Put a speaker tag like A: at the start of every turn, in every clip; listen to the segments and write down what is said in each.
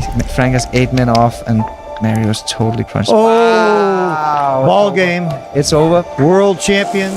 A: Frank has 8 men off, and Mario's totally crunched.
B: Oh,
A: Wow,
B: ball game.
A: It's over.
B: World champion.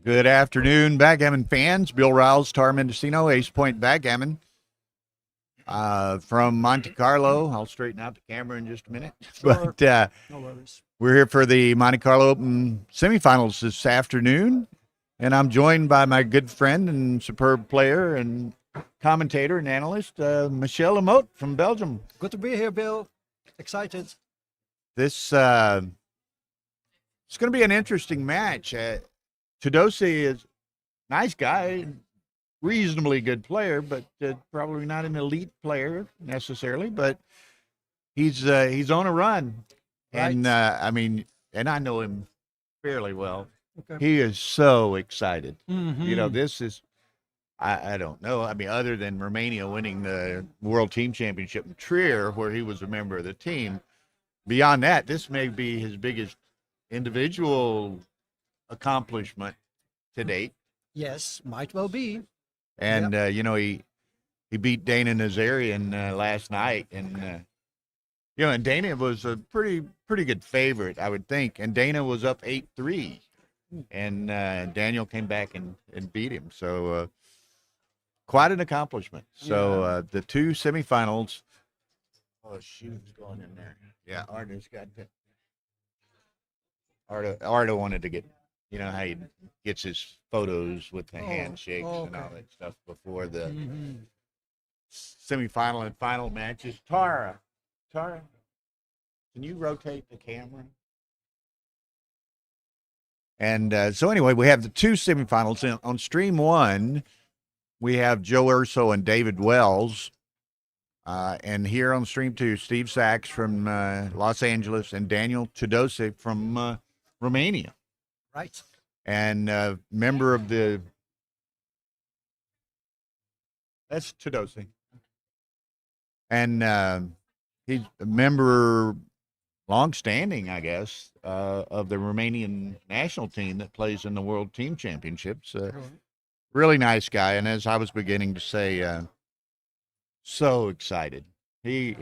C: Good afternoon, Backgammon fans. Bill Riles, Tar Mendocino, Ace Point Backgammon. From Monte Carlo. I'll straighten out the camera in just a minute.
B: Sure.
C: But
B: No worries.
C: we're here for the Monte Carlo Open semifinals this afternoon. And I'm joined by my good friend and superb player and commentator and analyst, Michel Lamotte from Belgium.
B: Good to be here, Bill. Excited.
C: This it's going to be an interesting match. Tudose is a nice guy, reasonably good player, but probably not an elite player necessarily. But he's on a run, and I mean, and I know him fairly well.
B: Okay.
C: He is so excited.
B: Mhm.
C: You know, this is. I don't know. I mean, other than Romania winning the World Team Championship in Trier, where he was a member of the team, beyond that, this may be his biggest individual accomplishment to date.
B: Yes, might well be.
C: And you know, he beat Dana Nazarian last night, and you know, and Dana was a pretty good favorite, I would think. And Dana was up 8-3, and Daniel came back and beat him. So quite an accomplishment. So the two semifinals. Oh shoot, it's going in there. Yeah, Arda's got that. Arda wanted to get, you know, how he gets his photos with the handshakes and all that stuff before the semifinal and final matches. Tara, can you rotate the camera? And so anyway, we have the two semifinals. On stream one, we have Joe Urso and David Wells. And here on stream two, Steve Sachs from Los Angeles and Daniel Tudose from Romania.
B: Right.
C: And member of the, that's Tudose. And he's a member, long-standing, I guess, of the Romanian national team that plays in the World Team Championships. Really nice guy. And as I was beginning to say, so excited. He's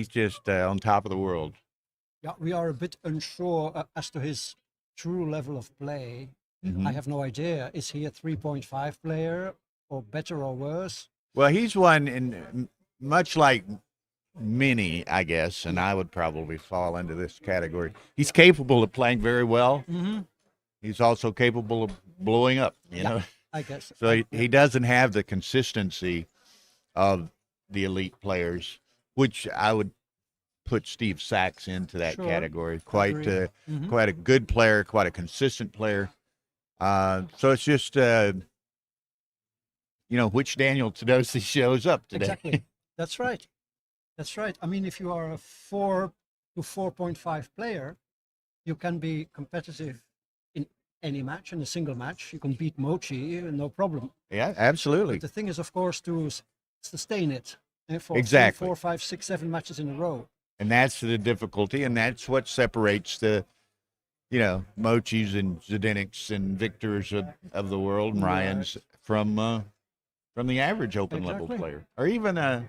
C: just on top of the world.
B: Yeah, we are a bit unsure as to his true level of play.
C: Mhm.
B: I have no idea. Is he a 3.5 player or better or worse?
C: Well, he's one, in much like many, I guess, and I would probably fall into this category. He's capable of playing very well.
B: Mm-hmm.
C: He's also capable of blowing up, you know.
B: I guess.
C: So he doesn't have the consistency of the elite players, which I would put Steve Sachs into that
B: Sure.
C: category. Quite
B: Mhm.
C: quite a good player, quite a consistent player. So it's just you know, which Daniel Tudose shows up today.
B: Exactly. That's right. That's right. I mean, if you are a 4 to 4.5 player, you can be competitive in any match, in a single match. You can beat Mochi, no problem.
C: Yeah, absolutely.
B: But the thing is, of course, to sustain it for
C: Exactly.
B: 3, 4, 5, 6, 7 matches in a row.
C: And that's the difficulty, and that's what separates the, you know, Mochis and Zdeniks and Victors of the world and Ryans from the average open level
B: Exactly.
C: player, or even a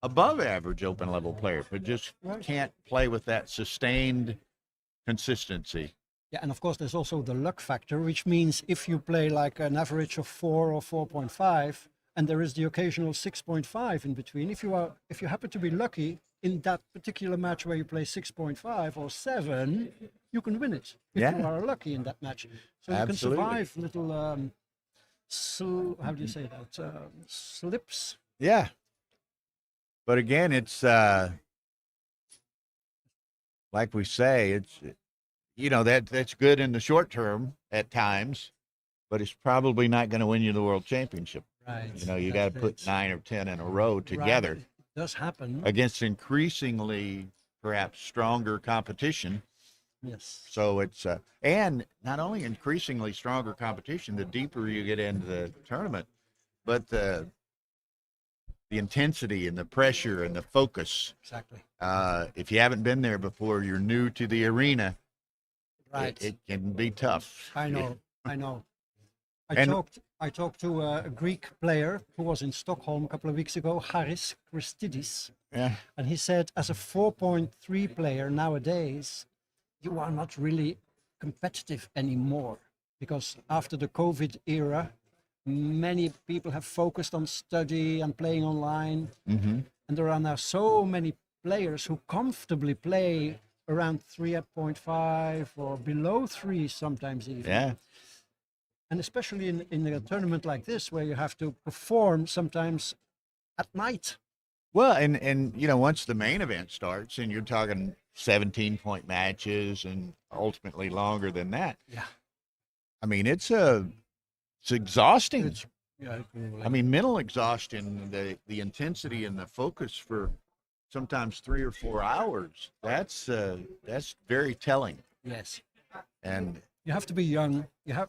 C: above average open level player, but just can't play with that sustained consistency.
B: Yeah, and of course, there's also the luck factor, which means if you play like an average of 4 or 4.5, and there is the occasional 6.5 in between. If you happen to be lucky in that particular match where you play 6.5 or 7, you can win it if
C: Yeah.
B: you are lucky in that match. So
C: Absolutely.
B: you can survive little how do you say that, slips.
C: Yeah. But again, it's like we say, it's that's good in the short term at times, but it's probably not going to win you the world championship.
B: Right.
C: You got to put 9 or 10 in a row together.
B: Right. It does happen.
C: Against increasingly perhaps stronger competition.
B: Yes.
C: So it's and not only increasingly stronger competition, the deeper you get into the tournament, but the intensity and the pressure and the focus.
B: Exactly.
C: If you haven't been there before, you're new to the arena.
B: Right.
C: It can be tough.
B: I know. I know.
C: And-
B: I talked to a Greek player who was in Stockholm a couple of weeks ago, Haris Christidis,
C: Yeah.
B: and he said, as a 4.3 player nowadays, you are not really competitive anymore, because after the COVID era, many people have focused on study and playing online,
C: Mm-hmm.
B: and there are now so many players who comfortably play around 3.5 or below 3 sometimes even.
C: Yeah.
B: And especially in a tournament like this, where you have to perform sometimes at night.
C: Well, and once the main event starts, and you're talking 17-point matches, and ultimately longer than that.
B: Yeah.
C: I mean, it's exhausting.
B: Yeah.
C: I mean, mental exhaustion, the intensity and the focus for sometimes 3 or 4 hours. That's very telling.
B: Yes.
C: And
B: You have to be young.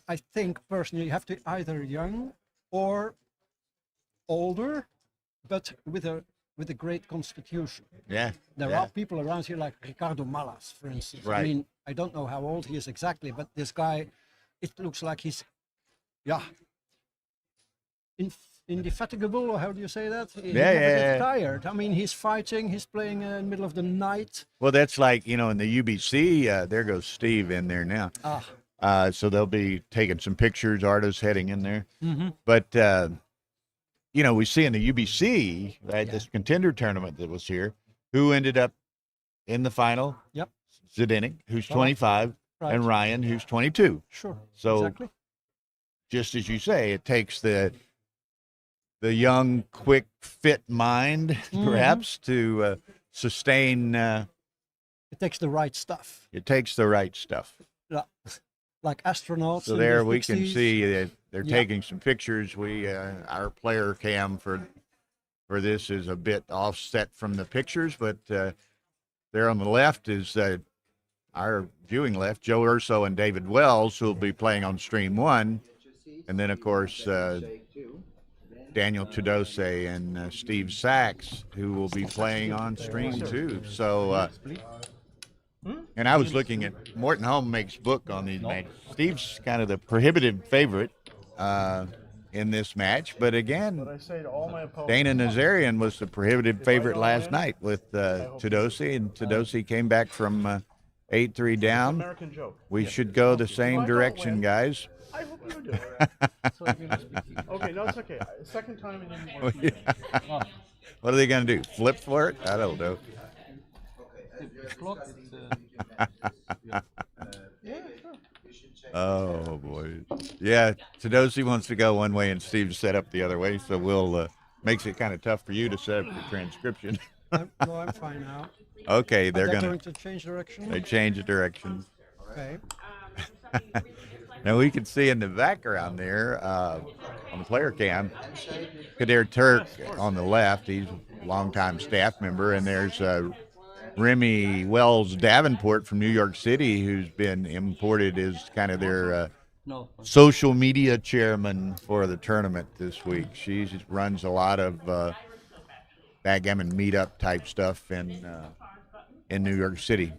B: I think personally, you have to either young or older, but with a great constitution.
C: yeah,
B: There
C: yeah.
B: are people around here like Ricardo Malas, for instance.
C: Right.
B: I mean, I don't know how old he is exactly, but this guy, it looks like he's, indefatigable, or how do you say that? He never gets tired. I mean, he's fighting, he's playing in the middle of the night.
C: Well, that's like, in the UBC, there goes Steve in there now. So they'll be taking some pictures, artists heading in there.
B: Mm-hmm.
C: But, we see in the UBC, right, this contender tournament that was here, who ended up in the final?
B: Yep.
C: Zdenek, who's 25,
B: Right.
C: and Ryan, who's 22.
B: Sure.
C: So
B: exactly.
C: just as you say, it takes the young, quick, fit mind, perhaps, to sustain.
B: It takes the right stuff.
C: It takes the right stuff.
B: Yeah. Like astronauts.
C: So
B: in
C: there
B: the
C: we can
B: 60s.
C: see that they're
B: Yeah.
C: taking some pictures. We our player cam for this is a bit offset from the pictures, but there on the left is our viewing left, Joe Urso and David Wells, who will be playing on stream 1, and then of course Daniel Tudose and Steve Sachs, who will be playing on stream 2. So. And I was looking at Morton Home makes book on these matches. Steve's kind of the prohibitive favorite in this match, but again, Dana Nazarian was the prohibitive favorite last night with Tudose, and Tudose came back from 8-3 down. We should go the same direction, guys.
D: I hope you do. Okay, no, it's okay. Second time it didn't work.
C: What are they going to do? Flip for it? I don't know. Oh boy, yeah. Tudose wants to go one way, and Steve set up the other way. So we'll makes it kind of tough for you to set up the transcription.
B: No, I'm fine now.
C: Okay, they're
B: Are they
C: going
B: to change direction?
C: They change the direction.
B: Okay.
C: Now we can see in the background there on the player cam, Kadir Turk on the left. He's a longtime staff member, and there's Remy Wells Davenport from New York City, who's been imported as kind of their social media chairman for the tournament this week. She runs a lot of backgammon meetup type stuff in New York City.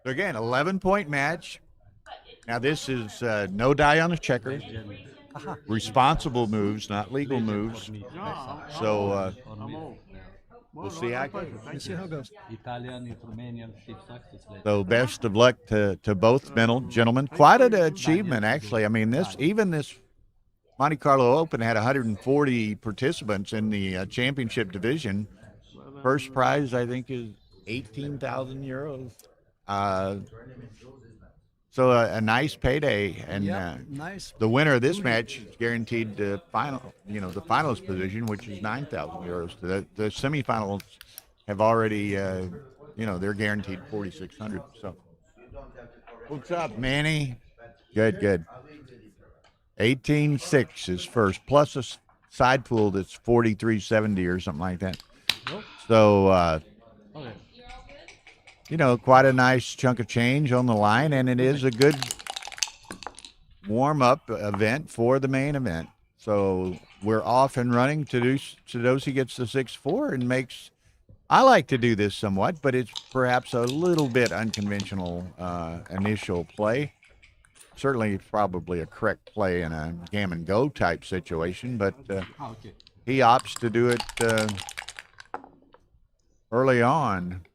C: So again, 11-point match. Now this is no die on the checker. Responsible moves, not legal moves. So we'll see how it goes.
B: Let's see how it goes.
E: Italian, Romanian, Steve Sachs.
C: So best of luck to both gentlemen. Quite an achievement, actually. I mean, this Monte Carlo Open had 140 participants in the championship division. First prize, I think, is 18,000 euros. So a nice payday, and
B: nice.
C: the winner of this match is guaranteed the finalist position, which is 9,000 euros. The semifinals have already, they're guaranteed 4,600. So, what's up, Manny? Good. 18-6 is first, plus a side pool that's 43.70 or something like that. So,
E: Okay.
C: quite a nice chunk of change on the line, and it is a good warm-up event for the main event. So we're off and running. Tadeusz gets the 6-4 and makes. I like to do this somewhat, but it's perhaps a little bit unconventional initial play. Certainly, probably a correct play in a gammon go type situation, but
E: Okay.
C: he opts to do it early on.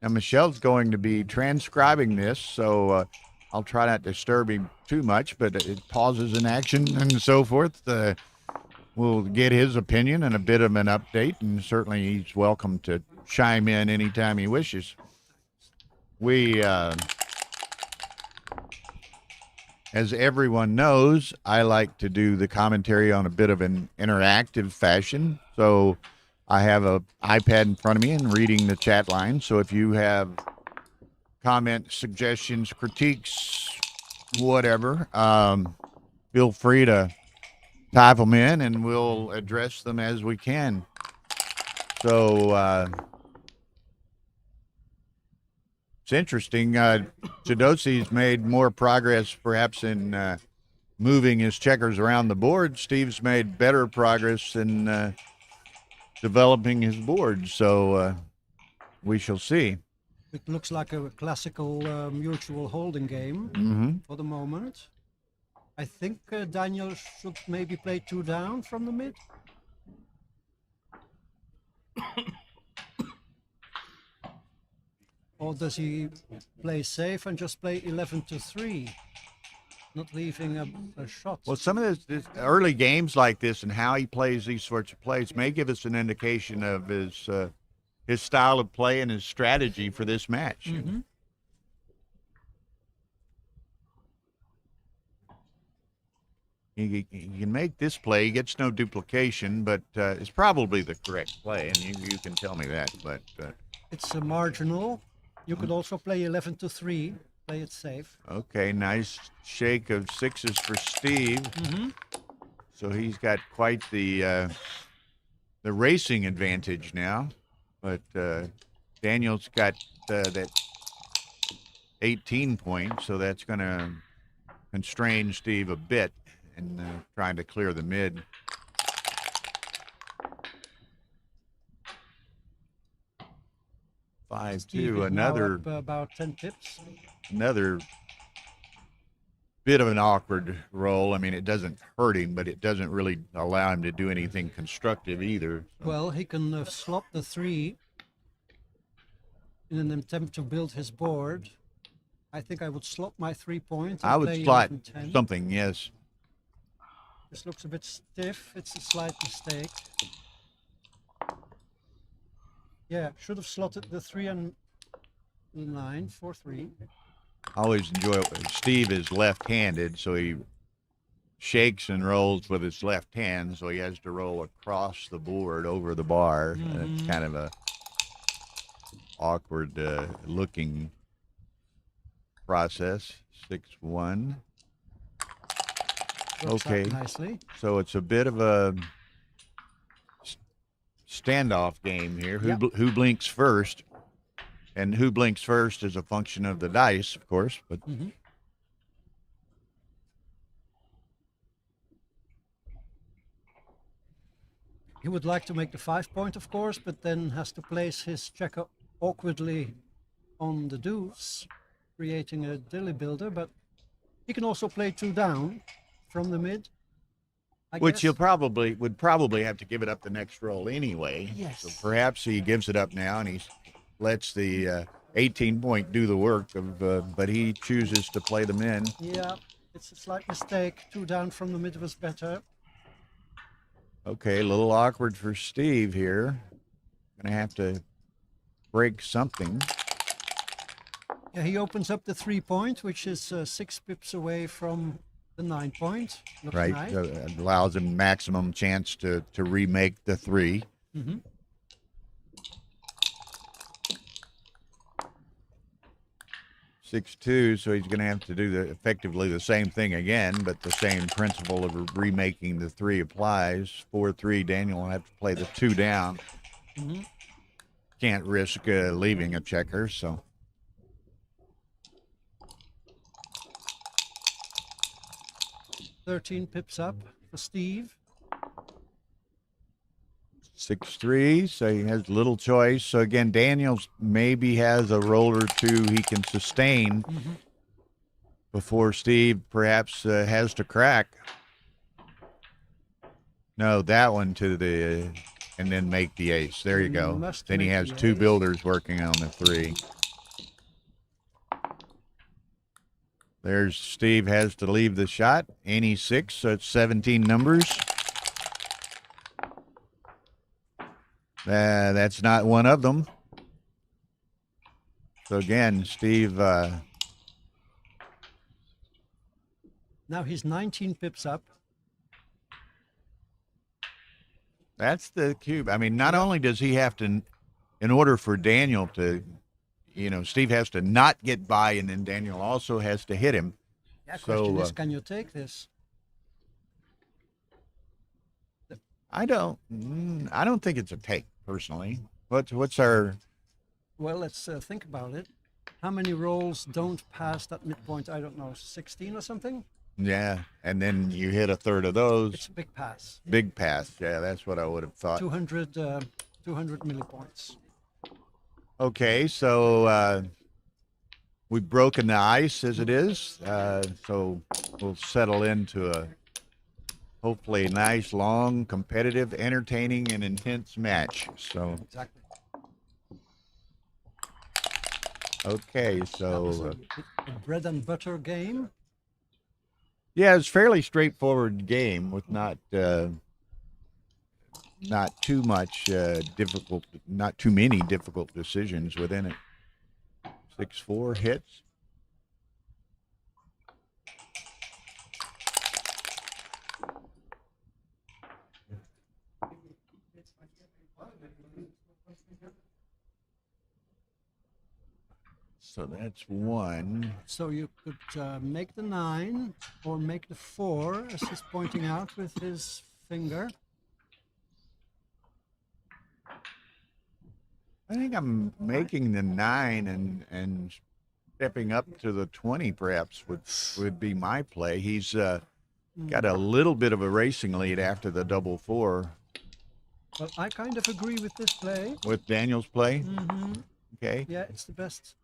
C: Now, Michelle's going to be transcribing this, so I'll try not to disturb him too much, but it pauses in action and so forth. We'll get his opinion and a bit of an update, and certainly he's welcome to chime in anytime he wishes. We, as everyone knows, I like to do the commentary on a bit of an interactive fashion, so I have an iPad in front of me and reading the chat line. So if you have comments, suggestions, critiques, whatever, feel free to type them in and we'll address them as we can. So it's interesting. Tadeusz's made more progress perhaps in moving his checkers around the board. Steve's made better progress in developing his board, so we shall see.
B: It looks like a classical mutual holding game for the moment. I think Daniel should maybe play 2 down from the mid. Or does he play safe and just play 11-3? Not leaving a shot.
C: Well, some of this early games like this and how he plays these sorts of plays may give us an indication of his style of play and his strategy for this match. He can make this play. He gets no duplication, but it's probably the correct play, and you can tell me that. But
B: it's a marginal. You could also play 11-3. Play it safe.
C: Okay, nice shake of 6s for Steve. So he's got quite the racing advantage now, but Daniel's got that 18 points, so that's going to constrain Steve a bit in trying to clear the mid.
B: Steve
C: 5-2,
B: is now
C: another
B: up about 10 pips.
C: Another bit of an awkward roll. I mean, it doesn't hurt him, but it doesn't really allow him to do anything constructive either. So.
B: Well, he can slot the 3 in an attempt to build his board. I think I would slot my 3-point.
C: I would slot something, yes.
B: This looks a bit stiff. It's a slight mistake. Yeah, should have slotted the 3 and the 9 for 3.
C: I always enjoy it. Steve is left-handed, so he shakes and rolls with his left hand, so he has to roll across the board over the bar. It's kind of a awkward looking process. 6-1. Okay,
B: nicely.
C: So it's a bit of a standoff game here. Who blinks first? And who blinks first is a function of the dice, of course. But
B: he would like to make the 5-point, of course, but then has to place his checker awkwardly on the deuce, creating a dilly builder. But he can also play 2 down from the mid.
C: Which he'll would probably have to give it up the next roll anyway.
B: Yes.
C: So perhaps he gives it up now and he lets the 18-point do the work of, but he chooses to play them in.
B: Yeah, It's a slight mistake. 2 down from the mid was better.
C: Okay, a little awkward for Steve here. Gonna have to break something.
B: Yeah, he opens up the 3-point, which is 6 pips away from the 9-point. Looks
C: Right,
B: nice.
C: so it allows him maximum chance to remake the 3.
B: Mm-hmm.
C: 6-2, so he's going to have to do effectively the same thing again, but the same principle of remaking the 3 applies. 4-3, Daniel will have to play the 2 down.
B: Mm-hmm.
C: Can't risk leaving a checker, so.
B: $13 pips up for Steve.
C: 6-3, so he has little choice. So again, Daniels maybe has a roll or 2 he can sustain before Steve perhaps has to crack. No, that one to the, and then make the ace. There you go.
B: Must
C: Then he
B: make
C: has
B: the
C: 2
B: ace.
C: builders working on the 3. There's Steve has to leave the shot. Any 6, so it's 17 numbers. That's not one of them. So again, Steve.
B: Now he's 19 pips up.
C: That's the cube. I mean, not only does he have to, in order for Daniel to, Steve has to not get by, and then Daniel also has to hit him.
B: Yeah,
C: So,
B: question is, can you take this?
C: I don't think it's a take personally. What's our?
B: Well, let's think about it. How many rolls don't pass that midpoint? I don't know, 16 or something?
C: Yeah, and then you hit a third of those.
B: It's a big pass.
C: Big pass. Yeah, that's what I would have thought.
B: 200 millipoints.
C: Okay, so we've broken the ice as it is, so we'll settle into a hopefully nice, long, competitive, entertaining, and intense match. So,
B: Exactly.
C: okay,
B: That
C: so
B: was a bread and butter game.
C: yeah, it's a fairly straightforward game with not too much difficult, not too many difficult decisions within it. 6-4 hits. So that's 1.
B: So you could make the 9 or make the 4, as he's pointing out with his finger.
C: I think I'm making the 9 and stepping up to the 20 perhaps would be my play. He's got a little bit of a racing lead after the double 4.
B: Well, I kind of agree with this play.
C: With Daniel's play?
B: Mm-hmm.
C: Okay.
B: Yeah, it's the best.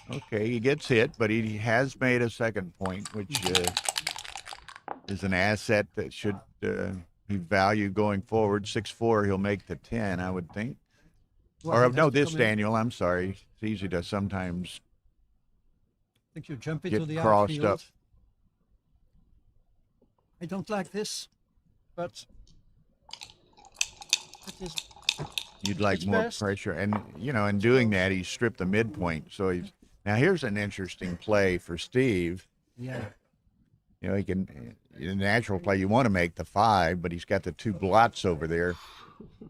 C: Okay, he gets hit, but he has made a second point, which is an asset that should be valued going forward. 6-4, he'll make the 10, I would think.
B: Well,
C: Or
B: he
C: no,
B: has to
C: this
B: come in.
C: Daniel, I'm sorry. It's easy to sometimes
B: I think you jump into
C: get
B: the
C: crossed
B: outfield.
C: up.
B: I don't like this, but it is.
C: You'd like
B: It's
C: more
B: best.
C: pressure. And, in doing that, he stripped the midpoint. So he's, now here's an interesting play for Steve.
B: Yeah.
C: He can, in natural play, you want to make the 5, but he's got the 2 blots over there,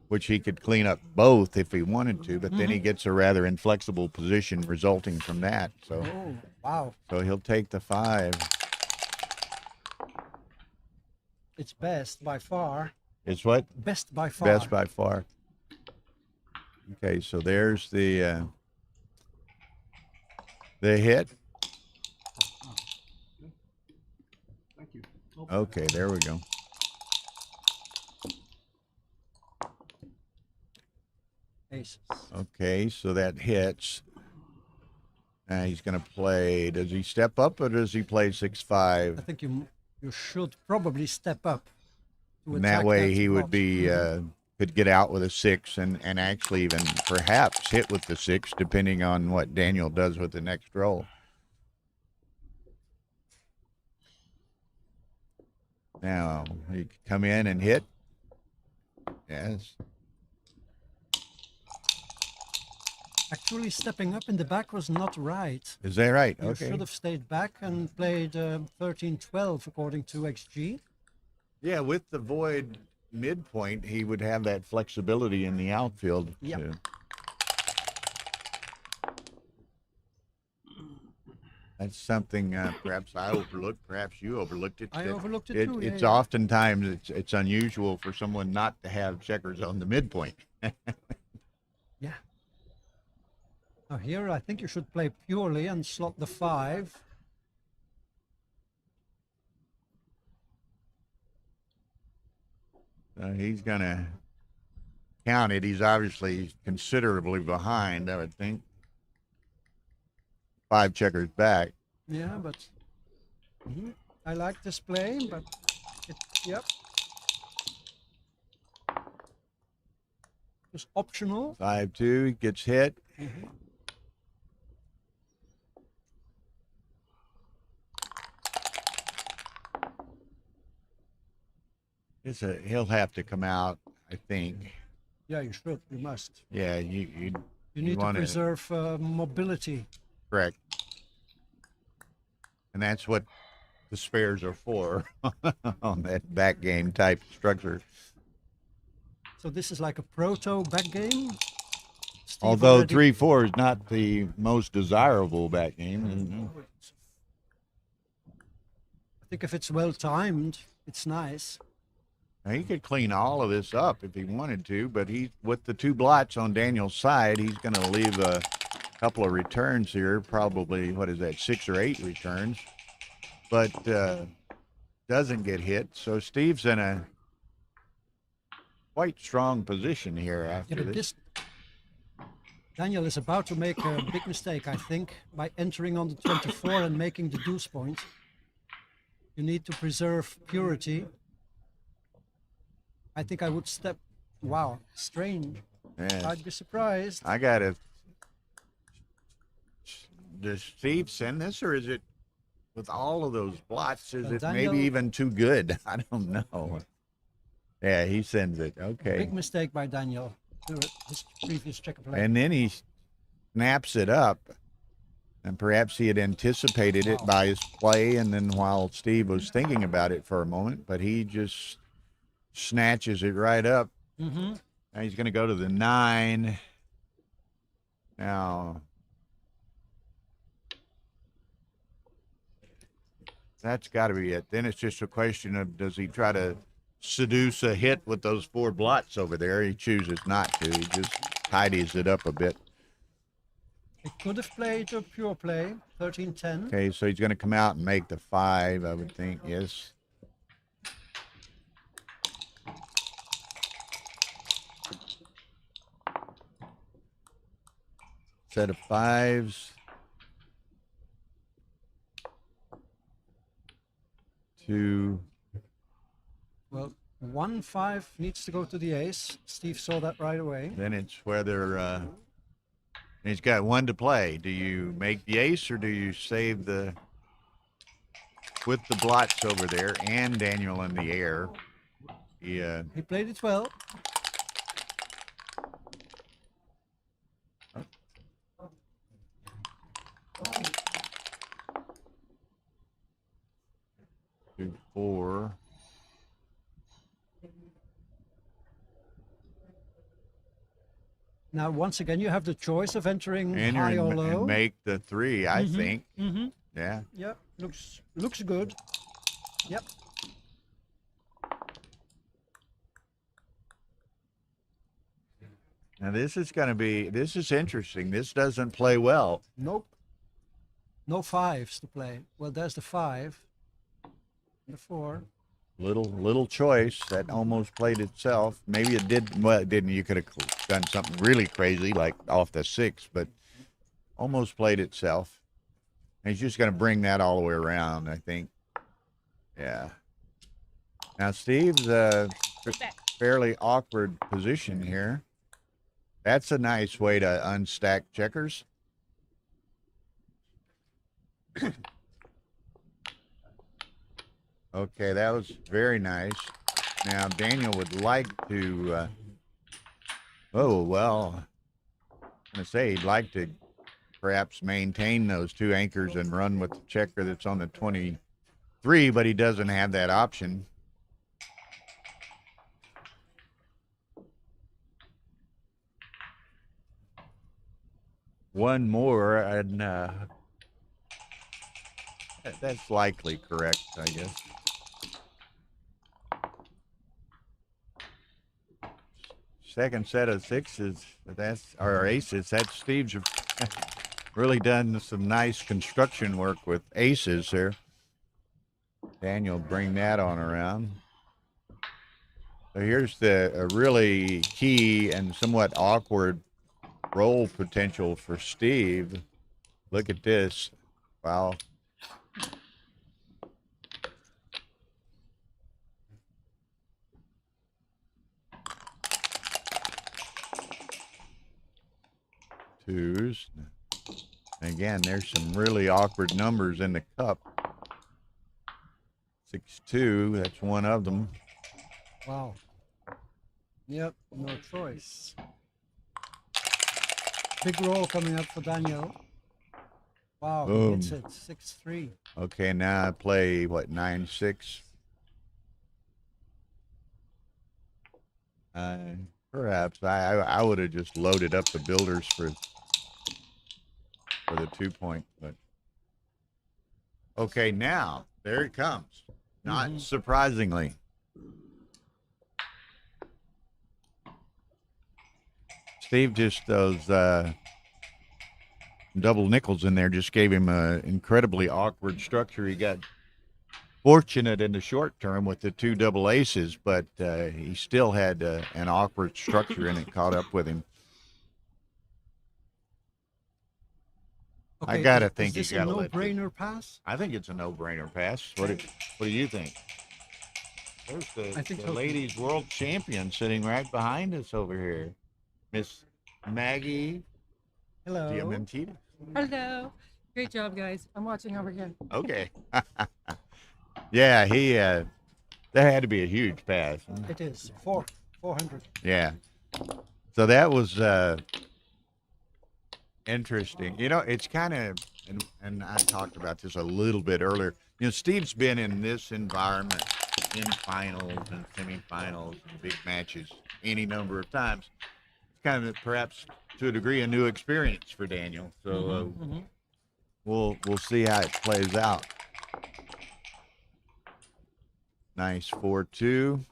C: which he could clean up both if he wanted to, but then he gets a rather inflexible position resulting from that. So,
B: Oh, wow.
C: so he'll take the 5.
B: It's best by far.
C: It's what?
B: Best by far.
C: Best by far. Okay, so there's the hit.
D: Thank you.
C: Okay, there we go.
B: Aces.
C: Okay, so that hits. Now he's going to play. Does he step up or does he play
B: I
C: 6-5?
B: think you should probably step up. To
C: And that
B: attack
C: way he would
B: spot.
C: be could get out with a 6 and actually even perhaps hit with the 6, depending on what Daniel does with the next roll. Now, he could come in and hit. Yes.
B: Actually, stepping up in the back was not right.
C: Is that right?
B: You
C: Okay.
B: should have stayed back and played 13-12 according to XG.
C: Yeah, with the void midpoint, he would have that flexibility in the outfield.
B: Yep.
C: Too. That's something perhaps I overlooked. Perhaps you overlooked it.
B: I
C: that
B: overlooked it too,
C: It's
B: yeah.
C: oftentimes it's unusual for someone not to have checkers on the midpoint.
B: Yeah. Now here, I think you should play purely and slot the 5.
C: He's gonna count it. He's obviously considerably behind, I would think. 5 checkers back.
B: Yeah, but I like this play, but yep. It's optional.
C: 5-2 gets hit. He'll have to come out, I think.
B: Yeah, you should. You must.
C: Yeah,
B: You need to
C: wanna-
B: preserve mobility.
C: correct. And that's what the spares are for on that back game type structure.
B: So this is like a proto back game. Steve
C: Although
B: already-
C: 3-4 is not the most desirable back game.
B: I think if it's well timed, it's nice.
C: Now, he could clean all of this up if he wanted to, but he, with the 2 blots on Daniel's side, he's going to leave a couple of returns here. Probably, what is that, 6 or 8 returns, but doesn't get hit. So Steve's in a quite strong position here after
B: Yeah, but
C: this.
B: Daniel is about to make a big mistake, I think, by entering on the 24 and making the deuce point. You need to preserve purity. I think I would step. Wow, strange.
C: Yes.
B: I'd be surprised.
C: I got to. Does Steve send this, or is it with all of those blots? Is it
B: Daniel-
C: maybe even too good? I don't know. Yeah, he sends it. Okay.
B: Big mistake by Daniel. His previous checker play.
C: And then he snaps it up, and perhaps he had anticipated it by his play, and then while Steve was thinking about it for a moment, but he just snatches it right up.
B: Mm-hmm.
C: Now he's going to go to the 9. Now, that's got to be it. Then it's just a question of, does he try to seduce a hit with those 4 blots over there? He chooses not to. He just tidies it up a bit.
B: He could have played a pure play, 13-10.
C: Okay, so he's going to come out and make the 5, I would think. Yes. Set of 5s. 2.
B: Well, 1-5 needs to go to the ace. Steve saw that right away.
C: Then it's whether he's got 1 to play. Do you make the ace, or do you save the with the blots over there and Daniel in the air? Yeah.
B: He played it well.
C: Two, 4.
B: Now, once again, you have the choice of entering
C: Enter
B: high or
C: and
B: low.
C: make the 3, I think.
B: Mm-hmm.
C: Yeah.
B: Yep, looks good. Yep.
C: Now this is interesting. This doesn't play well.
B: Nope. No 5s to play. Well, there's the 5. The 4.
C: Little choice that almost played itself. Maybe it did. Well, it didn't. You could have done something really crazy like off the 6, but almost played itself. And he's just going to bring that all the way around, I think. Yeah. Now Steve's fairly awkward position here. That's a nice way to unstack checkers. Okay, that was very nice. Now Daniel would like to. Oh well, I'm gonna say he'd like to perhaps maintain those two anchors and run with the checker that's on the 23, but he doesn't have that option. One more, and that's likely correct, I guess. Second set of sixes, or aces. That's Steve's really done some nice construction work with aces there. Daniel, bring that on around. So here's a really key and somewhat awkward roll potential for Steve. Look at this. Wow. Twos. Again, there's some really awkward numbers in the cup. 6-2, that's one of them.
B: Wow. Yep, no choice. Big roll coming up for Daniel. Wow, he hits it 6-3.
C: Okay, now I play what, 9-6? Perhaps I would have just loaded up the builders for the 2 point, but okay, now there it comes. Not surprisingly. Steve just those double nickels in there just gave him an incredibly awkward structure. He got fortunate in the short term with the two double aces, but he still had an awkward structure and it caught up with him.
B: Okay,
C: I gotta think
B: is
C: you
B: this
C: gotta
B: a
C: let
B: no-brainer pass?
C: I think it's a no-brainer pass. What do you think? There's
B: I think
C: the
B: so.
C: ladies world champion sitting right behind us over here, Miss Maggie
B: Hello.
C: Diamantita.
F: Hello. Great job, guys. I'm watching over here.
C: Okay. Yeah, that had to be a huge pass.
B: It is 400.
C: Yeah. So that was interesting. You know, it's kind of, and I talked about this a little bit earlier. You know, Steve's been in this environment in finals and semifinals and big matches any number of times. It's kind of perhaps to a degree a new experience for Daniel. So we'll see how it plays out. Nice 4-2.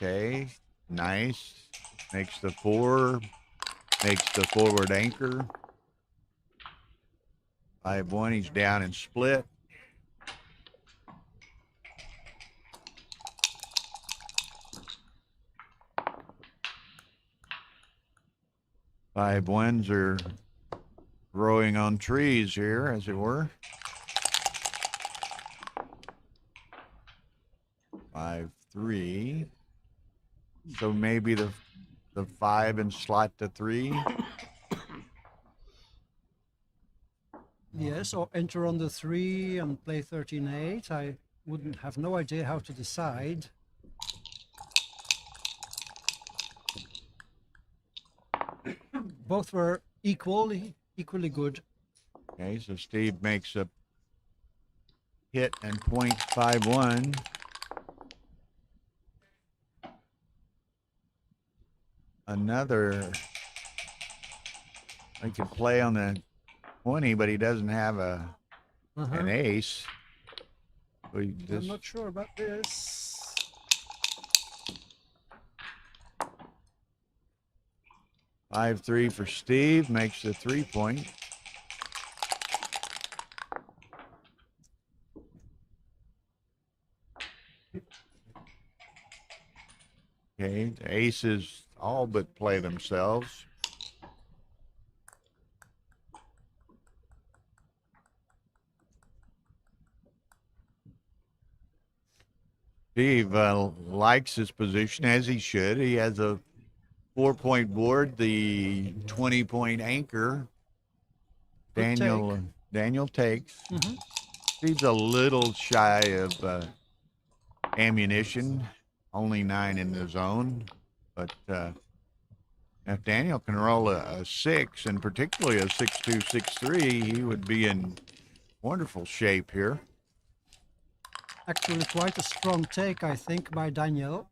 C: Okay, nice. Makes the 4, makes the forward anchor. 5-1, he's down and split. Five ones are growing on trees here, as it were. 5-3. So maybe the 5 and slot the 3.
B: Yes, or enter on the 3 and play 13-8. I wouldn't have no idea how to decide. Both were equally good.
C: Okay, so Steve makes a hit and point 5-1. Another, I could play on the 20, but he doesn't have an ace.
B: I'm not sure about this.
C: 5-3 for Steve, makes the 3 point. Okay, the aces all but play themselves. Steve likes his position, as he should. He has a 4-point board, the 20-point anchor.
B: Good
C: Daniel takes.
B: Mhm.
C: Steve's a little shy of ammunition, only 9 in the zone. But if Daniel can roll a 6, and particularly a 6-2, 6-3, he would be in wonderful shape here.
B: Actually, quite a strong take, I think, by Daniel.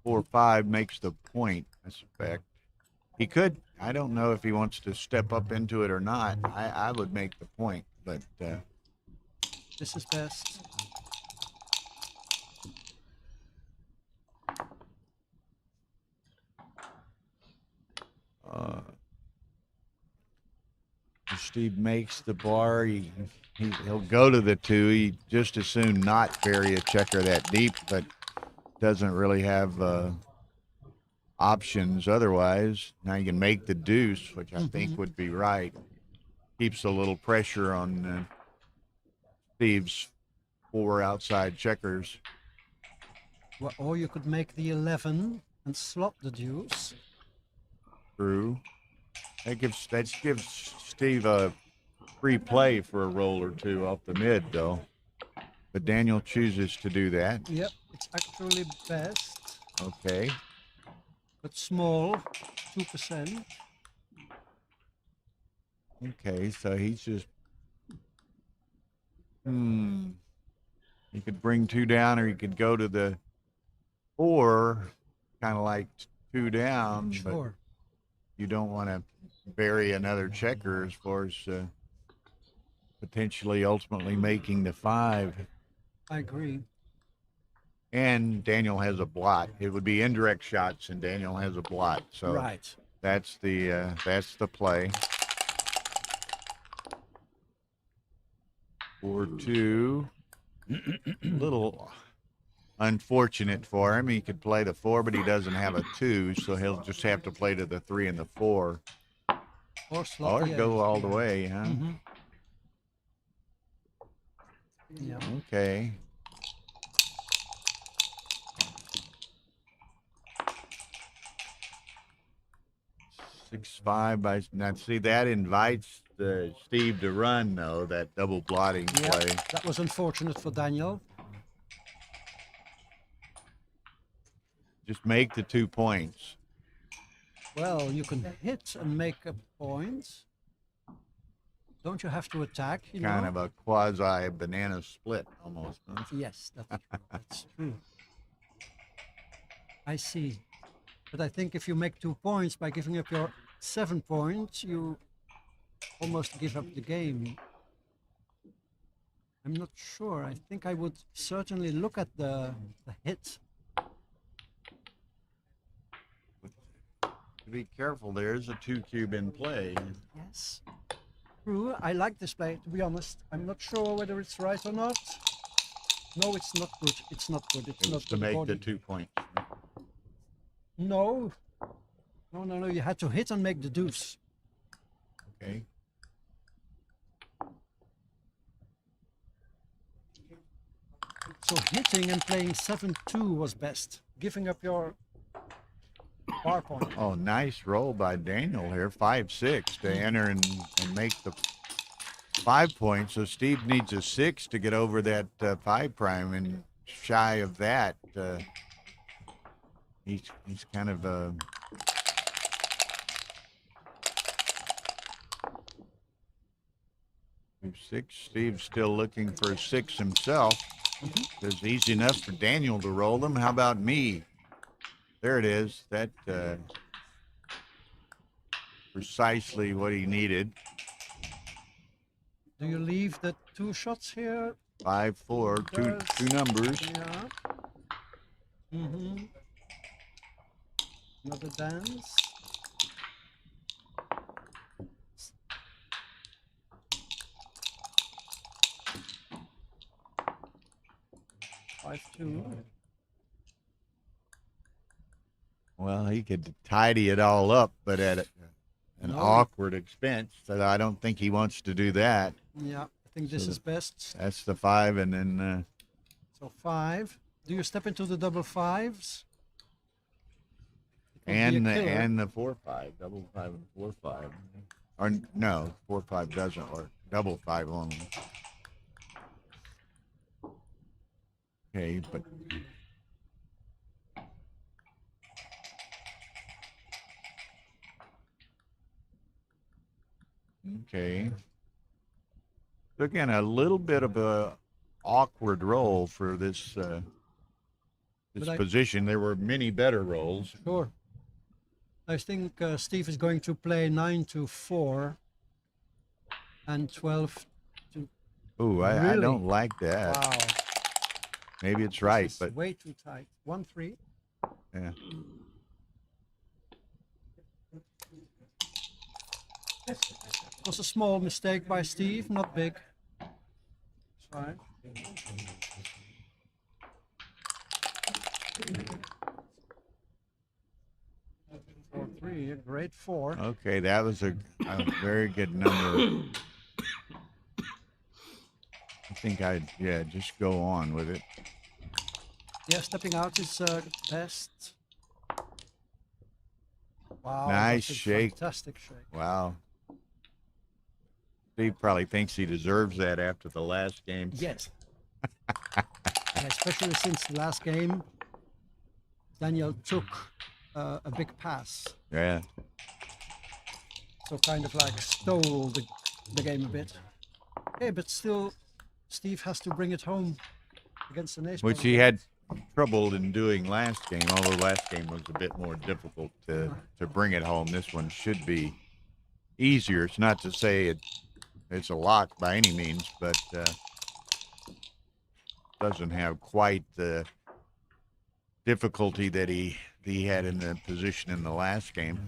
C: 4-5 makes the point, I suspect. He could, I don't know if he wants to step up into it or not. I would make the point, but
B: This is best.
C: if Steve makes the bar, he'll go to the 2. He just as soon not bury a checker that deep, but doesn't really have options otherwise. Now you can make the deuce, which I think would be right. Keeps a little pressure on Steve's 4 outside checkers.
B: Well, or you could make the 11 and slot the deuce.
C: True. That gives Steve a free play for a roll or 2 off the mid, though. But Daniel chooses to do that.
B: Yep, it's actually best,
C: Okay.
B: but small, 2%.
C: Okay, so he's just. He could bring 2 down, or he could go to the 4, kind of like 2 down. But
B: Sure.
C: you don't want to bury another checker as far as potentially ultimately making the 5.
B: I agree.
C: And Daniel has a blot. It would be indirect shots, and Daniel has a blot. So
B: Right.
C: that's the play. 4-2. Little unfortunate for him. He could play the 4, but he doesn't have a 2, so he'll just have to play to the 3 and the 4.
B: Or slot
C: Or
B: the
C: go
B: 8,
C: all the
B: yeah.
C: way, huh?
B: Mhm. Yeah.
C: Okay. Six five by now. See, that invites Steve to run, though, that double blotting
B: Yeah,
C: play.
B: that was unfortunate for Daniel.
C: Just make the 2 points.
B: Well, you can hit and make a point. Don't you have to attack? You
C: Kind
B: know?
C: of a quasi banana split almost. Huh?
B: Yes, that's true. That's true. I see. But I think if you make 2 points by giving up your 7 points, you almost give up the game. I'm not sure. I think I would certainly look at the hit.
C: Be careful. There's a 2 cube in play.
B: Yes. True. I like this play, to be honest. I'm not sure whether it's right or not. No, it's not good. It's not good. It's
C: It
B: not
C: was to
B: good
C: make
B: body.
C: the 2 points.
B: No. No. You had to hit and make the deuce.
C: Okay.
B: So hitting and playing 7-2 was best. Giving up your bar point.
C: Oh, nice roll by Daniel here. 5-6 to enter and make the 5 points. So Steve needs a 6 to get over that 5 prime, and shy of that, he's kind of 6. Steve's still looking for a 6 himself. It's easy enough for Daniel to roll them. How about me? There it is. That precisely what he needed.
B: Do you leave the 2 shots here?
C: 5-4, two numbers.
B: Yeah. Another dance. Five two.
C: Well, he could tidy it all up, but at an
B: No.
C: awkward expense. So I don't think he wants to do that.
B: Yeah, I think this
C: So
B: is best.
C: That's the 5, and then
B: So 5. Do you step into the double fives? It would be a
C: And
B: killer.
C: the 4-5, double 5 and 4-5, or no, 4-5 doesn't, or double 5 only. Okay, but okay. So again, a little bit of a awkward role for this this
B: But
C: position. There were many better roles.
B: Sure. I think Steve is going to play 9 to 4 and 12 to.
C: Ooh, I
B: Really?
C: don't like that.
B: Wow.
C: Maybe it's right,
B: This is
C: but
B: way too tight. 1-3.
C: yeah.
B: It was a small mistake by Steve, not big. It's fine. Four, 3, a great 4.
C: Okay, that was a very good number. I think I'd, just go on with it.
B: Yeah, stepping out is best. Wow.
C: Nice
B: that's a
C: shake.
B: Fantastic shake.
C: Wow. Steve probably thinks he deserves that after the last game.
B: Yes. Yeah, especially since the last game, Daniel took a big pass.
C: Yeah.
B: So kind of like stole the game a bit. Okay, but still, Steve has to bring it home against an ace.
C: Which
B: player.
C: he had trouble in doing last game, although last game was a bit more difficult to bring it home. This one should be easier. It's not to say it's a lock by any means, but doesn't have quite the difficulty that he had in the position in the last game.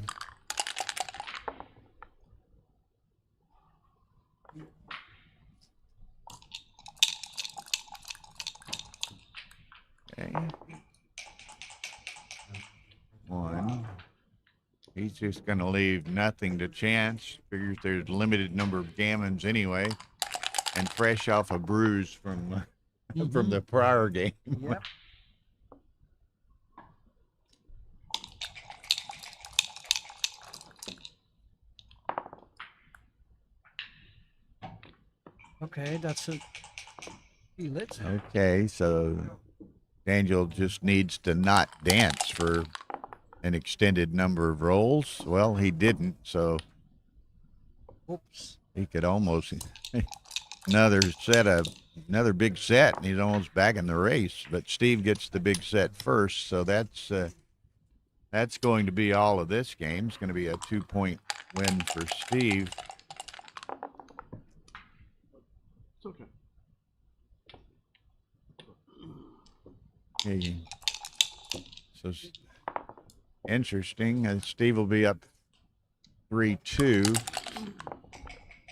C: Okay. One. He's just going to leave nothing to chance. Figures there's a limited number of gammons anyway, and fresh off a bruise from from the prior game.
B: Yep. Okay, that's a feel it.
C: Okay, so Daniel just needs to not dance for an extended number of rolls. Well, he didn't, so
B: Oops.
C: he could almost another big set, and he's almost back in the race. But Steve gets the big set first, so that's going to be all of this game. It's going to be a 2-point win for Steve.
D: It's okay.
C: Okay. So interesting. Steve will be up 3-2.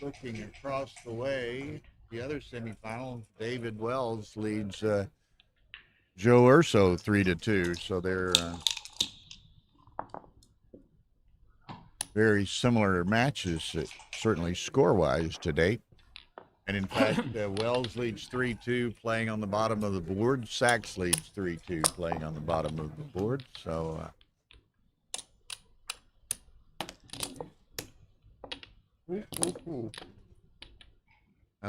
C: Looking across the way, the other semifinal, David Wells leads Joe Urso 3-2. So they're very similar matches, certainly score-wise to date. And in fact, Wells leads 3-2, playing on the bottom of the board. Sachs leads 3-2, playing on the bottom of the board. So now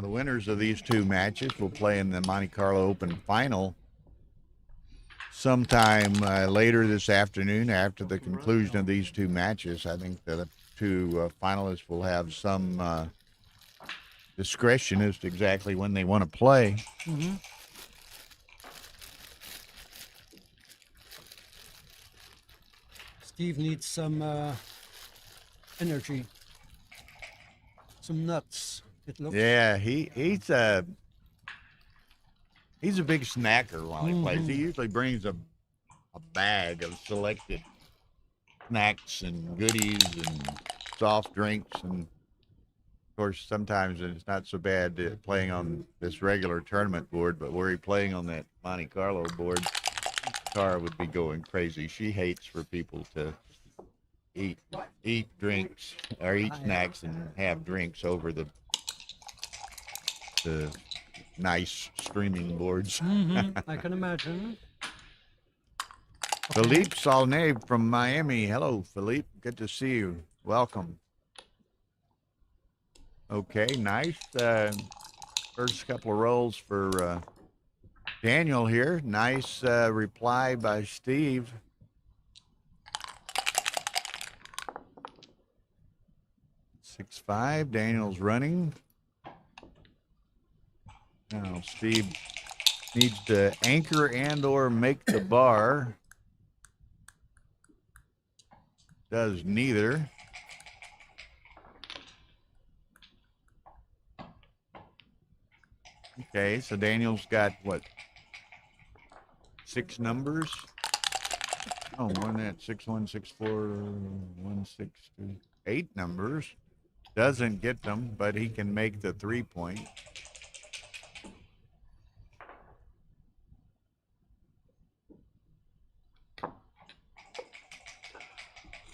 C: the winners of these two matches will play in the Monte Carlo Open final sometime later this afternoon after the conclusion of these two matches. I think the two finalists will have some discretion as to exactly when they want to play.
B: Mm-hmm. Steve needs some energy, some nuts. It looks.
C: Yeah, he's a big snacker while he plays. He usually brings a bag of selected snacks and goodies and soft drinks, and of course sometimes it's not so bad playing on this regular tournament board, but were he playing on that Monte Carlo board, Tara would be going crazy. She hates for people to eat drinks or eat snacks and have drinks over the nice streaming boards.
B: I can imagine.
C: Philippe Saulnay from Miami. Hello, Philippe. Good to see you. Welcome. Okay, nice. First couple of rolls for Daniel here. Nice reply by Steve. Six five. Daniel's running. Now Steve needs to anchor and or make the bar. Does neither. Okay, so Daniel's got what? 6 numbers? Oh, more than that. 6 1 6 4 1 6 2 8 numbers. Doesn't get them, but he can make the 3-point.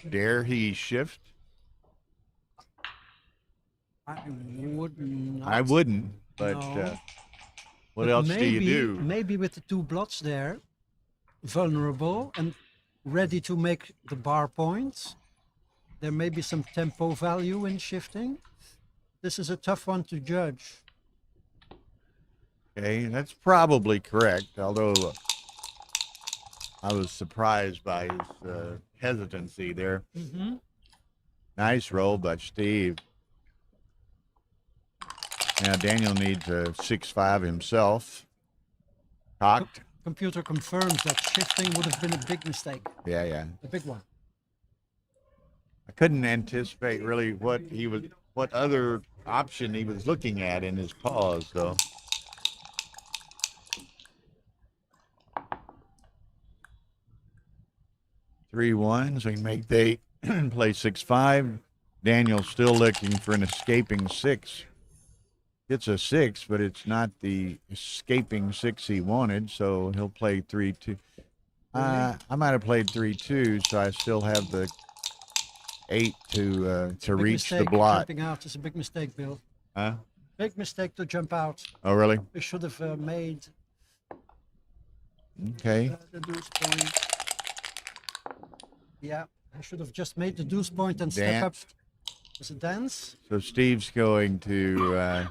C: Dare he shift?
B: I wouldn't.
C: I wouldn't, but
B: No.
C: what
B: But
C: else
B: maybe,
C: do you do?
B: Maybe with the 2 blots there, vulnerable and ready to make the bar points, there may be some tempo value in shifting. This is a tough one to judge.
C: Okay, that's probably correct, although I was surprised by his hesitancy there. Nice roll by Steve. Now Daniel needs a 6-5 himself. Cocked.
B: Computer confirms that shifting would have been a big mistake,
C: Yeah, yeah.
B: a big one.
C: I couldn't anticipate really what other option he was looking at in his pause, though. Three one, so he can make the play 6-5. Daniel's still looking for an escaping 6. It's a 6, but it's not the escaping 6 he wanted, so he'll play 3-2. I might have played 3-2, so I still have the 8 to
B: Big
C: reach the
B: mistake.
C: blot.
B: Jumping out is a big mistake, Bill.
C: Huh?
B: Big mistake to jump out.
C: Oh, really?
B: We should have made
C: Okay.
B: the deuce point. Yeah, I should have just made the deuce point and step up.
C: Dance.
B: As a dance.
C: So Steve's going to,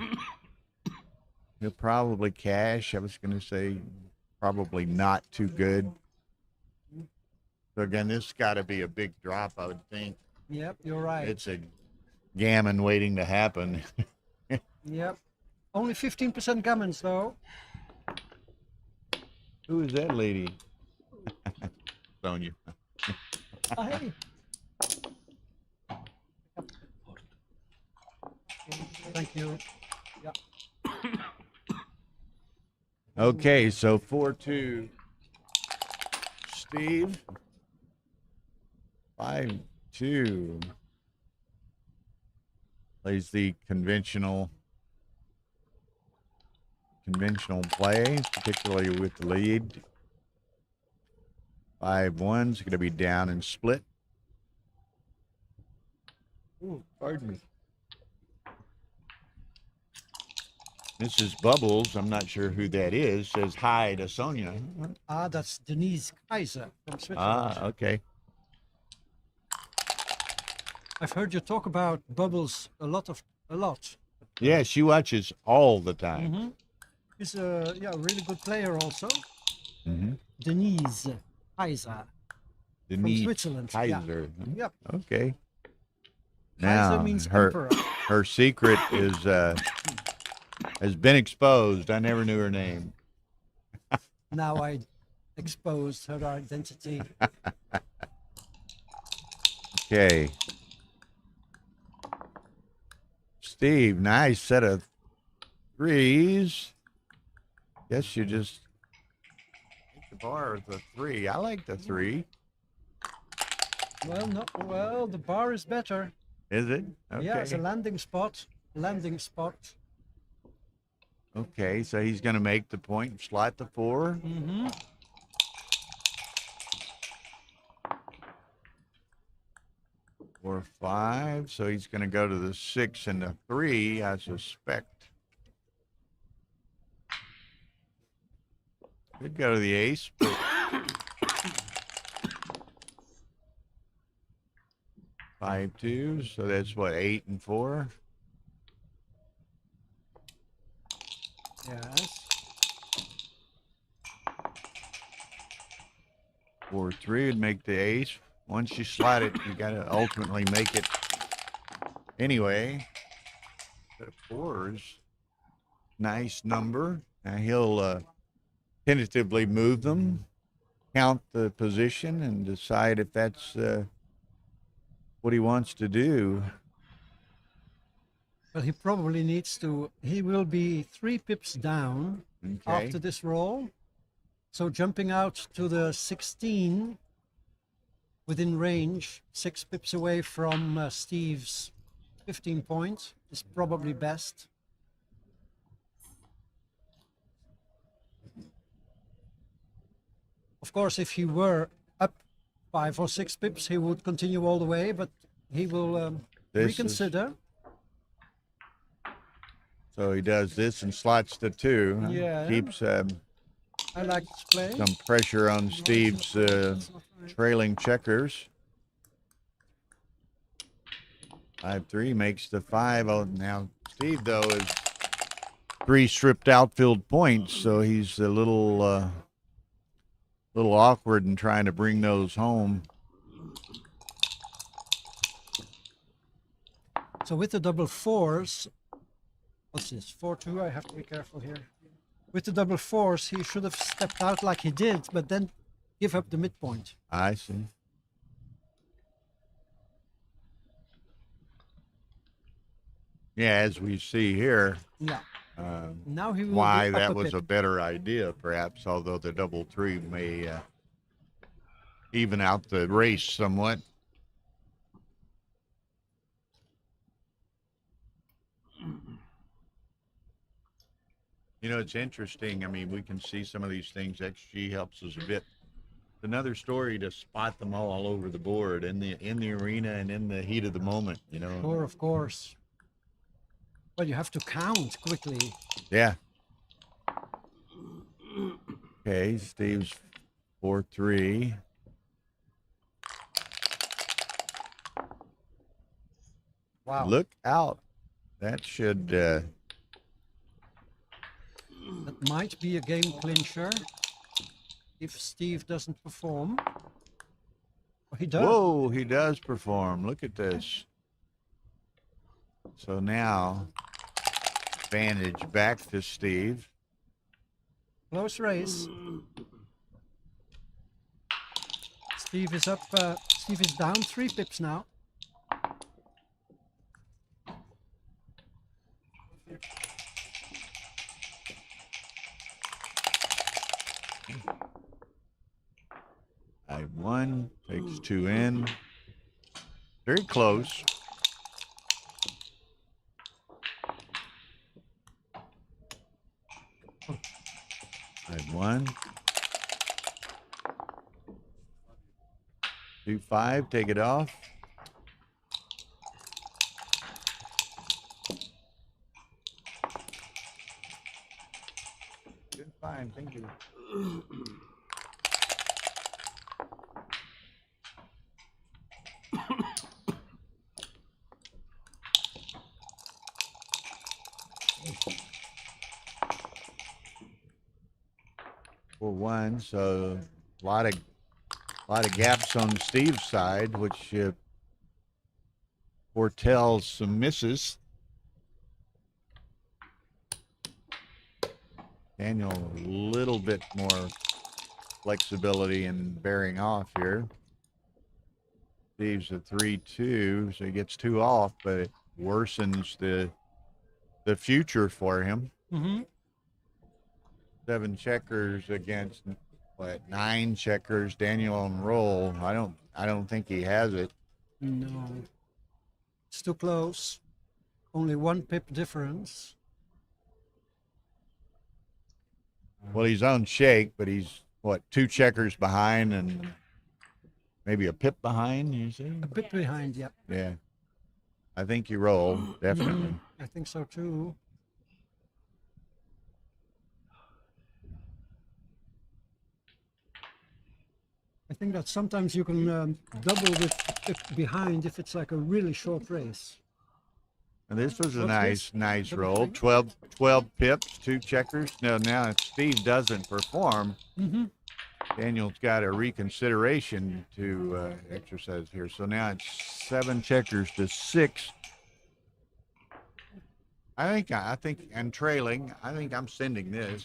C: he'll probably cash. I was going to say probably not too good. So again, this got to be a big drop, I would think.
B: Yep, you're right.
C: It's a gammon waiting to happen.
B: Yep. Only 15% gammons, though.
C: Who is that lady? Sonia.
B: Hey. Thank you. Yeah.
C: Okay, so 4-2. Steve. 5-2. Plays the conventional play, particularly with the lead. 5-1's going to be down and split. Ooh, pardon me. This is Bubbles. I'm not sure who that is. Says hi to Sonia.
B: Ah, that's Denise Kaiser from Switzerland.
C: Ah, okay.
B: I've heard you talk about Bubbles a lot.
C: Yeah, she watches all the time.
B: Mm-hmm. He's a really good player also.
C: Mm-hmm.
B: Denise Kaiser from
C: Denise
B: Switzerland.
C: Kaiser.
B: Yeah. Yep.
C: Okay.
B: Kaiser
C: Now
B: means
C: her
B: emperor.
C: her secret is has been exposed. I never knew her name.
B: Now I exposed her identity.
C: Okay. Steve, nice set of threes. Guess you just hit the bar with a 3. I like the 3.
B: Well, no. Well, the bar is better.
C: Is it? Okay.
B: Yeah, it's a landing spot.
C: Okay, so he's going to make the point and slot the 4.
B: Mm-hmm.
C: Or 5, so he's going to go to the 6 and the 3, I suspect. Could go to the ace, but 5-2, so that's what, 8 and 4.
B: Yes.
C: 4-3 would make the ace. Once you slide it, you got to ultimately make it anyway. But 4s, nice number. Now he'll tentatively move them, count the position, and decide if that's what he wants to do.
B: But he probably needs to, he will be 3 pips down
C: Okay.
B: after this roll. So jumping out to the 16 within range, 6 pips away from Steve's 15 points is probably best. Of course, if he were up 5 or 6 pips, he would continue all the way, but he will reconsider.
C: So he does this and slots to 2. Huh?
B: Yeah.
C: Keeps
B: I like this play.
C: some pressure on Steve's trailing checkers. 5-3 makes the 5. Oh, now Steve though is 3 stripped outfield points, so he's a little awkward in trying to bring those home.
B: So with the double 4s, what's this? 4-2. I have to be careful here. With the double 4s, he should have stepped out like he did, but then give up the midpoint.
C: I see. Yeah, as we see here,
B: Yeah. Now he will
C: why
B: be up
C: that
B: a
C: was
B: pip.
C: a better idea, perhaps, although the double 3 may even out the race somewhat. You know, it's interesting. I mean, we can see some of these things. XG helps us a bit. It's another story to spot them all over the board in the arena and in the heat of the moment, you know.
B: Sure, of course. But you have to count quickly.
C: Yeah. Okay, Steve's 4-3.
B: Wow.
C: Look out. That should
B: That might be a game clincher if Steve doesn't perform. Oh, he does.
C: whoa, he does perform. Look at this. So now advantage back to Steve.
B: Close race. Steve is up. Steve is down 3 pips now.
C: I 1 takes 2 in. Very close. I 1. 2-5, take it off. Good find, thank you. For 1, so a lot of gaps on Steve's side, which foretells some misses. Daniel a little bit more flexibility and bearing off here. Steve's a 3-2, so he gets 2 off, but it worsens the future for him.
B: Mm-hmm.
C: 7 checkers against what, 9 checkers. Daniel on roll. I don't think he has it.
B: No. It's too close. Only 1 pip difference.
C: Well, he's on shake, but he's what, 2 checkers behind and maybe a pip behind, you see?
B: A pip behind, yeah.
C: Yeah. I think you roll, definitely.
B: I think so too. think that sometimes you can double with behind if it's like a really short race.
C: And this was a
B: What's
C: nice
B: The
C: roll.
B: thing?
C: 12 pips, 2 checkers. No, now if Steve doesn't perform, Daniel's got a reconsideration to exercise here. So now it's 7 checkers to 6. I think, and trailing. I think I'm sending this.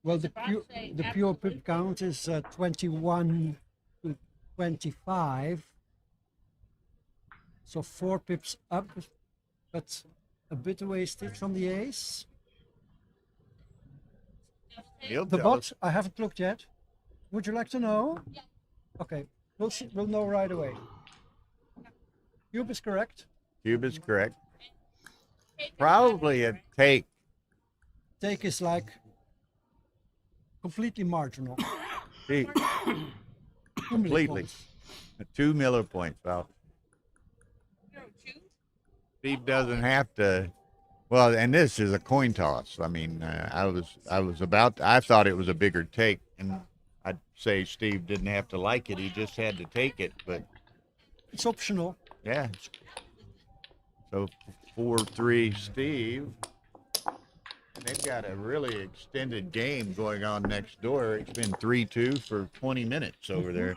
B: Well, the pure pip count is 21 to 25, so 4 pips up, but a bit wasted from the ace.
C: He'll
B: The
C: tell
B: bot,
C: us.
B: I haven't looked yet. Would you like to know? Okay, we'll see, we'll know right away. Cube is correct.
C: Cube is correct. Probably a take.
B: Take is like completely marginal.
C: Steve,
B: 2 million
C: completely.
B: points.
C: 2 Miller points. Well, Steve doesn't have to. Well, and this is a coin toss. I mean, I thought it was a bigger take, and I'd say Steve didn't have to like it. He just had to take it. But
B: It's optional.
C: yeah. So 4-3 Steve. And they've got a really extended game going on next door. It's been 3-2 for 20 minutes over there.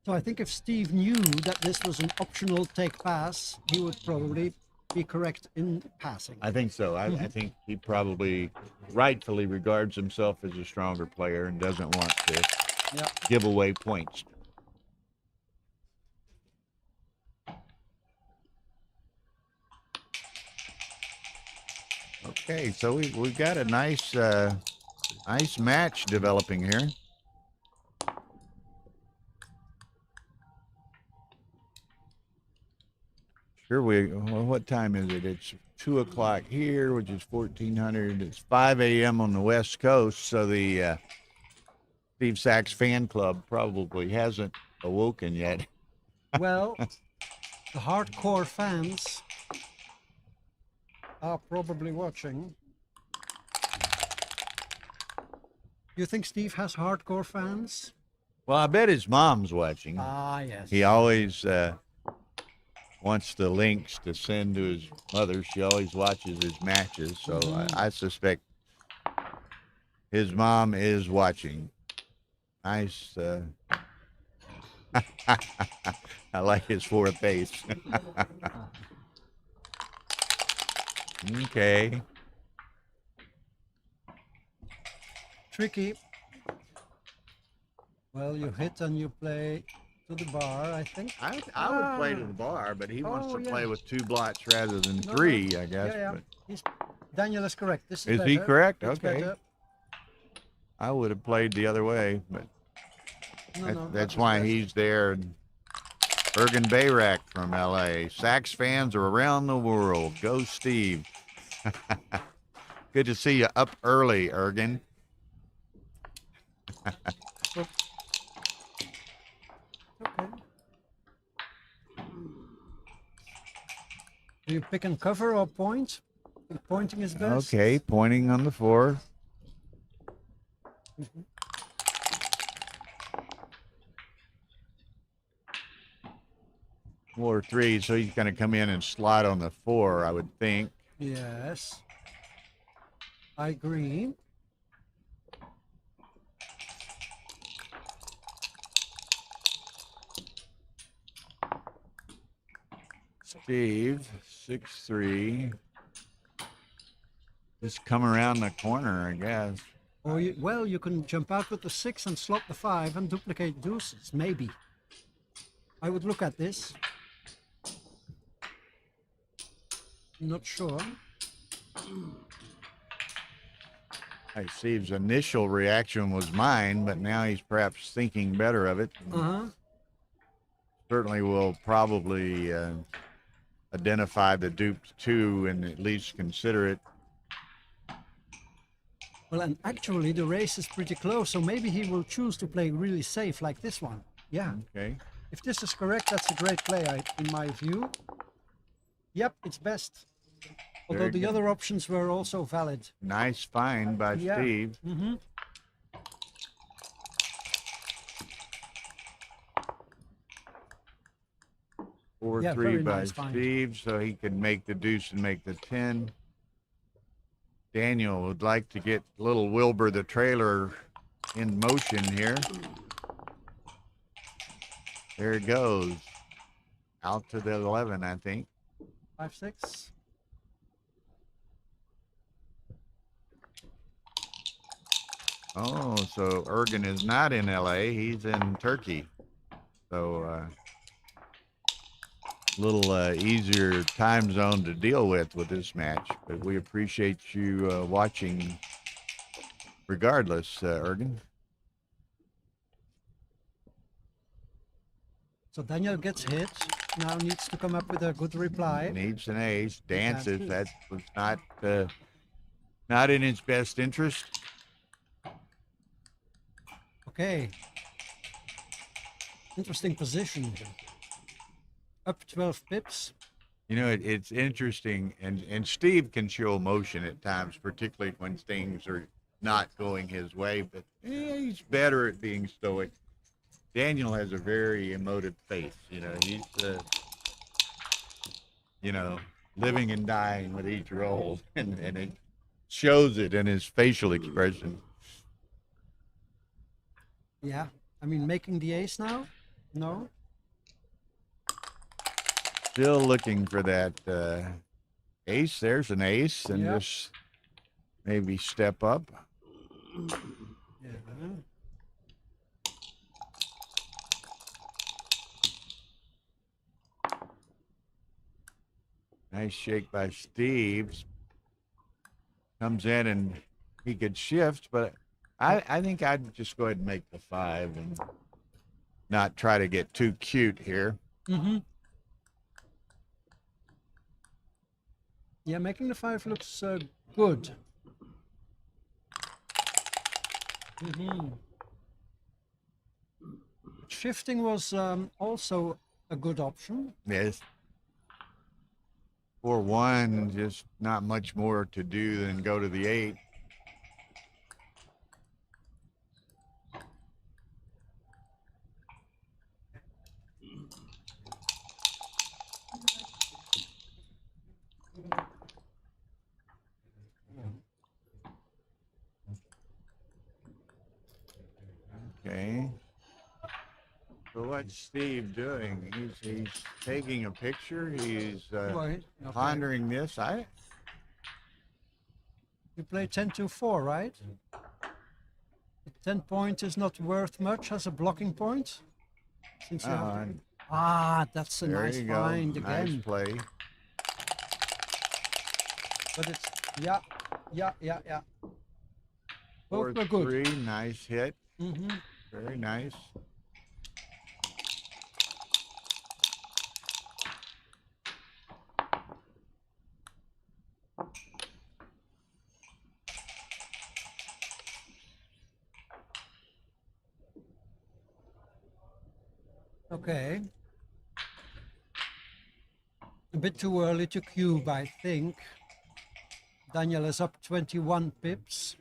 B: So I think if Steve knew that this was an optional take pass, he would probably be correct in passing.
C: I think so. I think he probably rightfully regards himself as a stronger player and doesn't want to
B: Yeah.
C: give away points. Okay, so we've got a nice match developing here. Sure, well, what time is it? It's 2 o'clock here, which is 1400. It's 5 a.m. on the West Coast, so the Steve Sachs fan club probably hasn't awoken yet.
B: Well, the hardcore fans are probably watching. You think Steve has hardcore fans?
C: Well, I bet his mom's watching.
B: Ah, yes.
C: He always wants the links to send to his mother. She always watches his matches, so I suspect his mom is watching. Nice. I like his 4th ace. Okay.
B: Tricky. Well, you hit and you play to the bar, I think.
C: I would play to the bar, but he wants
B: Oh,
C: to
B: yeah.
C: play with 2 blots rather than
B: No,
C: 3,
B: no.
C: I guess.
B: Yeah,
C: But
B: Daniel is correct. This
C: Is
B: is
C: he
B: better.
C: correct?
B: It's
C: Okay.
B: better.
C: I would have played the other way, but
B: No,
C: that's
B: that was
C: why
B: best.
C: he's there. And Ergen Bayrak from LA. Sax fans are around the world. Go Steve. Good to see you up early, Ergen.
B: Okay. Do you pick and cover or point? Pointing is best.
C: Okay, pointing on the 4. Or 3, so he's going to come in and slide on the 4, I would think.
B: Yes. I agree.
C: Steve, 6-3. Just come around the corner, I guess.
B: Or well, you can jump out with the 6 and slot the 5 and duplicate deuces. Maybe. I would look at this. Not sure.
C: Steve's initial reaction was mine, but now he's perhaps thinking better of it. Certainly will probably identify the duped 2 and at least consider it.
B: Well, and actually the race is pretty close, so maybe he will choose to play really safe like this one. Yeah.
C: Okay.
B: If this is correct, that's a great play in my view. Yep, it's best. Although
C: Very
B: the
C: good.
B: other options were also valid.
C: Nice find by
B: Yeah.
C: Steve.
B: Mm-hmm.
C: 4-3
B: Yeah, very
C: by
B: nice find.
C: Steve, so he can make the deuce and make the 10. Daniel would like to get little Wilbur the trailer in motion here. There it goes. Out to the 11, I think.
B: 5-6.
C: Oh, so Ergen is not in LA. He's in Turkey. So little easier time zone to deal with this match. But we appreciate you watching regardless, Ergen.
B: So Daniel gets hit. Now needs to come up with a good reply.
C: Needs an ace. Dances.
B: Dances.
C: That was not in his best interest.
B: Okay. Interesting position. Up 12 pips.
C: You know, it's interesting, and Steve can show emotion at times, particularly when things are not going his way, but he's better at being stoic. Daniel has a very emotive face. You know, he's, living and dying with each roll, and it shows it in his facial expression.
B: Yeah. I mean, making the ace now? No?
C: Still looking for that ace. There's an ace, and
B: Yep.
C: just maybe step up.
B: Yeah.
C: Nice shake by Steve. Comes in and he could shift, but I think I'd just go ahead and make the 5 and not try to get too cute here.
B: Mm-hmm. Yeah, making the 5 looks good. Mm-hmm. Shifting was also a good option.
C: Yes. 4-1, just not much more to do than go to the 8. Okay. So what's Steve doing? He's taking a picture. He's
B: Right. Okay.
C: pondering this.
B: You play 10-4, right? The 10 point is not worth much as a blocking point. Since you have to... that's a
C: There
B: nice
C: you go.
B: find
C: Nice
B: again.
C: play.
B: But it's yeah. Both were good.
C: 4-3, nice hit.
B: Mm-hmm.
C: Very nice.
B: Okay. A bit too early to cube, I think. Daniel is up 21 pips.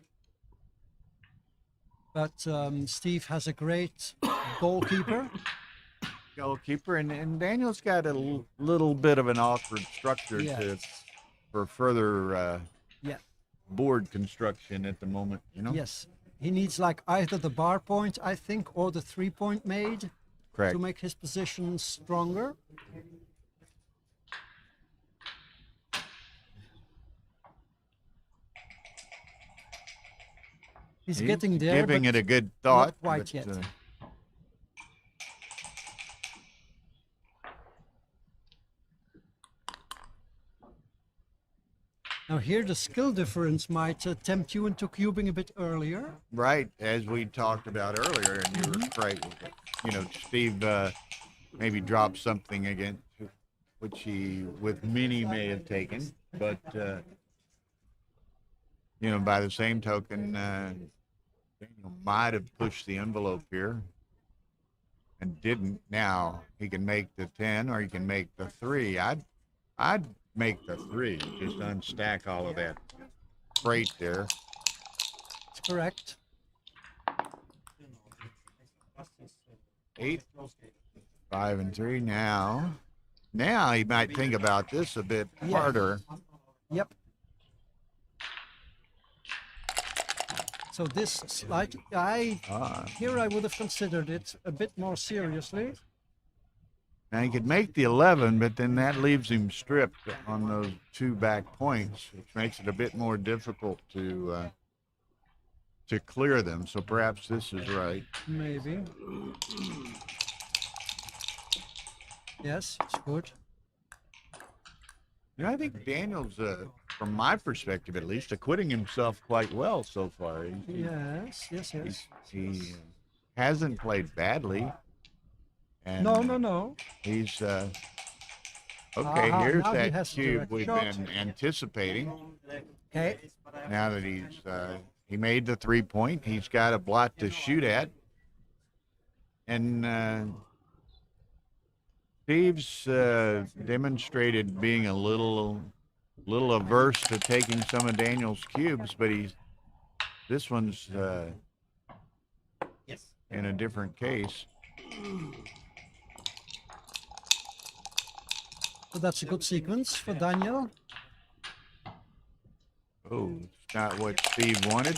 B: But Steve has a great goalkeeper.
C: Goalkeeper, and Daniel's got a little bit of an awkward structure
B: Yes.
C: for further
B: Yeah.
C: board construction at the moment, you know?
B: Yes. He needs like either the bar point, I think, or the 3-point made
C: Correct.
B: to make his position stronger. He's getting there,
C: Giving
B: but
C: it a good thought.
B: quite
C: but,
B: yet. Now here the skill difference might tempt you into cubing a bit earlier.
C: right, as we talked about earlier, and you were right. You know, Steve maybe dropped something again, which he, with many, may have taken. But, you know, by the same token, Daniel might have pushed the envelope here and didn't. Now he can make the 10 or he can make the 3. I'd make the 3. Just unstack all of that freight there.
B: That's correct.
C: 8, 5, and 3 now. Now he might think about this a bit harder.
B: Yep. So this slide, here I would have considered it a bit more seriously.
C: Now he could make the 11, but then that leaves him stripped on those 2 back points, which makes it a bit more difficult to clear them. So perhaps this is right.
B: Maybe. Yes, it's good.
C: Yeah, I think Daniel's, from my perspective at least, acquitting himself quite well so far.
B: Yes.
C: He hasn't played badly. And
B: No.
C: he's okay.
B: Aha,
C: Here's
B: now he
C: that
B: has a
C: cube
B: direct
C: we've
B: shot.
C: been anticipating.
B: Okay.
C: Now that he made the 3-point, he's got a blot to shoot at, and Steve's demonstrated being a little averse to taking some of Daniel's cubes, but this one's in a different case.
B: So that's a good sequence for Daniel.
C: Oh, it's not what Steve wanted.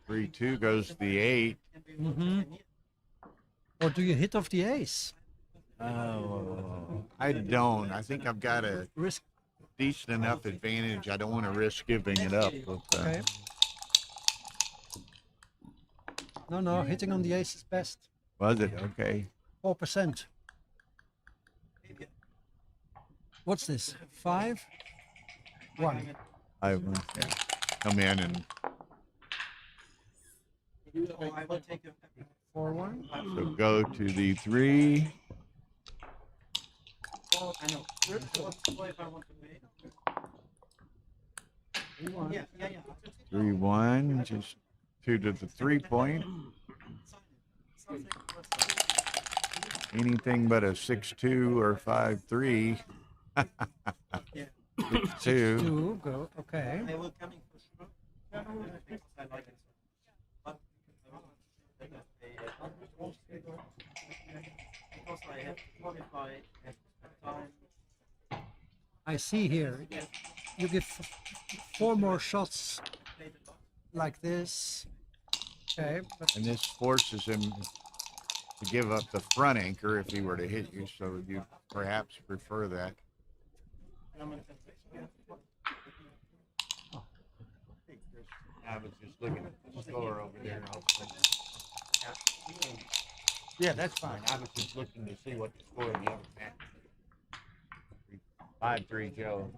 C: 3-2 goes to the 8.
B: Or do you hit off the ace?
C: Oh, I don't. I think I've got a
B: Risk.
C: decent enough advantage. I don't want to risk giving it up. But,
B: Okay. No, hitting on the ace is best.
C: was it? Okay.
B: 4%. What's this? 5? 1.
C: I will come in and
B: 4-1.
C: so go to the 3. 3-1. Just 2 to the 3-point. Anything but a 6-2 or 5-3. 6-2.
B: 2, go. Okay. I see here. You give 4 more shots like this. Okay. But
C: And this forces him to give up the front anchor if he were to hit you, so you perhaps prefer that. I was just looking at the score over there. Yeah, that's fine. I was just looking to see what the score of the other match. 5-3 Joe.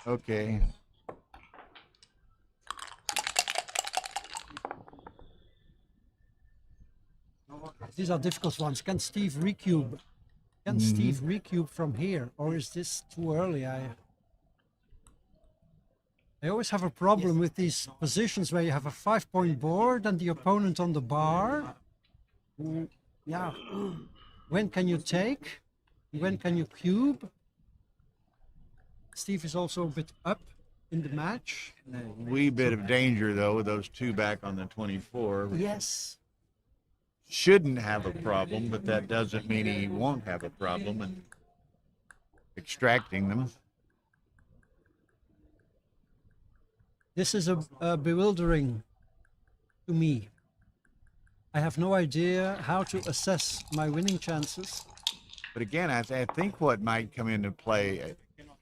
C: Okay.
B: these are difficult ones. Can Steve recube? Can Steve recube from here, or is this too early? I always have a problem with these positions where you have a 5-point board and the opponent on the bar. Yeah. When can you take? When can you cube? Steve is also a bit up in the match.
C: Wee bit of danger though with those 2 back on the 24.
B: Yes.
C: Shouldn't have a problem, but that doesn't mean he won't have a problem in extracting them.
B: This is a bewildering to me. I have no idea how to assess my winning chances.
C: But again, I think what might come into play,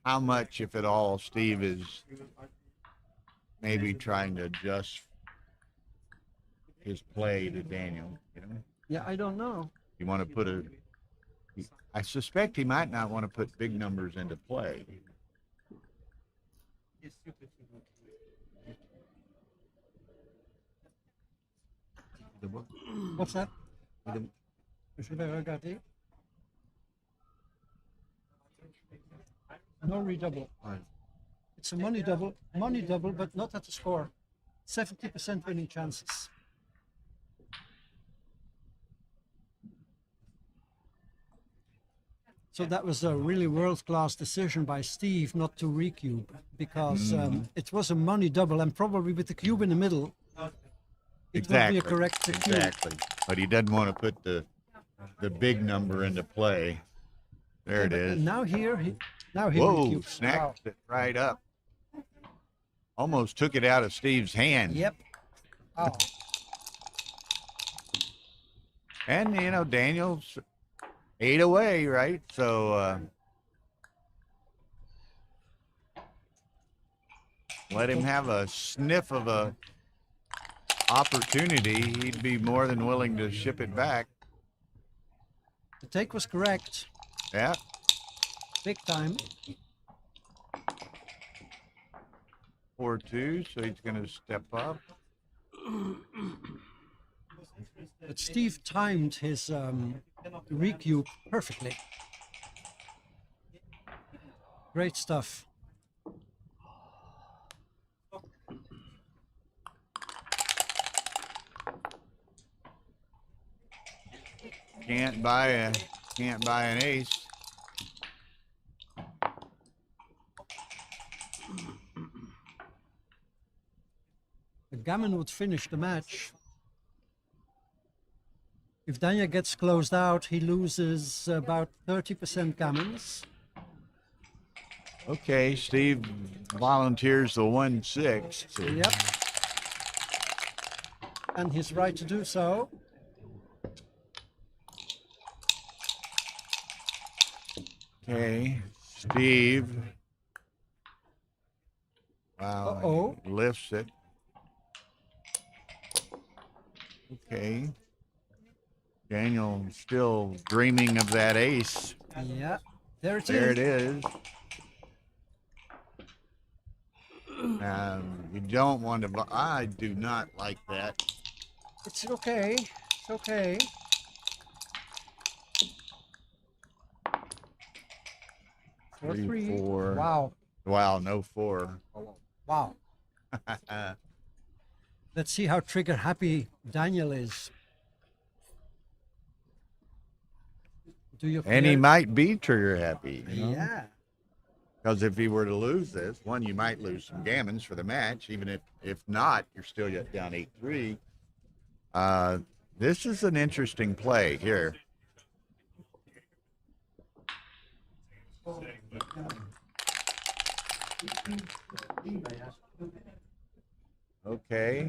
C: how much, if at all, Steve is maybe trying to adjust his play to Daniel. You know,
B: Yeah, I don't know.
C: you want to put I suspect he might not want to put big numbers into play.
B: What's that? No redouble. It's a money double, but not at the score. 70% winning chances. So that was a really world-class decision by Steve not to recube, because it was a money double, and probably with the cube in the middle, it would be a correct cube.
C: Exactly. But he doesn't want to put the big number into play. There it is.
B: And now he
C: Whoa,
B: recubes.
C: snapped it right up. Almost took it out of Steve's hand.
B: Yep. Wow.
C: And, you know, Daniel's 8 away, right? So let him have a sniff of a opportunity. He'd be more than willing to ship it back.
B: The take was correct.
C: Yeah.
B: Big time.
C: 4-2, so he's going to step up.
B: But Steve timed his recube perfectly. Great stuff.
C: Can't buy an ace.
B: Gammon would finish the match. If Daniel gets closed out, he loses about 30% gammons.
C: Okay, Steve volunteers the 1/6.
B: Yep. And he's right to do so.
C: Okay, Steve. Wow,
B: Uh-oh.
C: he lifts it. Okay. Daniel still dreaming of that ace.
B: Yeah, there it is.
C: There it is. You don't want to. I do not like that.
B: It's okay. It's okay. Four, three.
C: 4.
B: Wow.
C: Wow, no 4.
B: Wow. Let's see how trigger happy Daniel is. Do you?
C: And he might be trigger happy. You know?
B: Yeah.
C: Because if he were to lose this, one, you might lose some gammons for the match. Even if not, you're still yet down 8-3. This is an interesting play here. Okay.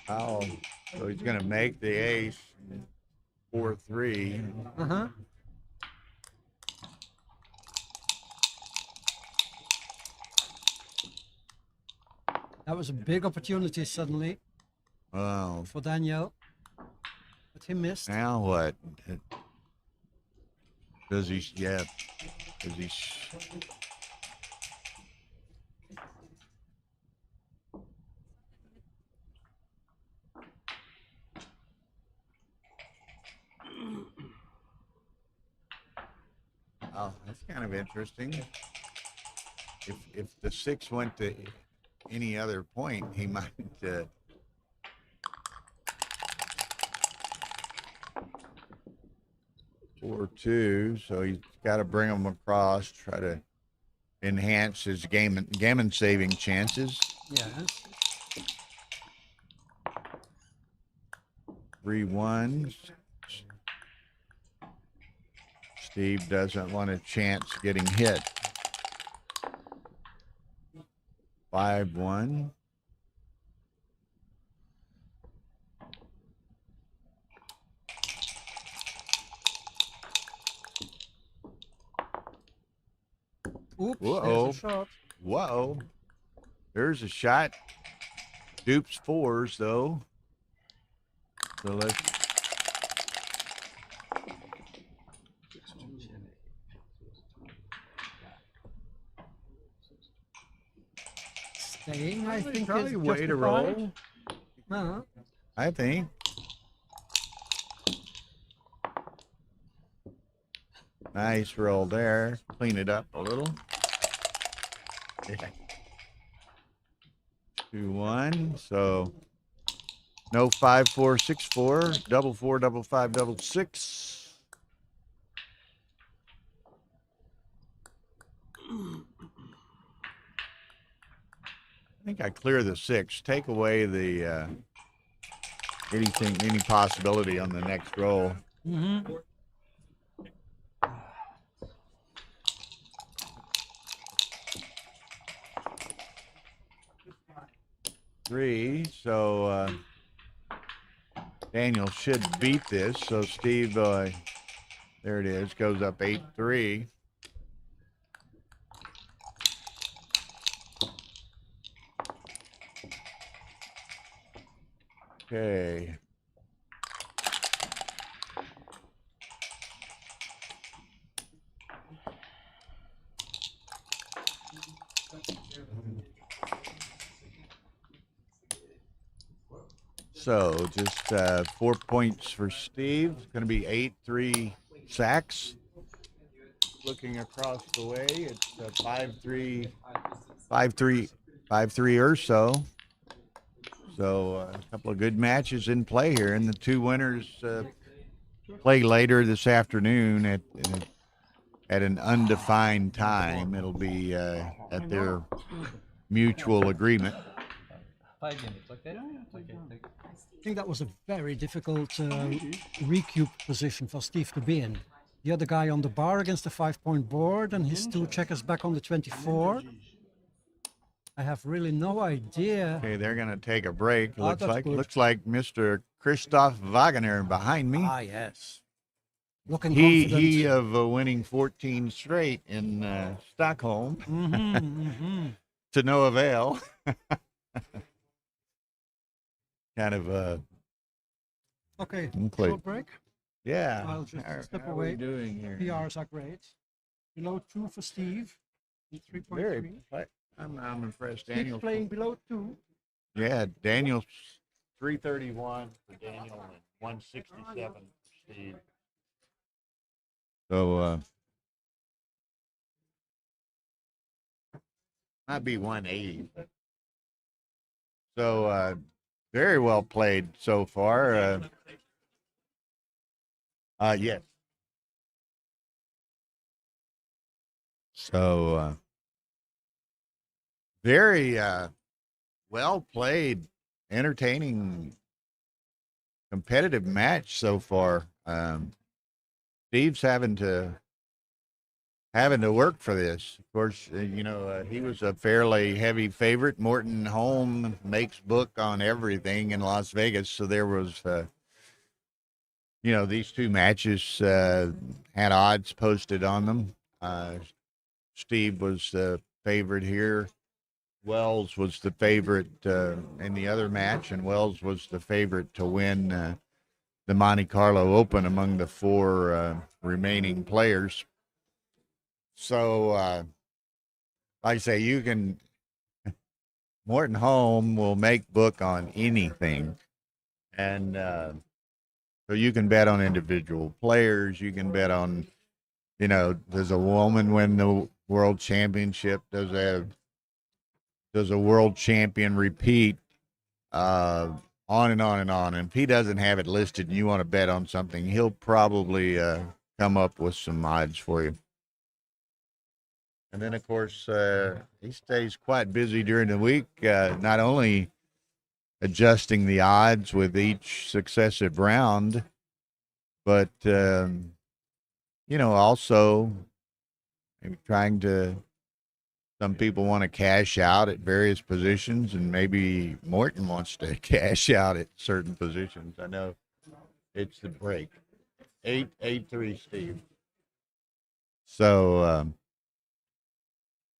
C: Oh, so he's going to make the ace 4-3.
B: Uh-huh. That was a big opportunity suddenly
C: Oh,
B: for Daniel, but he missed.
C: now what? Does he? Yeah. Does he? Oh, that's kind of interesting. If the 6 went to any other point, he might. 4-2, so he's got to bring them across, try to enhance his gammon saving chances.
B: Yes.
C: 3-1. Steve doesn't want a chance getting hit. 5-1.
B: Oops,
C: Whoa.
B: there's a shot.
C: Whoa. There's a shot. Dupes 4s, though. So let's.
B: Staying, I think,
C: Probably
B: is
C: way to
B: justified.
C: roll.
B: Uh-huh.
C: I think. Nice roll there. Clean it up a little. Yeah. 2-1. So No 5-4-6-4, double 4, double 5, double 6. I think I clear the 6. Take away the any possibility on the next roll.
B: Mm-hmm.
C: 3. So Daniel should beat this. So Steve, there it is, goes up 8-3. Okay. So just 4 points for Steve. It's going to be 8-3 sacks. Looking across the way, it's 5-3, 5-3, 5-3 or so. So a couple of good matches in play here, and the two winners play later this afternoon at an undefined time. It'll be at their mutual agreement.
E: 5 minutes, okay? Okay.
B: I think that was a very difficult recube position for Steve to be in. The other guy on the bar against the 5-point board, and his 2 checkers back on the 24. I have really no idea.
C: Okay, they're going to take a break.
B: Oh, that's good.
C: Looks like Mr. Christoph Wagner behind me.
B: Ah, yes. Looking
C: He
B: confident.
C: of winning 14 straight in Stockholm
B: Mm-hmm, mm-hmm.
C: to no avail. Kind of
B: Okay,
C: Unclear.
B: short break.
C: yeah.
B: I'll just step
C: How are
B: away.
C: we doing here?
B: PRs are great. Below 2 for Steve. 3.3.
C: Very. I'm impressed.
B: Steve
C: Daniel's
B: playing below 2.
C: Yeah, Daniel's 331 for Daniel and 167 for Steve. So might be 180. So very well played so far. Yes. So very well played, entertaining, competitive match so far. Steve's having to work for this. Of course, he was a fairly heavy favorite. Morton Holm makes book on everything in Las Vegas, so there was, these two matches had odds posted on them. Steve was the favorite here. Wells was the favorite in the other match, and Wells was the favorite to win the Monte Carlo Open among the 4 remaining players. So, like I say, Morton Holm will make book on anything. And so you can bet on individual players. You can bet on, does a woman win the world championship? Does a world champion repeat? On and on and on. And if he doesn't have it listed and you want to bet on something, he'll probably come up with some odds for you. And then, of course, he stays quite busy during the week, not only adjusting the odds with each successive round, but, also maybe trying to. Some people want to cash out at various positions, and maybe Morton wants to cash out at certain positions. I know it's the break. 8-3, Steve. So,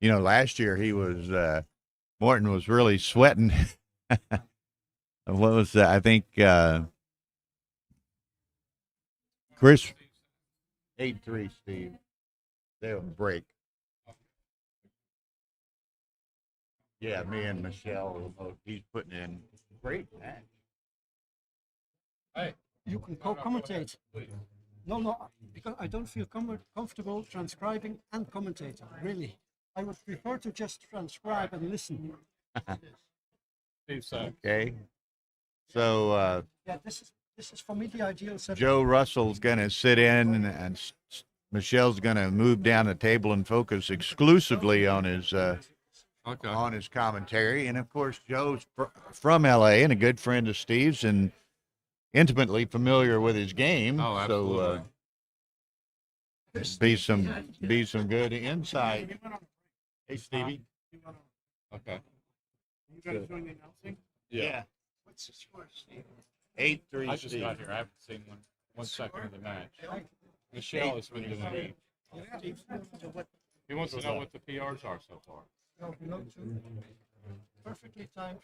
C: last year Morton was really sweating. What was that? I think Chris. 8-3, Steve. They'll break. Yeah, me and Michelle, he's putting in great match.
B: Hey, you can co-commentate. No, because I don't feel comfortable transcribing and commentating. Really, I would prefer to just transcribe and listen.
C: Okay. So
B: Yeah, this is for me the ideal setup.
C: Joe Russell's going to sit in, and Michelle's going to move down the table and focus exclusively on his commentary. And of course, Joe's from LA and a good friend of Steve's and intimately familiar with his game.
G: Oh, absolutely.
C: So be some good insight. Hey, Stevie.
G: Okay.
D: You guys doing the announcing?
C: Yeah. What's the score, Steve? 8-3.
G: I just got here. I haven't seen one second of the match. Michelle has been doing it. He wants to know what the PRs are so far.
B: No, below 2. Perfectly timed.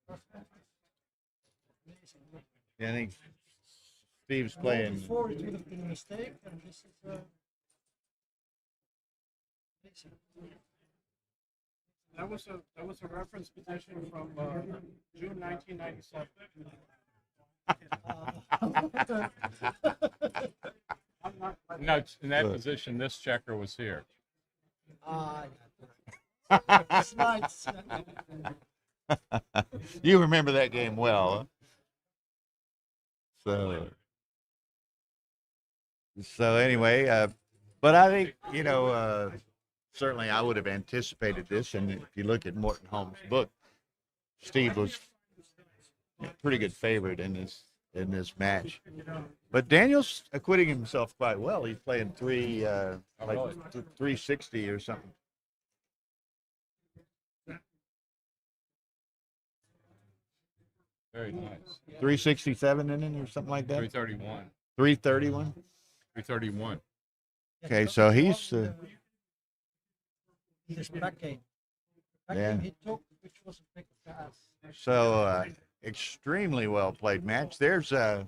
B: Perfect. Amazing.
C: Yeah, I think Steve's playing.
B: Before it would have been a mistake, and this is amazing.
D: That was a reference position from June 1997.
G: No, in that position, this checker was here.
B: Slides.
C: You remember that game well, huh? So anyway, but I think, certainly I would have anticipated this, and if you look at Morton Holmes' book, Steve was a pretty good favorite in this match. But Daniel's acquitting himself quite well. He's playing 360 or something.
G: Very nice.
C: 367 inning or something like that.
G: 331.
C: 331.
G: 331.
C: Okay, so he's
B: This back game.
C: Yeah.
B: He took, which was a big pass.
C: so extremely well played match. There's Dana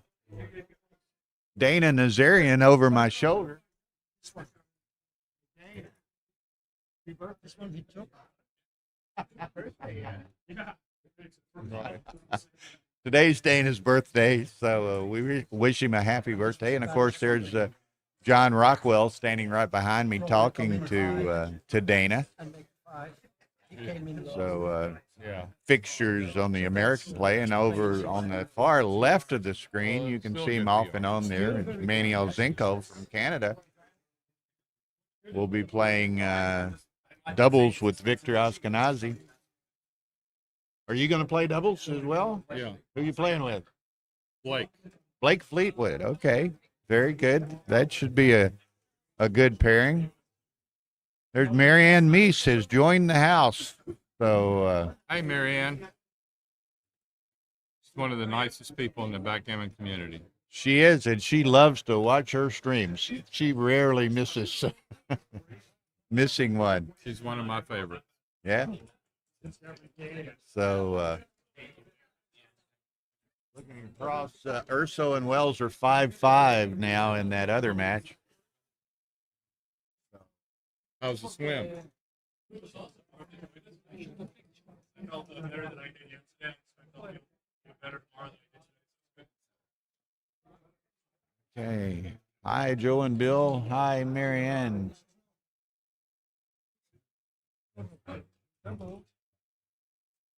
C: Nazarian over my shoulder.
B: This one. This one he took.
C: Today's Dana's birthday, so we wish him a happy birthday. And of course, there's John Rockwell standing right behind me talking to Dana.
B: And make 5. He came in.
C: So
G: Yeah.
C: fixtures on the American play, and over on the far left of the screen, you can see him off and on there. And Manny Elzinko from Canada will be playing doubles with Victor Ashkenazi. Are you going to play doubles as well?
G: Yeah.
C: Who are you playing with?
G: Blake.
C: Fleetwood. Okay. Very good. That should be a good pairing. There's Marianne Meese has joined the house. So
G: Hey, Marianne. She's one of the nicest people in the backgammon community.
C: she is, and she loves to watch her streams. She rarely misses missing one.
G: She's one of my favorites.
C: Yeah. So looking across, Urso and Wells are 5-5 now in that other match.
G: How's the swim?
C: Okay. Hi, Joe and Bill. Hi, Marianne.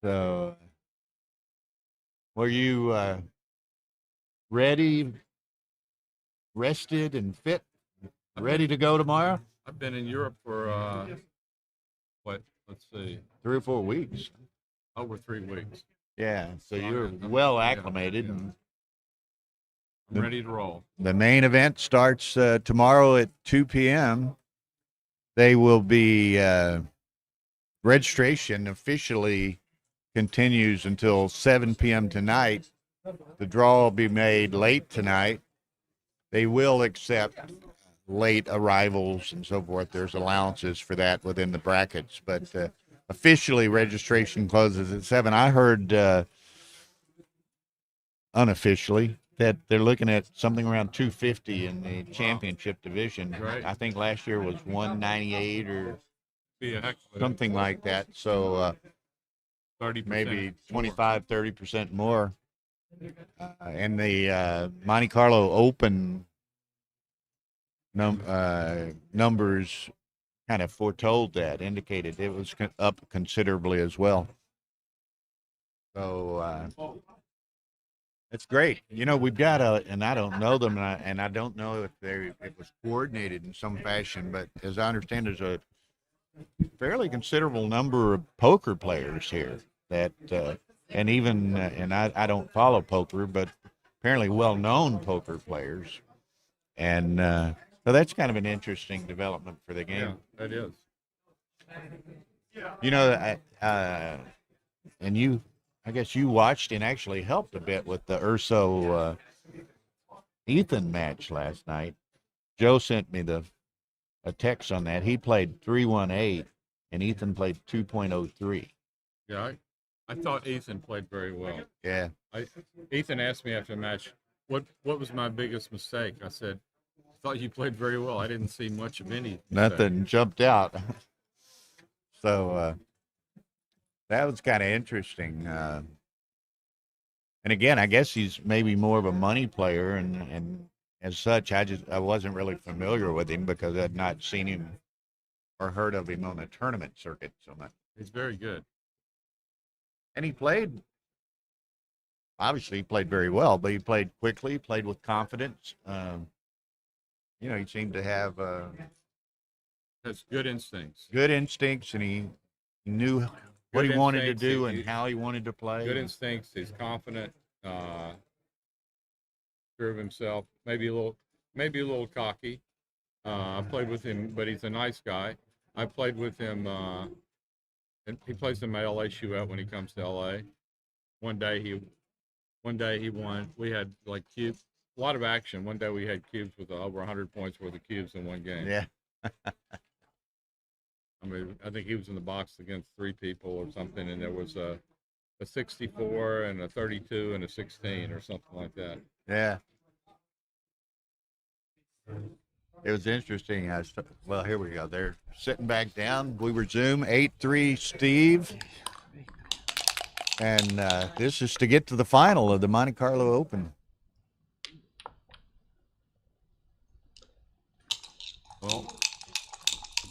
C: So, were you ready, rested, and fit, ready to go tomorrow?
G: I've been in Europe for, let's see,
C: 3 or 4 weeks.
G: over 3 weeks.
C: Yeah, so you're well acclimated.
G: Yeah.
C: And
G: I'm ready to roll.
C: the main event starts tomorrow at 2 p.m. They will be, registration officially continues until 7 p.m. tonight. The draw will be made late tonight. They will accept late arrivals and so forth. There's allowances for that within the brackets, but officially registration closes at 7. I heard unofficially that they're looking at something around 250 in the championship division.
G: Right.
C: I think last year was 198 or
G: Be a heck of a
C: something like that. So
G: 30%.
C: maybe 25, 30% more. And the Monte Carlo Open numbers kind of foretold that, indicated it was up considerably as well. So it's great. You know, we've got and I don't know them, and I don't know if it was coordinated in some fashion, but as I understand, there's a fairly considerable number of poker players here that, and even, and I don't follow poker, but apparently well-known poker players. And so that's kind of an interesting development for the game.
G: Yeah, that is.
C: You know, and I guess you watched and actually helped a bit with the Urso Ethan match last night. Joe sent me a text on that. He played 318 and Ethan played 2.03.
G: Yeah, I thought Ethan played very well.
C: Yeah.
G: Ethan asked me after the match, what was my biggest mistake? I said, I thought you played very well. I didn't see much of any mistake.
C: Nothing jumped out. So that was kind of interesting. And again, I guess he's maybe more of a money player, and as such, I wasn't really familiar with him because I'd not seen him or heard of him on the tournament circuit so much.
G: He's very good.
C: And he obviously he played very well, but he played quickly, played with confidence. You know, he seemed to have
G: Has good instincts.
C: good instincts, and he knew what he wanted to
G: instincts,
C: do and how he wanted to play.
G: Good instincts. He's confident, sure of himself. Maybe a little cocky. I played with him, but he's a nice guy. I played with him, and he plays in my LA shoot-out when he comes to LA. One day he won. We had like a lot of action. One day we had cubes with over 100 points worth of cubes in one game.
C: Yeah.
G: I mean, I think he was in the box against 3 people or something, and there was a 64 and a 32 and a 16 or something like that.
C: Yeah. It was interesting. Well, here we go. They're sitting back down. We resume 8-3 Steve. And this is to get to the final of the Monte Carlo Open.
G: Well,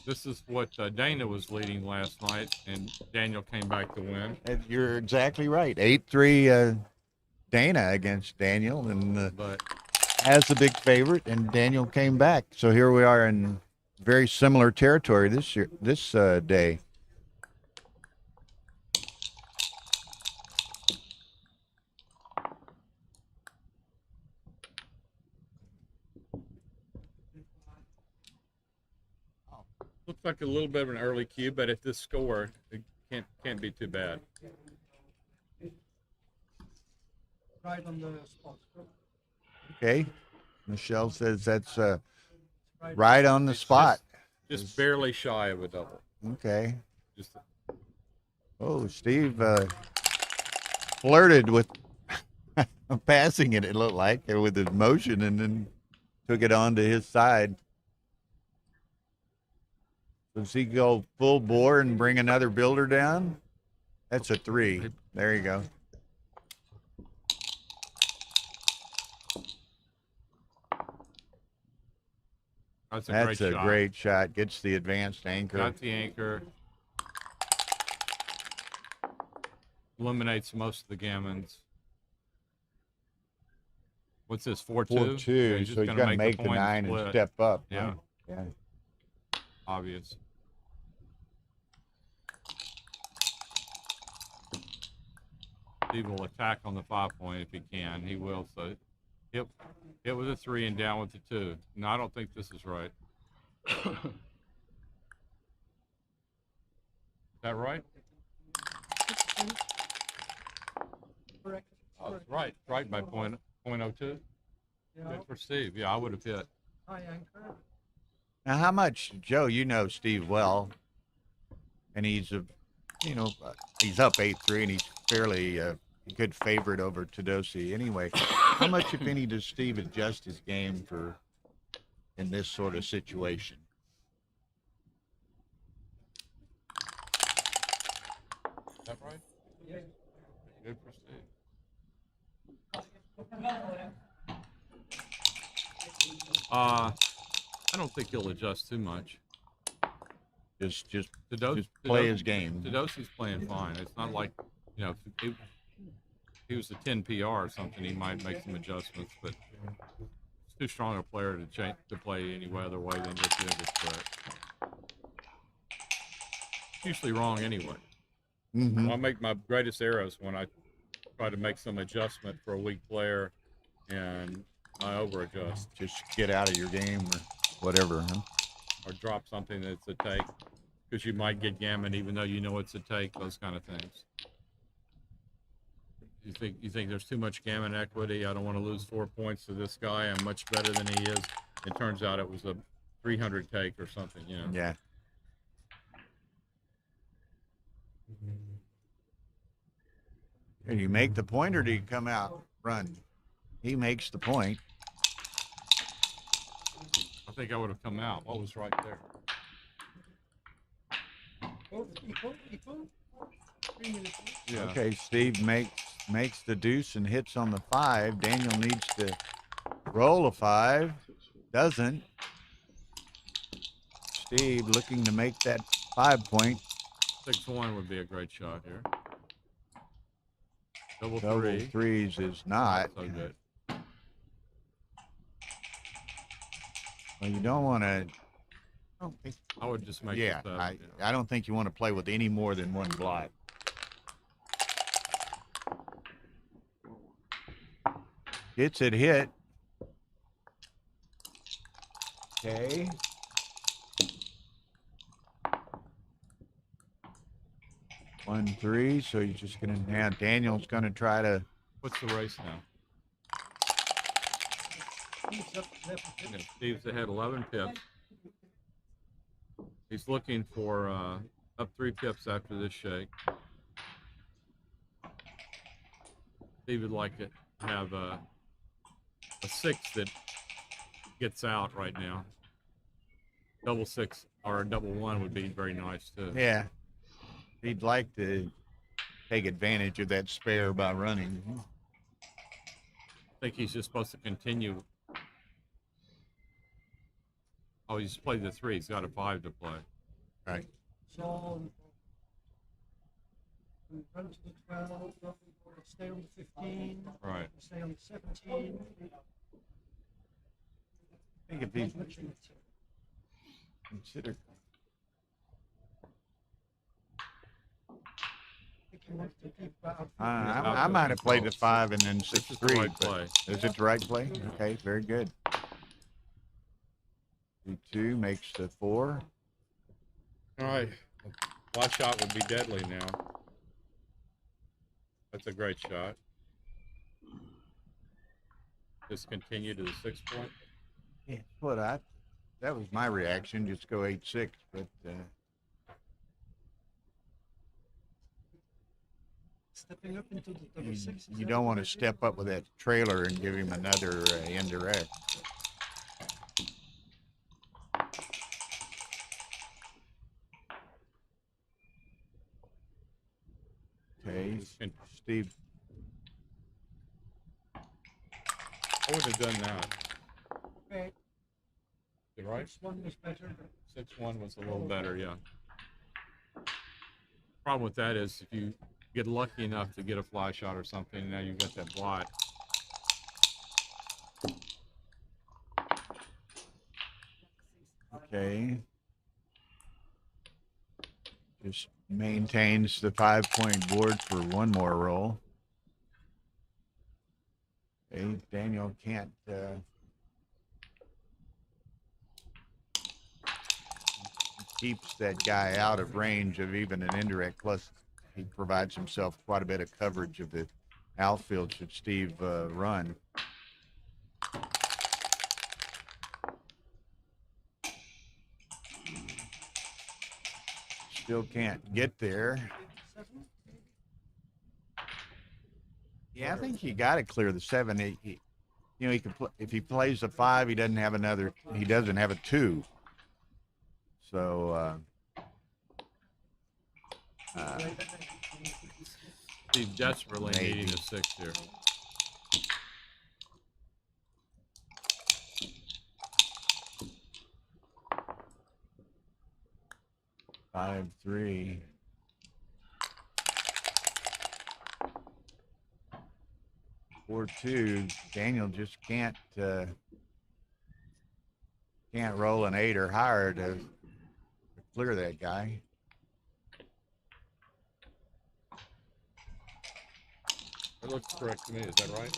G: this is what Dana was leading last night, and Daniel came back to win.
C: And you're exactly right. 8-3 Dana against Daniel, and
G: But
C: as the big favorite, and Daniel came back. So here we are in very similar territory this day.
G: looks like a little bit of an early cue, but at this score, it can't be too bad.
B: Right on the spot.
C: Okay. Michelle says that's right on the spot.
G: Just barely shy of a double.
C: Okay.
G: Just
C: Oh, Steve flirted with passing it looked like, with his motion, and then took it on to his side. Does he go full bore and bring another builder down? That's a 3. There you go.
G: That's a
C: That's
G: great
C: a
G: shot.
C: great shot. Gets the advanced anchor.
G: Got the anchor. Eliminates most of the gammons. What's this, 4-2?
C: 4-2.
G: Yeah,
C: So he's got to make the
G: point
C: 9
G: split.
C: and step up.
G: Yeah.
C: Right? Yeah.
G: Obvious. Steve will attack on the 5-point if he can. He will. So hit with a 3 and down with the 2. No, I don't think this is right. Is that right?
B: Correct.
G: Oh, it's right. Right by .02.
B: Yeah.
G: Good for Steve. Yeah, I would have hit.
B: High anchor.
C: Now, how much, Joe? You know Steve well, and he's he's up 8-3, and he's fairly good favorite over Tedosi. Anyway, how much, if any, does Steve adjust his game in this sort of situation?
G: Is that right?
B: Yeah.
G: Good for Steve. I don't think he'll adjust too much.
C: Just
G: Tedos-
C: play
G: Tedos-
C: his game.
G: Tedosi's playing fine. It's not like, he was a 10 PR or something, he might make some adjustments, but it's too strong a player to play any other way than just the other threat. It's usually wrong anyway. I make my greatest errors when I try to make some adjustment for a weak player and I over adjust.
C: Just get out of your game or whatever, huh?
G: Or drop something that's a take, because you might get gammon even though you know it's a take, those kind of things. You think there's too much gammon equity, I don't want to lose 4 points to this guy, I'm much better than he is. It turns out it was a 300 take or something, you know.
C: Yeah. Do you make the point or do you come out run? He makes the point.
G: I think I would have come out. What was right there?
B: Equal. 3 minutes.
G: Yeah.
C: Okay, Steve makes the deuce and hits on the 5. Daniel needs to roll a 5. Doesn't. Steve looking to make that 5 point.
G: 6-1 would be a great shot here. Double
C: Double
G: 3.
C: threes is not.
G: So good.
C: Well, you don't want to.
G: I would just make
C: Yeah,
G: it 7.
C: I don't think you want to play with any more than one blot. Gets it hit. Okay. One, 3. So you're just gonna have Daniel's gonna try to.
G: What's the race now? Yeah, Steve's ahead 11 pips. He's looking for up 3 pips after this shake. Steve would like to have a 6 that gets out right now. Double 6 or a double 1 would be very nice too.
C: Yeah. He'd like to take advantage of that spare by running.
G: I think he's just supposed to continue. Oh, he's played the 3. He's got a 5 to play.
C: Right.
B: So we run to the 12, stay on the 15,
G: Right.
B: stay on the 17.
C: I think if he consider. I might have played the 5 and then 6-3.
G: the right play.
C: Is it the right play? Okay, very good. 2 makes the 4.
G: All right. Last shot would be deadly now. That's a great shot. Just continue to the 6 point.
C: Yeah, that was my reaction. Just go 8-6, but
B: Stepping up into the double 6.
C: you don't want to step up with that trailer and give him another indirect. Okay, Steve.
G: I would have done that.
B: Okay.
G: You right?
B: 6-1 was better.
G: 6-1 was a little better, yeah. Problem with that is if you get lucky enough to get a fly shot or something, now you've got that blot.
C: Okay. Just maintains the 5-point board for one more roll. Okay, Daniel can't keeps that guy out of range of even an indirect, plus he provides himself quite a bit of coverage of the outfield should Steve run. Still can't get there. Yeah, I think you got to clear the 7. He you know, he can if he plays a 5, he doesn't have another. He doesn't have a 2. So
G: Steve desperately
C: maybe.
G: needing a 6 here.
C: Five, 3. 4-2. Daniel just can't roll an 8 or higher to clear that guy.
G: That looks correct to me. Is that right?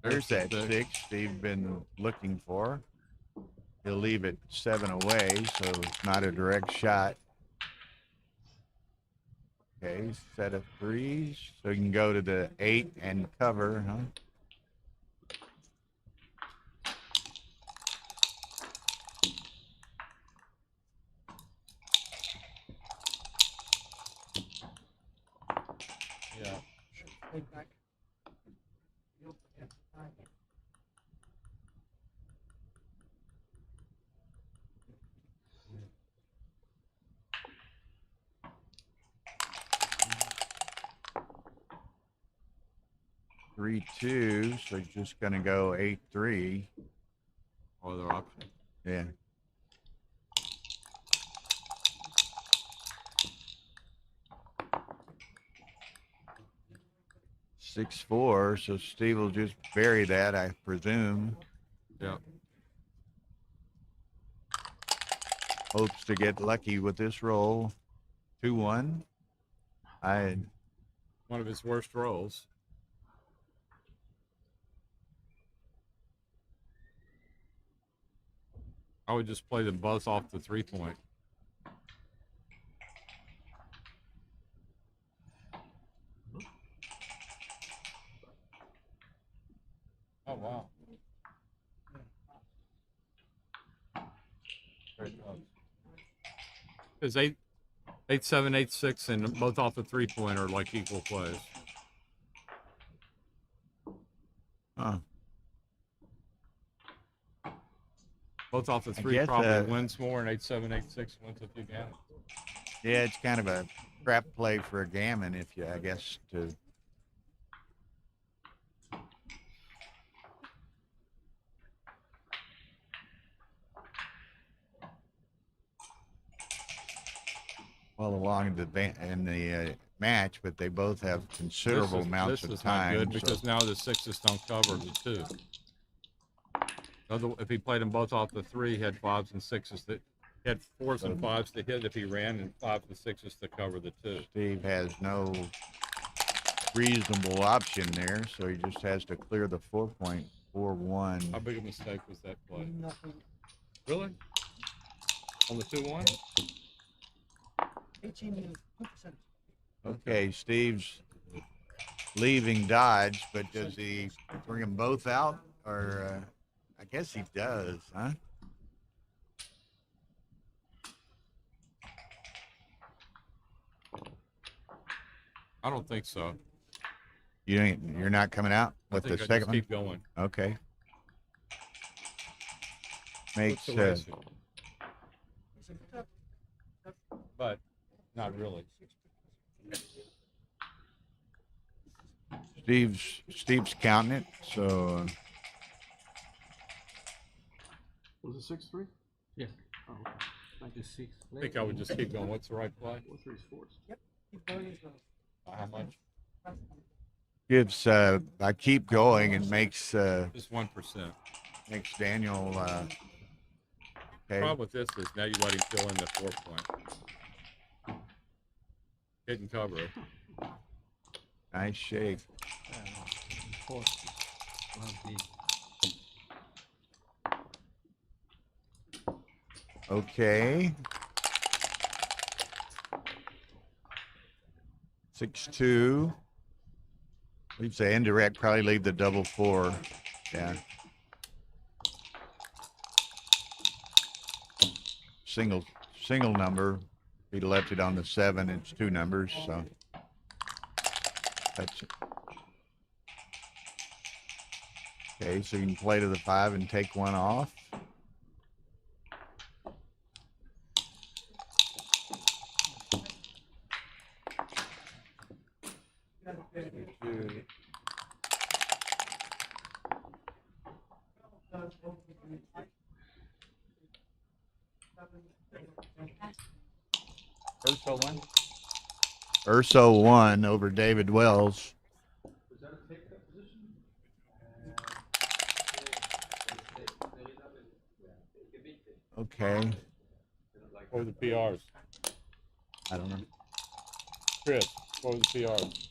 C: There's that 6 Steve been looking for. He'll leave it 7 away, so it's not a direct shot. Okay, set of 3s, so you can go to the 8 and cover, huh?
G: Yeah.
B: Take back.
C: 3-2, so he's just gonna go 8-3.
G: Other option.
C: Yeah. Six, 4, so Steve will just bury that, I presume.
G: Yeah.
C: Hopes to get lucky with this roll. 2-1.
G: One of his worst rolls. I would just play them both off the 3-point. Oh, wow. Because 8, 7, 8, 6, and both off the 3-point are like equal plays.
C: Huh.
G: Both off the
C: I
G: 3
C: guess,
G: probably wins more, and 8, 7, 8, 6 wins if you get it.
C: Yeah, it's kind of a crap play for a gammon if you, I guess, to. Well along in the match, but they both have considerable amounts of time.
G: This is not good because now the 6s don't cover the 2. If he played them both off the 3, he had 5s and 6s that had 4s and 5s to hit if he ran, and 5s and 6s to cover the 2.
C: Steve has no reasonable option there, so he just has to clear the 4.41.
G: How big a mistake was that play?
B: Nothing.
G: Really? On the 2-1?
B: 18%.
C: Okay, Steve's leaving Dodge, but does he bring them both out? Or I guess he does, huh?
G: I don't think so.
C: You're not coming out with
G: I
C: the
G: think I
C: second
G: just
C: one?
G: keep going.
C: Okay.
G: What's
C: Makes
G: the ratio? But not really.
C: Steve's counting it, so
H: Was it 6-3?
E: Yes.
H: Oh, okay.
E: 96.
G: I think I would just keep going. What's the right play?
H: 4-3 is forced.
B: Keep going as well.
G: How much?
C: gives I keep going and makes
G: Just 1%.
C: makes Daniel okay.
G: Problem with this is now you let him fill in the 4-point. Hit and cover it.
C: Nice shake.
E: 40. 1
C: Okay. 6-2. Leaves the indirect, probably leave the double 4. Yeah. Single number. If he left it on the 7, it's 2 numbers, so that's it. Okay, so you can play to the 5 and take 1 off.
G: First 0-1.
C: Urso won over David Wells. Okay.
G: What were the PRs?
C: I don't know.
G: Chris, what were the PRs?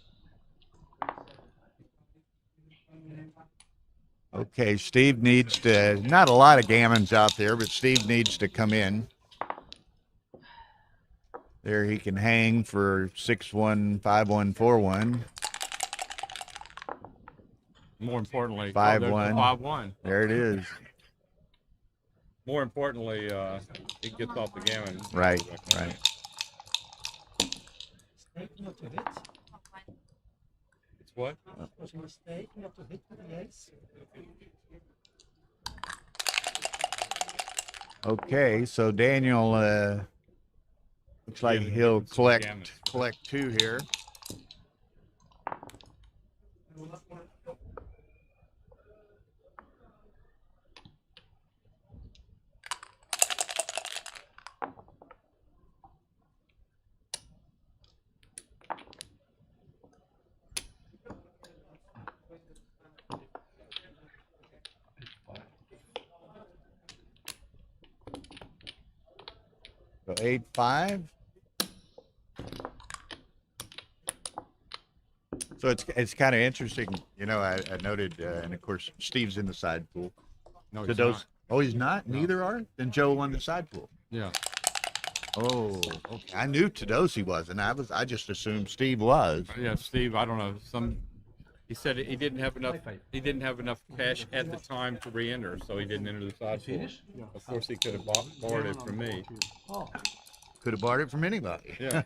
C: Okay, Steve needs to, not a lot of gammons out there, but Steve needs to come in. There he can hang for 6-1, 5-1, 4-1.
G: More importantly,
C: 5-1.
G: 5-1.
C: There it is.
G: More importantly, it gets off the gammon.
C: Right, right.
B: Mistake not to hit.
G: It's what?
B: It was a mistake not to hit with the ace.
C: Okay, so Daniel looks like
G: Gammon,
C: he'll
G: gammon, some gammon.
C: collect 2 here. So 8-5. So it's kind of interesting, you know. I noted, and of course Steve's in the side pool.
G: No,
C: So
G: he's
C: those,
G: not.
C: oh, he's not.
G: No.
C: Neither are. Then Joe won the side pool.
G: Yeah.
C: Oh, okay. I knew Tadossi wasn't. I just assumed Steve was.
G: Yeah, Steve, I don't know. He said he didn't have enough. He didn't have enough cash at the time to re-enter, so he didn't enter the side pool.
E: Finish?
G: Of course, he could have borrowed it from me.
E: Oh,
C: Could have bought it from anybody.
G: Yeah,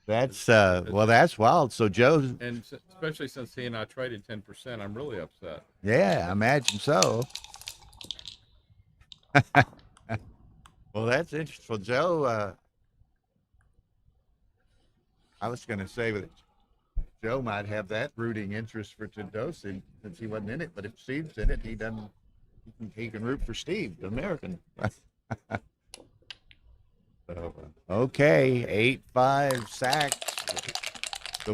C: That's well, that's wild. So Joe,
G: and especially since he and I traded 10%, I'm really upset.
C: yeah, I imagine so. Well, that's interesting. Well, Joe, I was going to say that Joe might have that rooting interest for Tadossi since he wasn't in it. But if Steve's in it, he doesn't. He can root for Steve, the American. So, okay, 8-5 sacks. The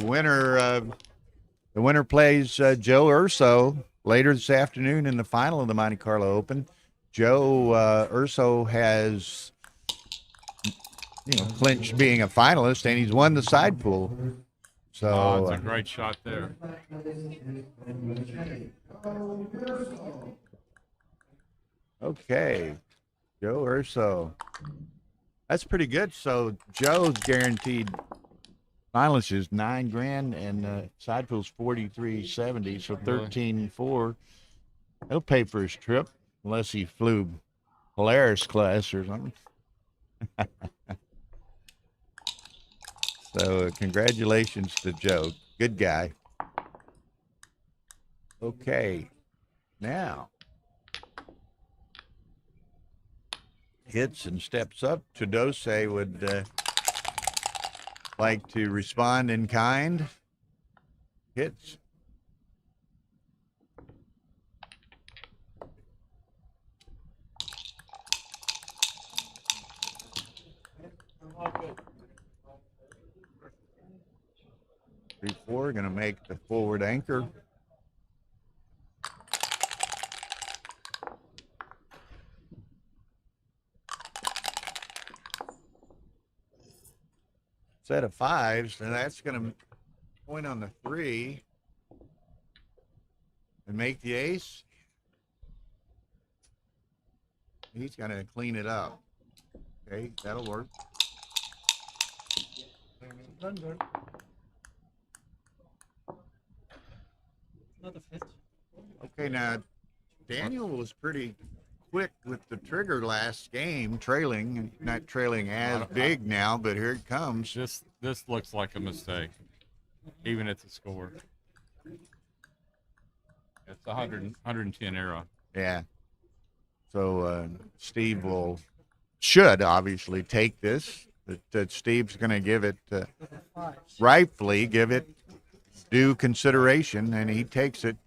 C: winner plays Joe Urso later this afternoon in the final of the Monte Carlo Open. Joe Urso has, clinched being a finalist, and he's won the side pool. So
G: It's a great shot there.
C: okay, Joe Urso. That's pretty good. So Joe's guaranteed finalist is $9,000, and side pool's $43.70, so $13,400. He'll pay for his trip unless he flew Polaris class or something. So congratulations to Joe. Good guy. Okay, now hits and steps up. Tadossi would like to respond in kind. Hits. Before going to make the forward anchor. Set of 5s, and that's going to point on the 3 and make the ace. He's going to clean it up. Okay, that'll work.
B: Blunder. Not a fit.
C: Okay, now Daniel was pretty quick with the trigger last game, trailing, not trailing as big now, but here it comes.
G: This looks like a mistake, even at the score. It's 110 error.
C: Yeah. So Steve should obviously take this. That Steve's going to give it, rightfully give it due consideration, and he takes it.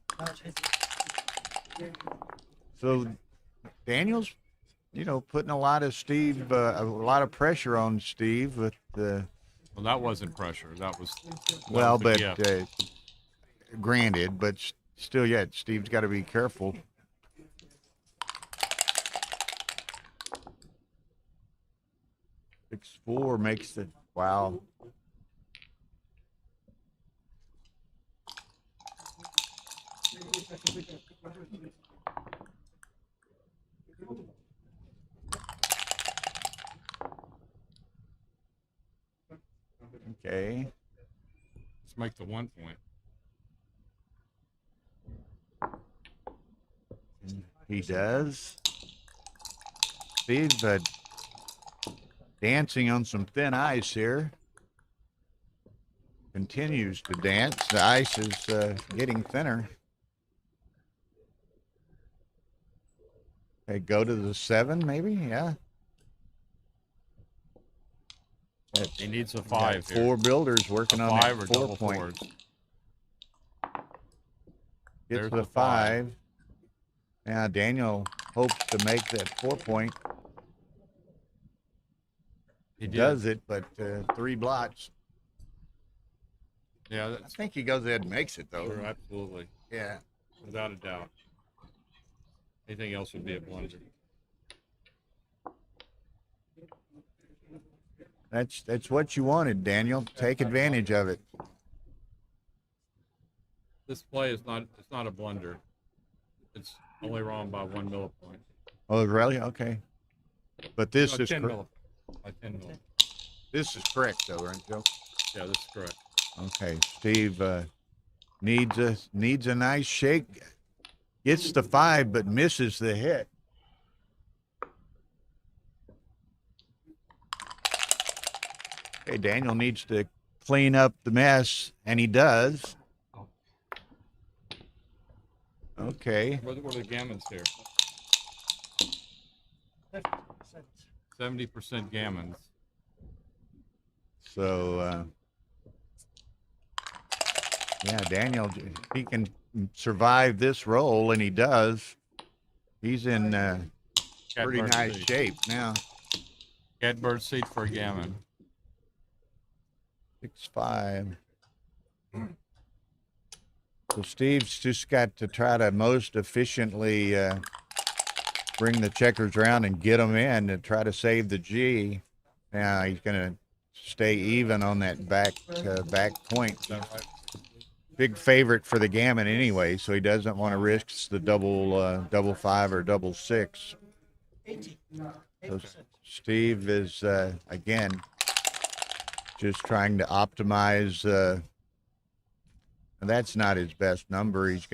C: So Daniel's, putting a lot of pressure on Steve with
G: Well, that wasn't pressure. That was
C: Well,
G: was a
C: but
G: gift.
C: granted, but still, yet Steve's got to be careful. Six four makes it. Wow. Okay.
G: Let's make the 1 point.
C: He does. Steve dancing on some thin ice here. Continues to dance. The ice is getting thinner. Okay, go to the 7, maybe? Yeah.
G: He needs a
C: Got
G: 5 here.
C: 4 builders working
G: A
C: on
G: 5
C: that
G: or
C: 4
G: double
C: point.
G: fours.
C: Gets
G: There's
C: the
G: the
C: 5. Now Daniel hopes to make that 4 point.
G: He
C: Does it, but 3 blots.
G: Yeah,
C: I
G: that's
C: think he goes ahead and makes it, though.
G: sure, absolutely,
C: Yeah.
G: without a doubt. Anything else would be a blunder.
C: That's what you wanted, Daniel. Take advantage of it.
G: This play is not. It's not a blunder. It's only wrong by 1 millipoint.
C: Oh, really? Okay. But this
G: No,
C: is
G: 10
C: cor-
G: millipoint. By 10 millipoint.
C: this is correct, though, right, Joe?
G: Yeah, this is correct.
C: Okay, Steve needs a nice shake. Gets the 5, but misses the hit. Okay, Daniel needs to clean up the mess, and he does. Okay.
G: What are the gammons here? 70% gammons.
C: So, yeah, Daniel, he can survive this roll, and he does. He's in pretty
G: Catbird
C: nice
G: seed.
C: shape now.
G: Catbird seed for a gammon.
C: 6-5. So Steve's just got to try to most efficiently bring the checkers around and get them in to try to save the G. Now he's going to stay even on that back point.
G: Is that right?
C: Big favorite for the gammon anyway, so he doesn't want to risk the double 5 or double 6.
B: 80.
C: So Steve is again just trying to optimize. And that's not his best number. He's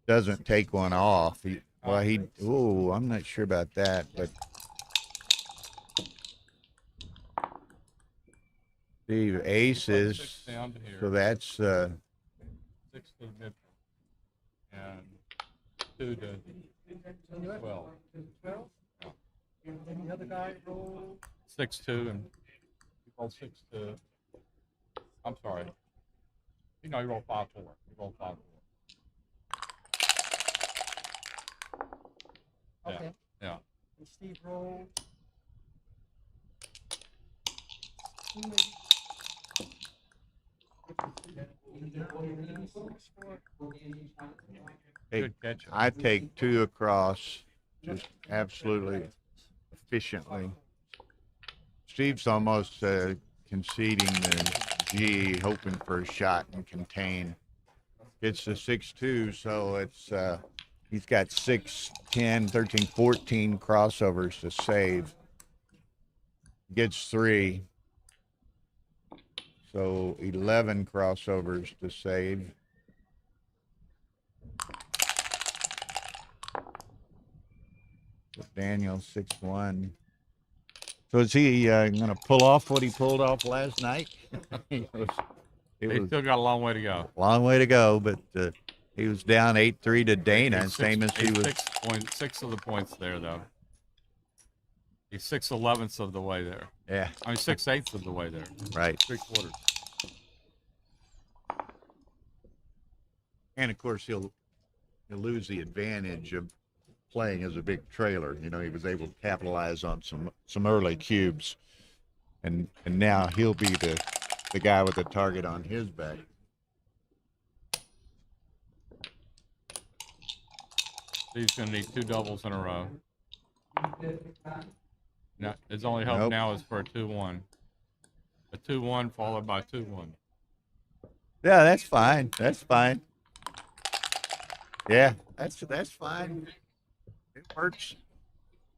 C: doesn't take one off. I'm not sure about that, but Steve aces,
G: 6 down to here.
C: so that's
G: 6 to the mid. And 2 to 12.
B: 12. And the other guy rolled
G: 6-2 and you roll 6 to. I'm sorry. You know, you roll 5-4. You roll 5-4. Yeah.
B: Okay.
G: Yeah.
B: And Steve rolled 2 maybe.
C: hey,
G: Good catch.
C: I take 2 across, just absolutely efficiently. Steve's almost conceding the G, hoping for a shot and contain. Gets the 6-2, so it's he's got 6, 10, 13, 14 crossovers to save. Gets 3. So 11 crossovers to save. Daniel 6-1. So is he going to pull off what he pulled off last night? It was
G: He's still got a long way to go.
C: a long way to go, but he was down 8-3 to Dana,
G: He's
C: same as he was.
G: 6 of the points there, though. He's 6/11ths of the way there.
C: Yeah,
G: I mean, 6/8ths of the way there.
C: right.
G: 3/4.
C: And of course, he'll lose the advantage of playing as a big trailer. You know, he was able to capitalize on some early cubes. and now he'll be the guy with the target on his back.
G: He's going to need 2 doubles in a row. Now, his only hope
C: Nope.
G: now is for a 2-1. A 2-1 followed by 2-1.
C: Yeah, that's fine. That's fine. Yeah, that's fine. It works.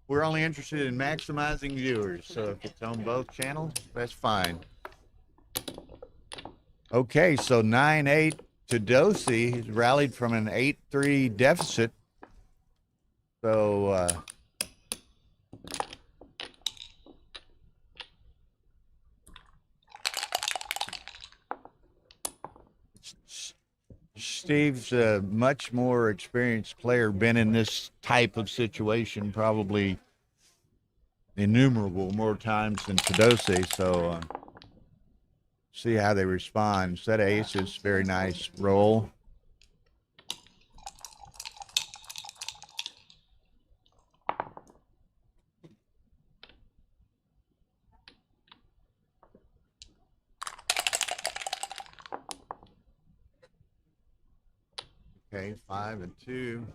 C: We're only interested in maximizing viewers, so if it's on both channels, that's fine. Okay, so 9-8 to Dosey. He's rallied from an 8-3 deficit. So Steve's a much more experienced player, been in this type of situation probably innumerable more times than Tadose. So see how they respond. Set of aces, very nice roll. Okay, 5 and 2.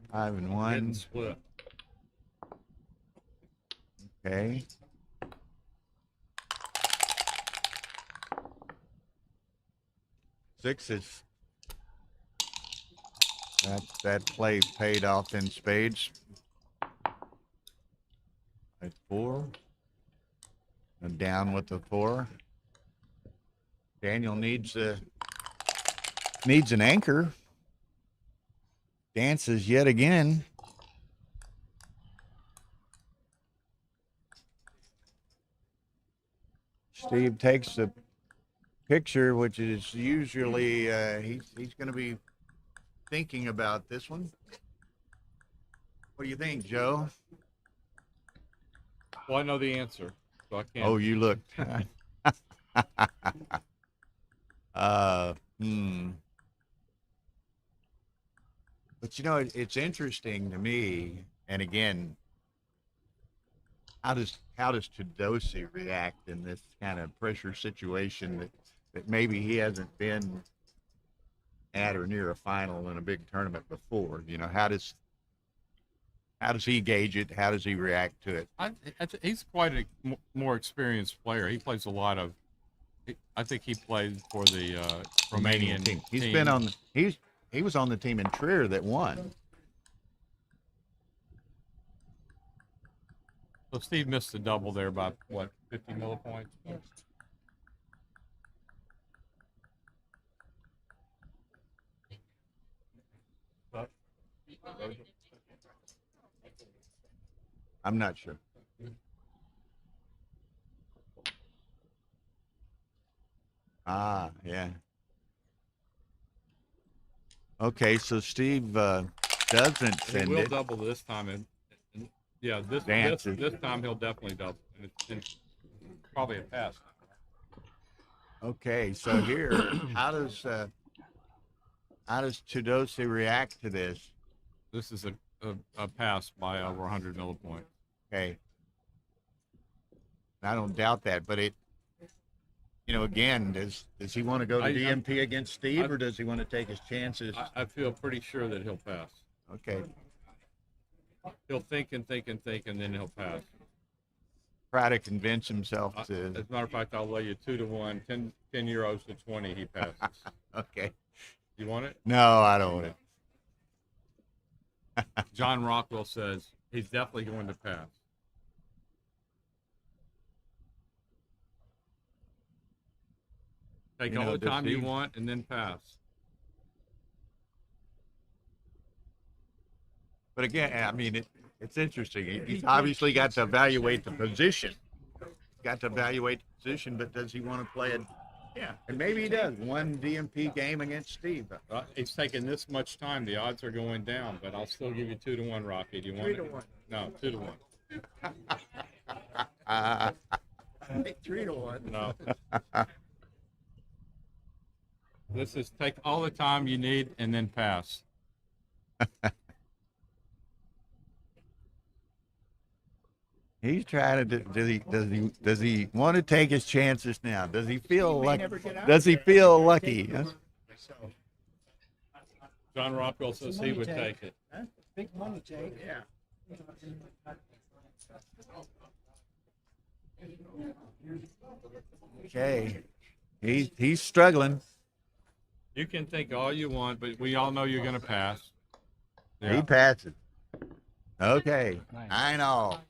C: Five and
G: Getting
C: 1.
G: split.
C: Okay. Sixes. That play paid off in spades. At 4. And down with the 4. Daniel needs an anchor. Dances yet again. Steve takes the picture, which is usually he's going to be thinking about this one. What do you think, Joe?
G: Well, I know the answer, so I can't.
C: Oh, you looked. But you know, it's interesting to me, and again, how does Tadose react in this kind of pressure situation that maybe he hasn't been at or near a final in a big tournament before? You know, how does he gauge it? How does he react to it?
G: He's quite a more experienced player. He plays a lot of. I think he played for the Romanian team.
C: He's been on. He was on the team in Trier that won.
G: So Steve missed the double there by what, 50 millipoints?
C: I'm not sure. Ah, yeah. Okay, so Steve doesn't
G: He
C: send
G: will
C: it.
G: double this time, and yeah, this time he'll definitely double, and it's probably a pass.
C: Okay, so here, how does Tadose react to this?
G: This is a pass by over 100 millipoints.
C: Okay, I don't doubt that, but again, does he want to go to DMP against Steve, or does he want to take his chances?
G: I feel pretty sure that he'll pass.
C: Okay,
G: He'll think and think and think, and then he'll pass.
C: try to convince himself
G: As
C: to.
G: a matter of fact, I'll lay you 2-1, 10 euros to 20. He passes.
C: Okay,
G: You want it?
C: no, I don't want it.
G: John Rockwell says he's definitely going to pass. Take all the time you want and then pass.
C: But again, I mean, it's interesting. He's obviously got to evaluate the position. But does he want to play it? Yeah, and maybe he does. One DMP game against Steve.
G: It's taking this much time. The odds are going down, but I'll still give you 2-1, Rocky. Do you want
C: 3-1.
G: No, 2-1.
C: 3-1.
G: No. This is take all the time you need and then pass.
C: He's trying to. Does he want to take his chances now? Does he feel like? Does he feel lucky? Huh?
G: John Rockwell says he would take it.
B: Big money, Jake.
D: Yeah.
C: Okay, he's struggling.
G: You can think all you want, but we all know you're going to pass. Yeah.
C: He passes. Okay,
E: Nice.
C: 9-all.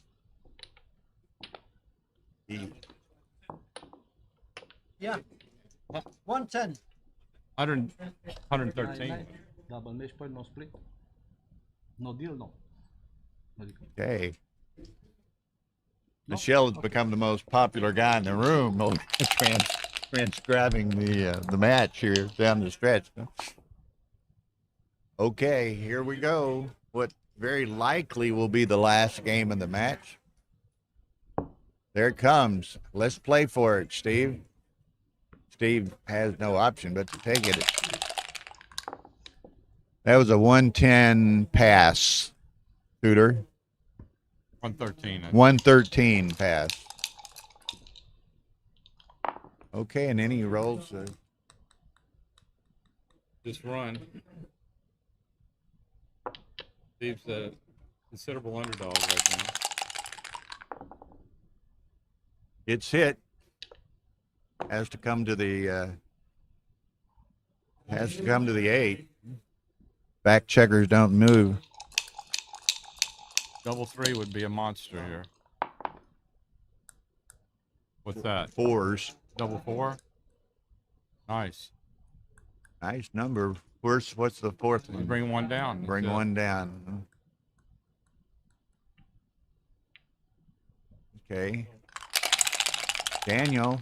B: Yeah. 110.
G: 113.
E: Double match point, no split. No deal, no. No deal.
C: Okay. Michelle has become the most popular guy in the room, transcribing the match here down the stretch. Okay, here we go. What very likely will be the last game of the match. There it comes. Let's play for it, Steve. Steve has no option but to take it. That was a 110 pass, Tudor.
G: 113.
C: 113 pass. Okay, and then he rolls.
G: Just run. Steve's a considerable underdog right now.
C: It's hit. Has to come to the 8. Back checkers don't move.
G: Double 3 would be a monster here. What's that?
C: 4s.
G: Double 4? Nice.
C: Nice number. What's the 4th one?
G: Bring one down.
C: Bring
G: That's it.
C: one down. Okay. Daniel,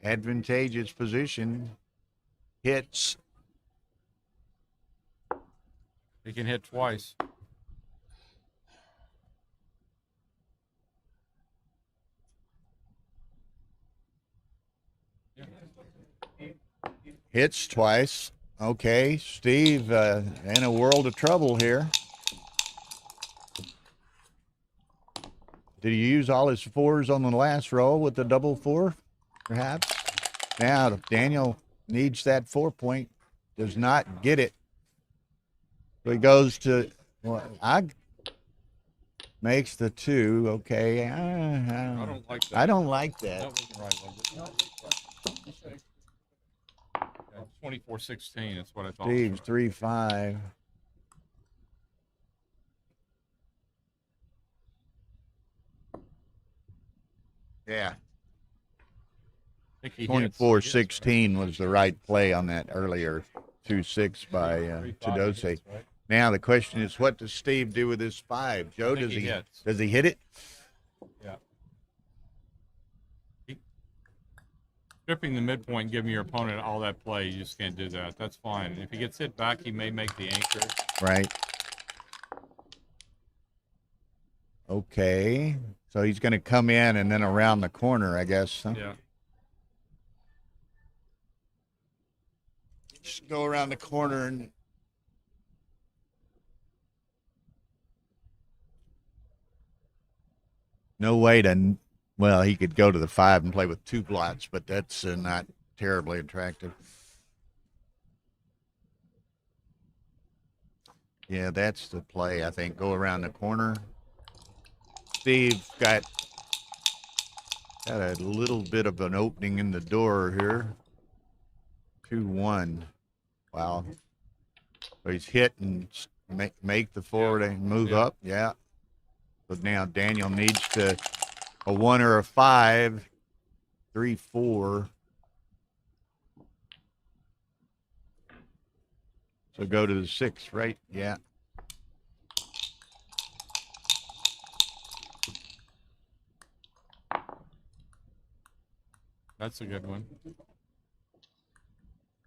C: advantageous position. Hits.
G: He can hit twice.
C: Hits twice. Okay, Steve in a world of trouble here. Did he use all his 4s on the last roll with the double 4, perhaps? Now, Daniel needs that 4 point. Does not get it. So he goes to, makes the 2. Okay.
G: I don't like that.
C: I don't like that.
G: That wasn't right, was it? 24-16, that's what I thought.
C: Steve's 3-5. Yeah.
G: I think he hits.
C: 24-16 was the right play on that earlier 2-6 by
G: 3-5
C: Chidose.
G: hits, right?
C: Now the question is, what does Steve do with his 5? Joe,
G: think
C: does
G: he hits.
C: does he hit it?
G: Yeah. Stripping the midpoint and giving your opponent all that play, you just can't do that. That's fine. If he gets hit back, he may make the anchor.
C: Right. Okay. So he's going to come in and then around the corner, I guess. Huh?
G: Yeah.
C: Just go around the corner and no way to, well, he could go to the 5 and play with 2 blots, but that's not terribly attractive. Yeah, that's the play, I think. Go around the corner. Steve got a little bit of an opening in the door here. 2-1. Wow. So he's hit and make the forward and move up. Yeah. But now Daniel needs to a 1 or a 5. 3-4. So go to the 6, right? Yeah.
G: That's a good one.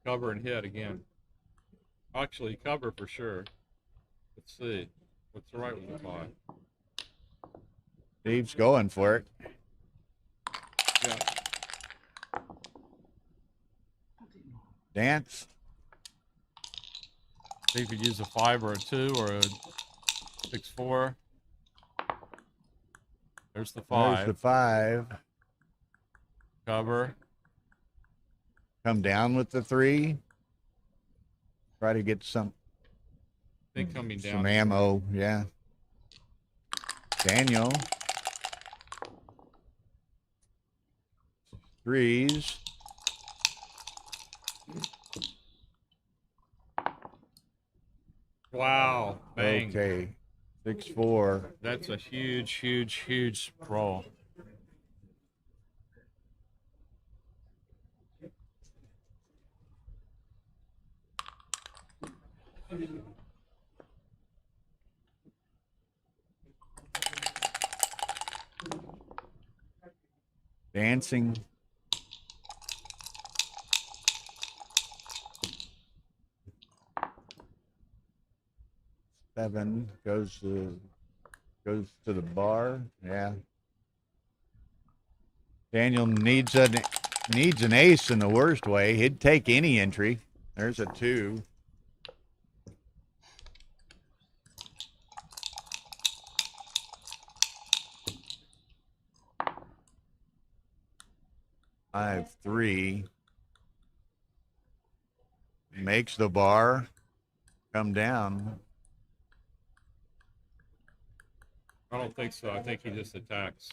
G: Cover and hit again. Actually, cover for sure. Let's see. What's the right with the 5?
C: Steve's going for it.
G: Yeah.
C: Dance.
G: See if you use a 5 or a 2 or a 6-4. There's the 5.
C: There's the 5.
G: Cover.
C: Come down with the 3. Try to get some
G: I think coming down.
C: some ammo. Yeah. Daniel. 3s.
G: Wow. Bang.
C: Okay. 6-4.
G: That's a huge, huge, huge roll.
C: Dancing. 7 goes to the bar. Yeah. Daniel needs an ace in the worst way. He'd take any entry. There's a 2. I have 3. Makes the bar come down.
G: I don't think so. I think he just attacks.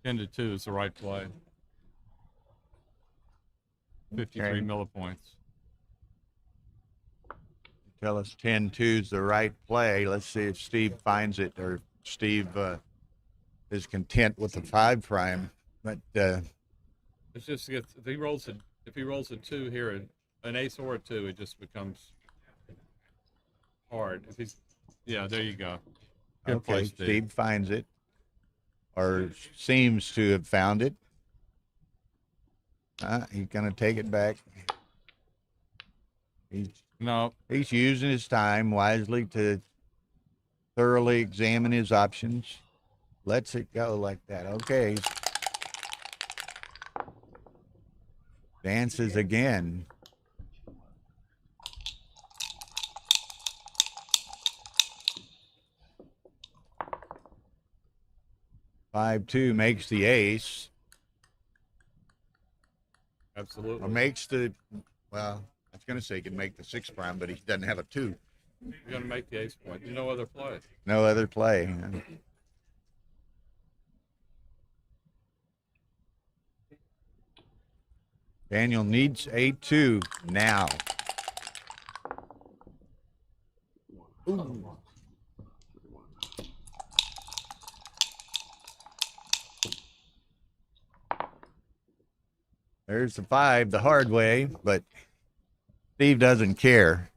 G: Ten to 2 is the right play. 53
C: Okay.
G: millipoints.
C: Tell us 10-2 is the right play. Let's see if Steve finds it, or Steve is content with the 5 prime. But
G: It's just if he rolls a 2 here, an ace or a 2, it just becomes hard. If he's, yeah, there you go. Good play,
C: okay,
G: Steve.
C: Steve finds it, or seems to have found it. He's gonna take it back. He's using his time wisely to thoroughly examine his options. Lets it go like that. Okay. Dances again. Five two makes the ace.
G: Absolutely.
C: Or makes the, well, I was going to say he can make the 6 prime, but he doesn't have a 2.
G: You're going to make the ace point. There's no other play.
C: No other play. Daniel needs a 2 now. Ooh. There's the 5 the hard way, but Steve doesn't care.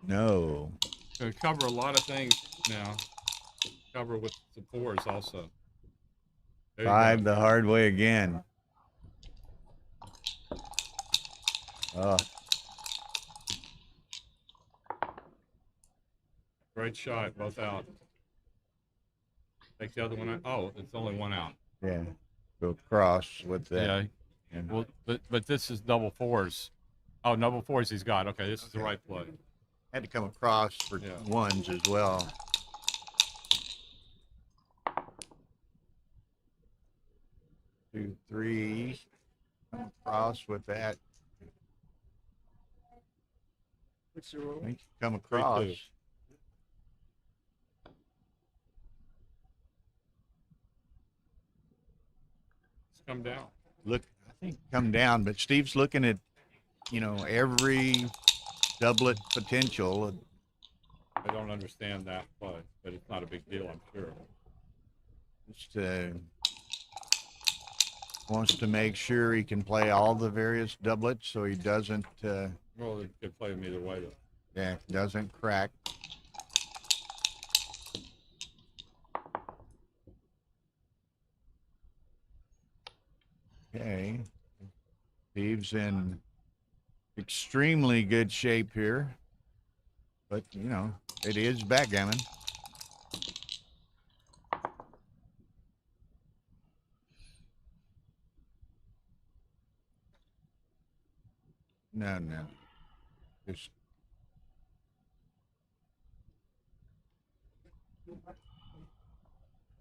C: No.
G: Going to cover a lot of things now. Cover with the 4s also. There you
C: 5
G: go.
C: the hard way again. Oh.
G: Great shot, both out. Take the other one out. Oh, it's only 1 out.
C: Yeah. Go across with that.
G: Yeah.
C: Yeah.
G: Well, but this is double 4s. Oh, double 4s he's got. Okay, this is the right play.
C: Had to come across for 1s as well. Two, 3. Come across with that.
B: What's the roll?
C: Come across.
G: 3-2. Come down.
C: Look, I think come down, but Steve's looking at, every doublet potential.
G: I don't understand that play, but it's not a big deal, I'm sure.
C: Just wants to make sure he can play all the various doublets so he doesn't,
G: Well, it could play them either way, though.
C: doesn't crack. Okay. Steve's in extremely good shape here. But, you know, it is backgammon. No. Just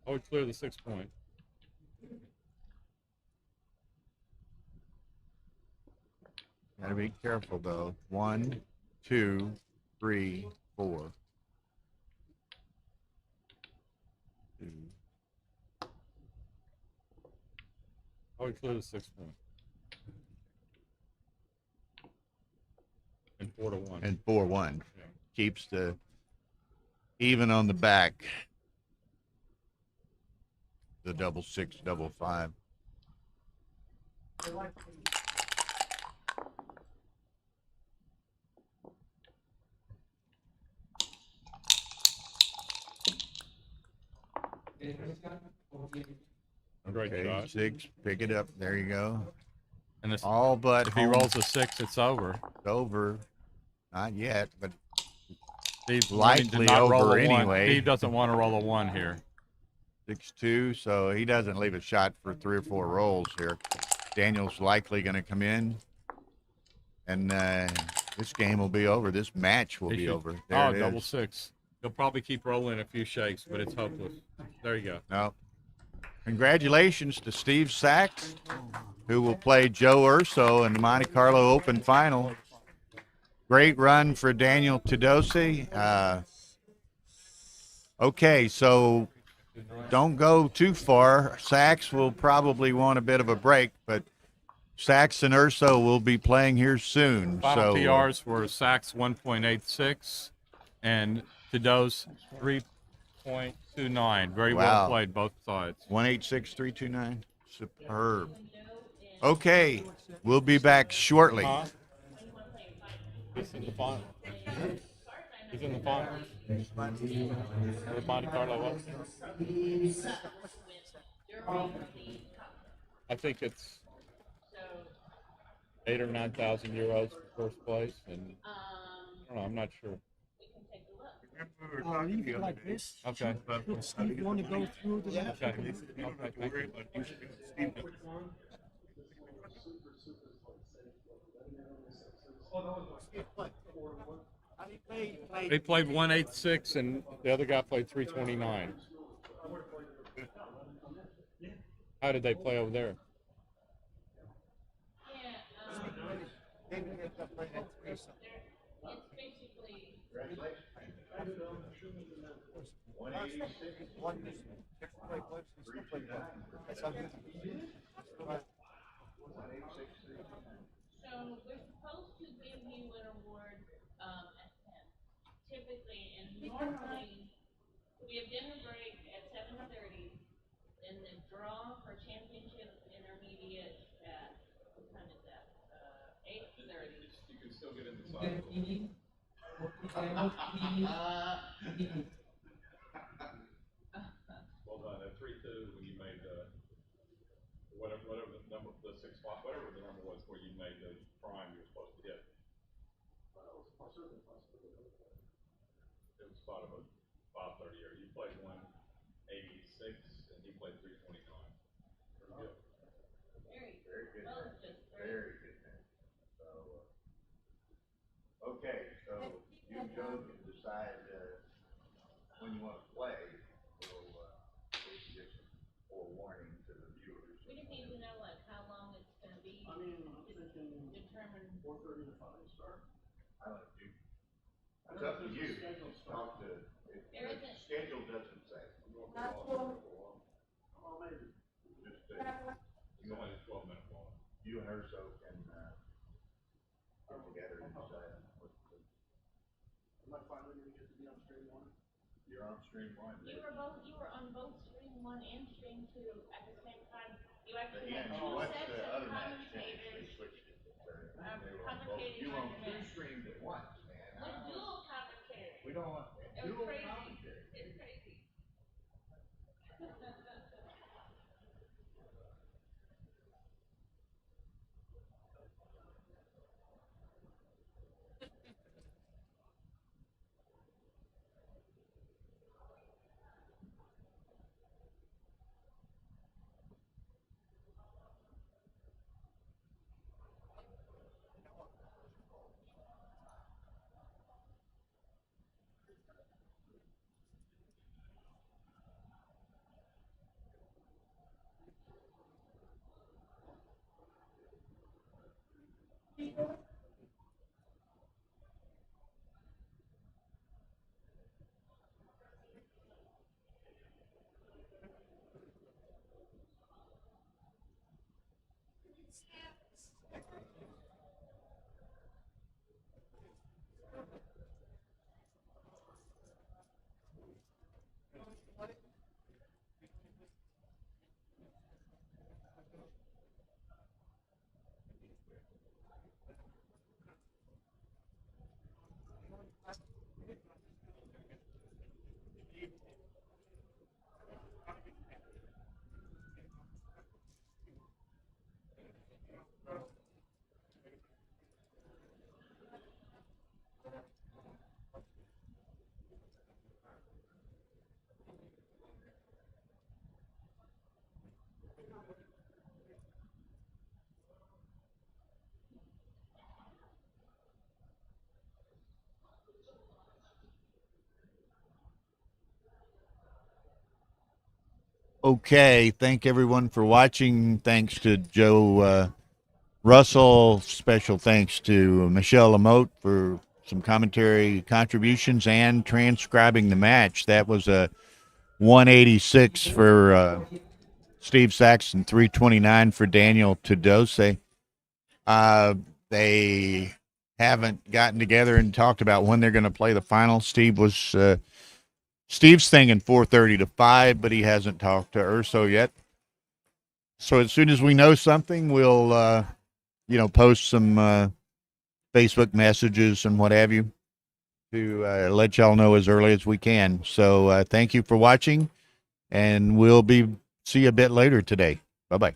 G: Oh, we clear the 6 point.
C: gotta be careful though. 1, 2, 3, 4. 2.
G: Oh, we clear the 6 point. And 4-1.
C: And 4-1.
G: Yeah.
C: Keeps the even on the back. The 6-6, 5-5.
G: Great
C: Okay,
G: shot.
C: 6. Pick it up. There you go.
G: And this,
C: All but
G: if he
C: home.
G: rolls a 6, it's over.
C: It's over. Not yet, but
G: Steve's
C: likely
G: wanting to not roll
C: over
G: a 1.
C: anyway.
G: Steve doesn't want to roll a 1 here.
C: 6-2, so he doesn't leave a shot for 3 or 4 rolls here. Daniel's likely going to come in, and this game will be over. This match will
G: He
C: be
G: should-
C: over. There
G: Oh,
C: it
G: double
C: is.
G: 6. He'll probably keep rolling a few shakes, but it's hopeless. There you go.
C: No. Congratulations to Steve Sachs, who will play Joe Urso in the Monte Carlo Open final. Great run for Daniel Tedosi. Okay, so don't go too far. Sachs will probably want a bit of a break, but Sachs and Urso will be playing here soon.
G: Final
C: So
G: PRs were Sachs 1.86 and Tedos 3.29. Very well
C: Wow.
G: played, both sides.
C: 186-329. Superb. Okay, we'll be back shortly.
G: He's in the final. He's in the final. The Monte Carlo Open. I think it's 8,000 or 9,000 euros for first place, and I don't know. I'm not sure.
B: I'll leave it like this.
G: Okay.
B: Should Steve want to go through the match?
G: Okay. Okay. Thank you. They played 186, and the other guy played 329. How did they play over there?
I: So we're supposed to give you an award at 10. Typically, and normally, we have dinner break at 7:30, and the draw for championship intermediate at, what time is that? 8:30.
G: You can still get in the side. Well done. At 3-2, when you made the whatever the number, the 6-5, whatever the number was, where you made the prime you were supposed to hit. It was thought of a 530 or you played 186 and he played 329. Pretty good.
I: Very good. Well, it's just
C: Very good. So, okay, so you and Joe can decide when you want to play. We'll give some forewarning to the viewers.
I: We just need to know like how long it's going to be.
H: I mean, I'm thinking
I: Determine.
H: 4:30 to 5 start.
C: I don't know. It's up to you. Talk to, if
I: There
C: the
I: isn't-
C: schedule doesn't say.
H: Oh, maybe.
C: Just,
G: It's only a 12-minute ball.
C: you and Urso can get together and decide what to do.
H: Am I finally gonna get to be on stream 1?
C: You're on stream 1.
I: You were on both stream 1 and stream 2 at the same time. You actually
C: Yeah,
I: had two
C: once
I: sets
C: the
I: of
C: other match finished, they
I: commentators.
C: switched it. They were on both.
I: Commentating
C: You
I: on
C: on
I: demand.
C: 2 streams at once, man.
I: With dual commentary.
C: We don't want
I: It was
C: dual
I: crazy.
C: commentary.
I: It's crazy.
C: Okay, thank everyone for watching. Thanks to Joe Russell. Special thanks to Michelle Lamotte for some commentary contributions and transcribing the match. That was a 186 for Steve Saxon, 329 for Daniel Tedose. They haven't gotten together and talked about when they're going to play the final. Steve's thinking 4:30 to 5, but he hasn't talked to Urso yet. So as soon as we know something, we'll post some Facebook messages and what have you to let y'all know as early as we can. So thank you for watching, and we'll see you a bit later today. Bye-bye.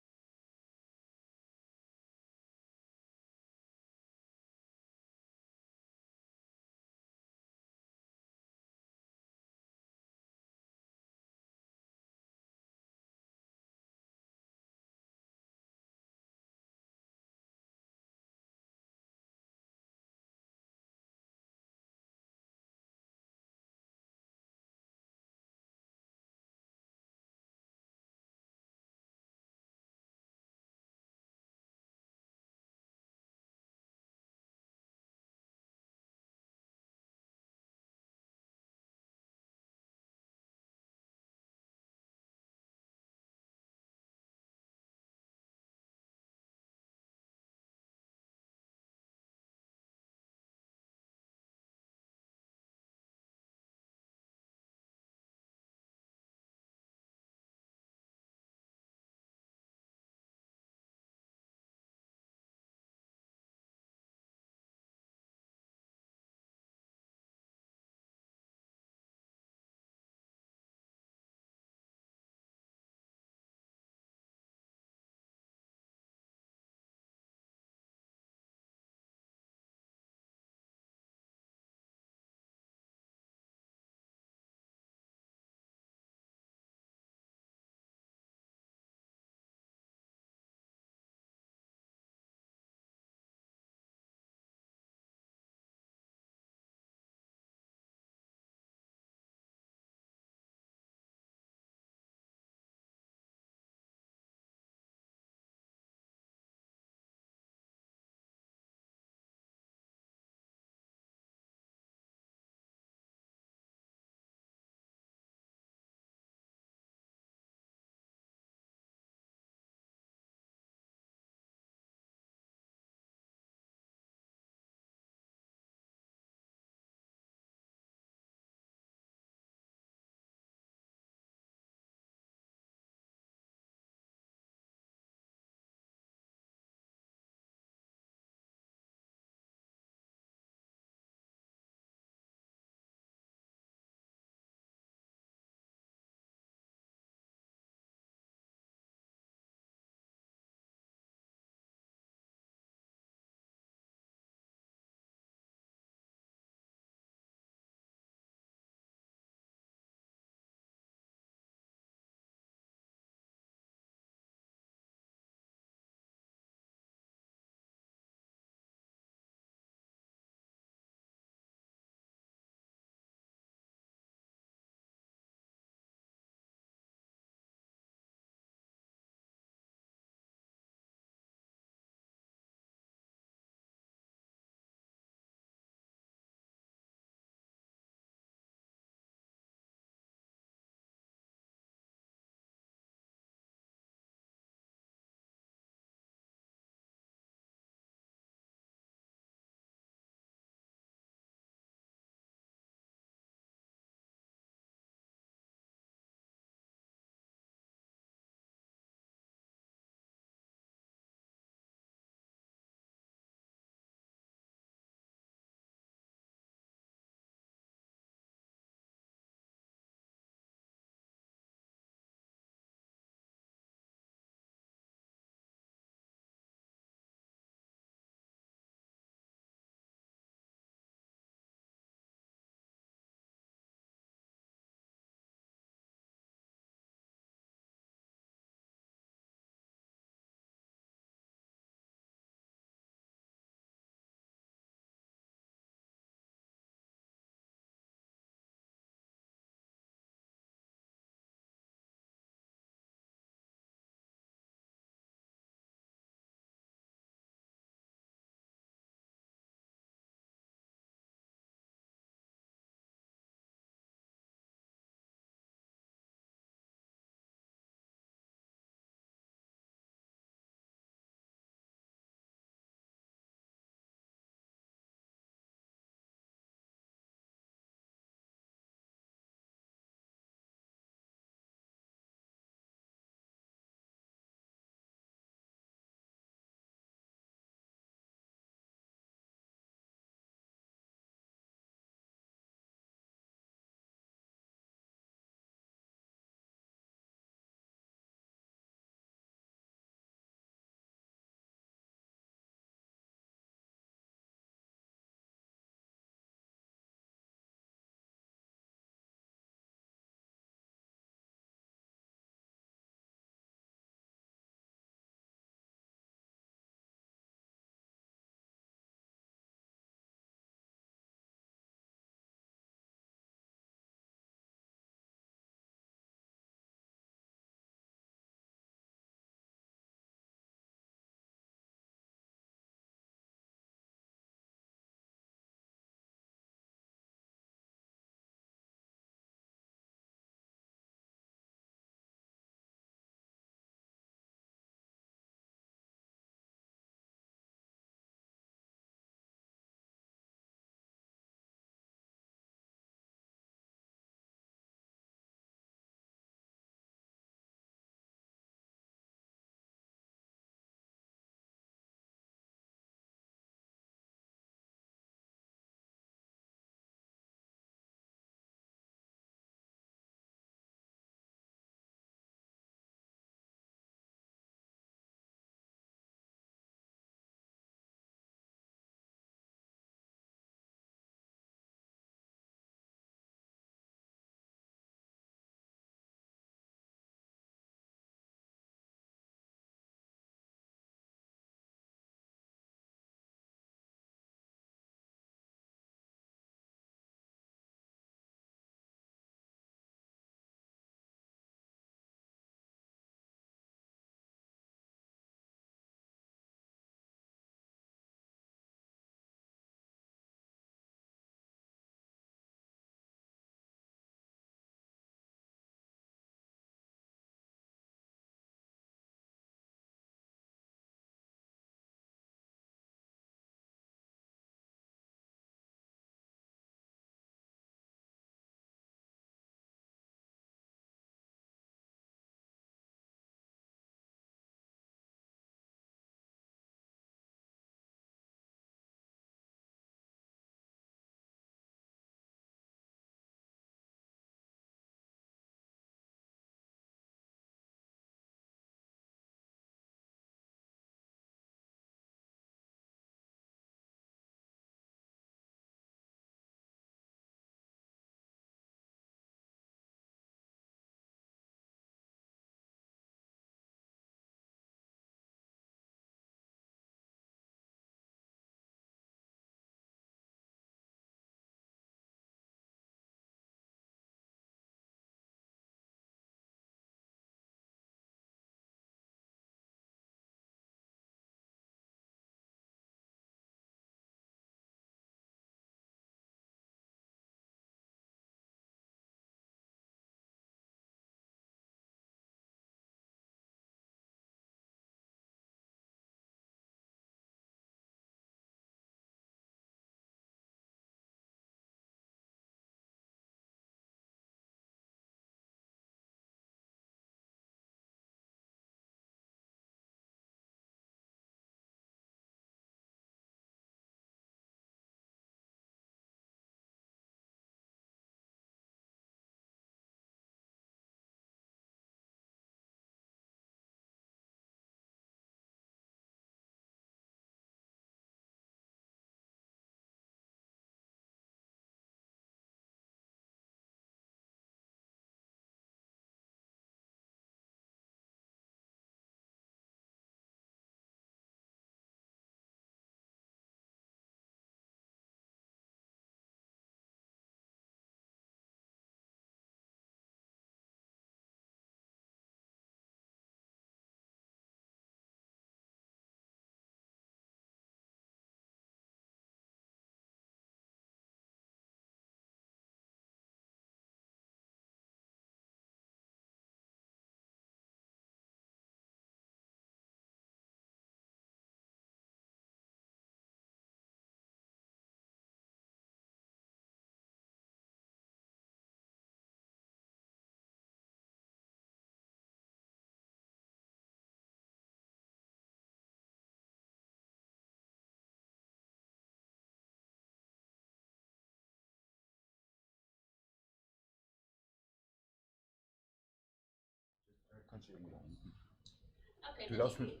I: Okay,
J: Du
I: then
J: darfst mit.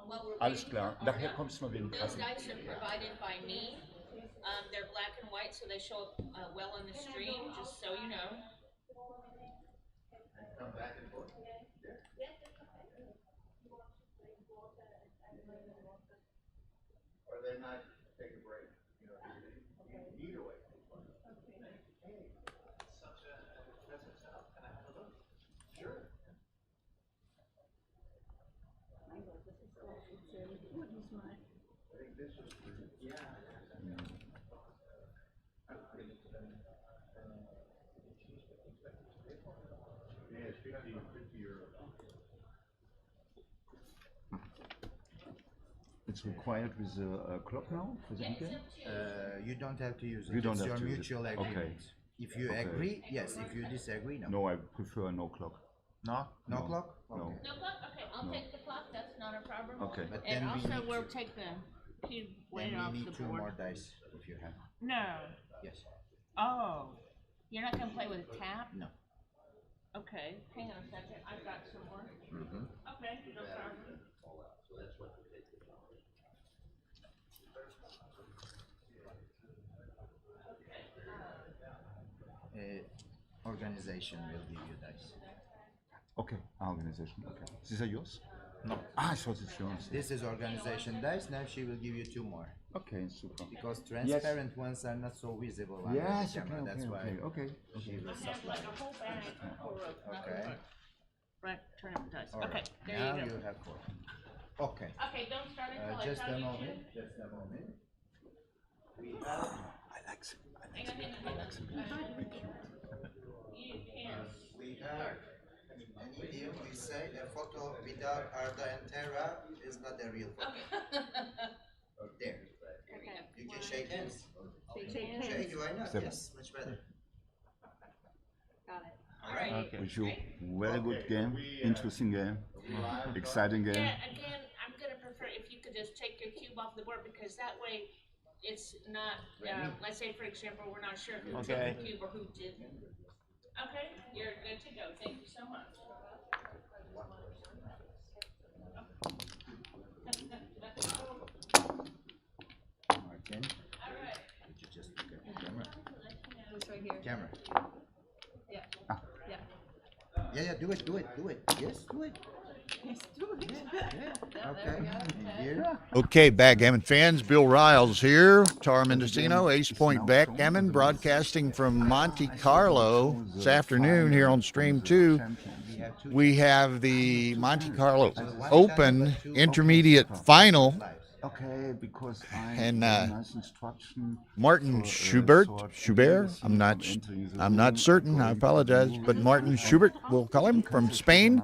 I: while we're
J: Alles
I: waiting
J: klar.
I: for
J: Nachher
I: Arno,
J: kommst du mal wegen
I: those
J: Kasse.
I: dice are provided by me. They're black and white, so they show up well on the stream, just so you know.
C: Come back and forth. Or they might take a break. You know, either way.
J: It's required with a clock now for the weekend?
K: You don't have to use it.
J: You don't
K: it's
J: have
K: your
J: to use it.
K: mutual
J: Okay.
K: agreement. If you
J: Okay.
K: agree, yes. If you disagree, no.
J: No, I prefer no clock.
K: No? No,
J: No.
K: clock?
J: No.
K: Okay.
I: No clock? Okay, I'll
J: No.
I: take the clock, that's not a problem.
J: Okay.
K: But
I: And
K: then we
I: also
K: need
I: we'll
K: to-
I: take the cube
K: Then
I: weight off
K: we
I: the
K: need 2
I: board.
K: more dice if you have.
I: No.
K: Yes.
I: Oh. You're not gonna play with a tap?
K: No.
I: Okay, hang on a second, I've got some more. Okay, no problem.
K: Organization will give you dice.
J: Okay, organization. Okay. These are yours?
K: No.
J: I thought it's yours.
K: This is organization dice. Now she will give you 2 more.
J: Okay, super.
K: Because transparent ones are not so visible on
J: Yes,
K: the
J: okay,
K: camera. That's why
J: okay.
K: she will
I: I have
K: supply.
I: like a whole bag full of nothing
K: Okay.
I: but right, turn up the dice.
K: All
I: Okay,
K: right.
I: there
K: Now
I: you go.
K: you have 4. Okay.
I: Okay, don't start until I
K: Just
I: tell
K: a
I: you
K: moment.
I: to.
K: Just a moment. We have.
J: I like them.
I: Hang on, hang on, hang on. You can
K: We have any deal we say a photo without Arda and Tara is not a real photo. There.
I: Okay.
K: You can shake hands.
I: Shake hands.
K: Shake, why not?
J: Seven.
K: Yes, much better.
I: Got it. All right.
J: Wish you very good game, interesting game, exciting game.
I: Yeah, again, I'm gonna prefer if you could just take your cube off the board because that way it's not, let's say for example, we're not sure who took the cube or who didn't. Okay, you're good to go. Thank you so much.
K: Martin,
I: All right.
K: could you just look at the camera?
F: It's right here.
K: Camera.
F: Yeah. Yeah.
K: Yeah, do it. Yes, do it.
F: Yes, do it.
K: Yeah. Okay. And here.
C: Okay, Backgammon fans, Bill Riles here, Tara Mendocino, Ace Point Backgammon, broadcasting from Monte Carlo this afternoon here on Stream 2. We have the Monte Carlo Open Intermediate Final,
J: Okay, because I
C: and
J: nice instruction.
C: Martin Schubert, I'm not certain, I apologize, but Martin Schubert, we'll call him, from Spain,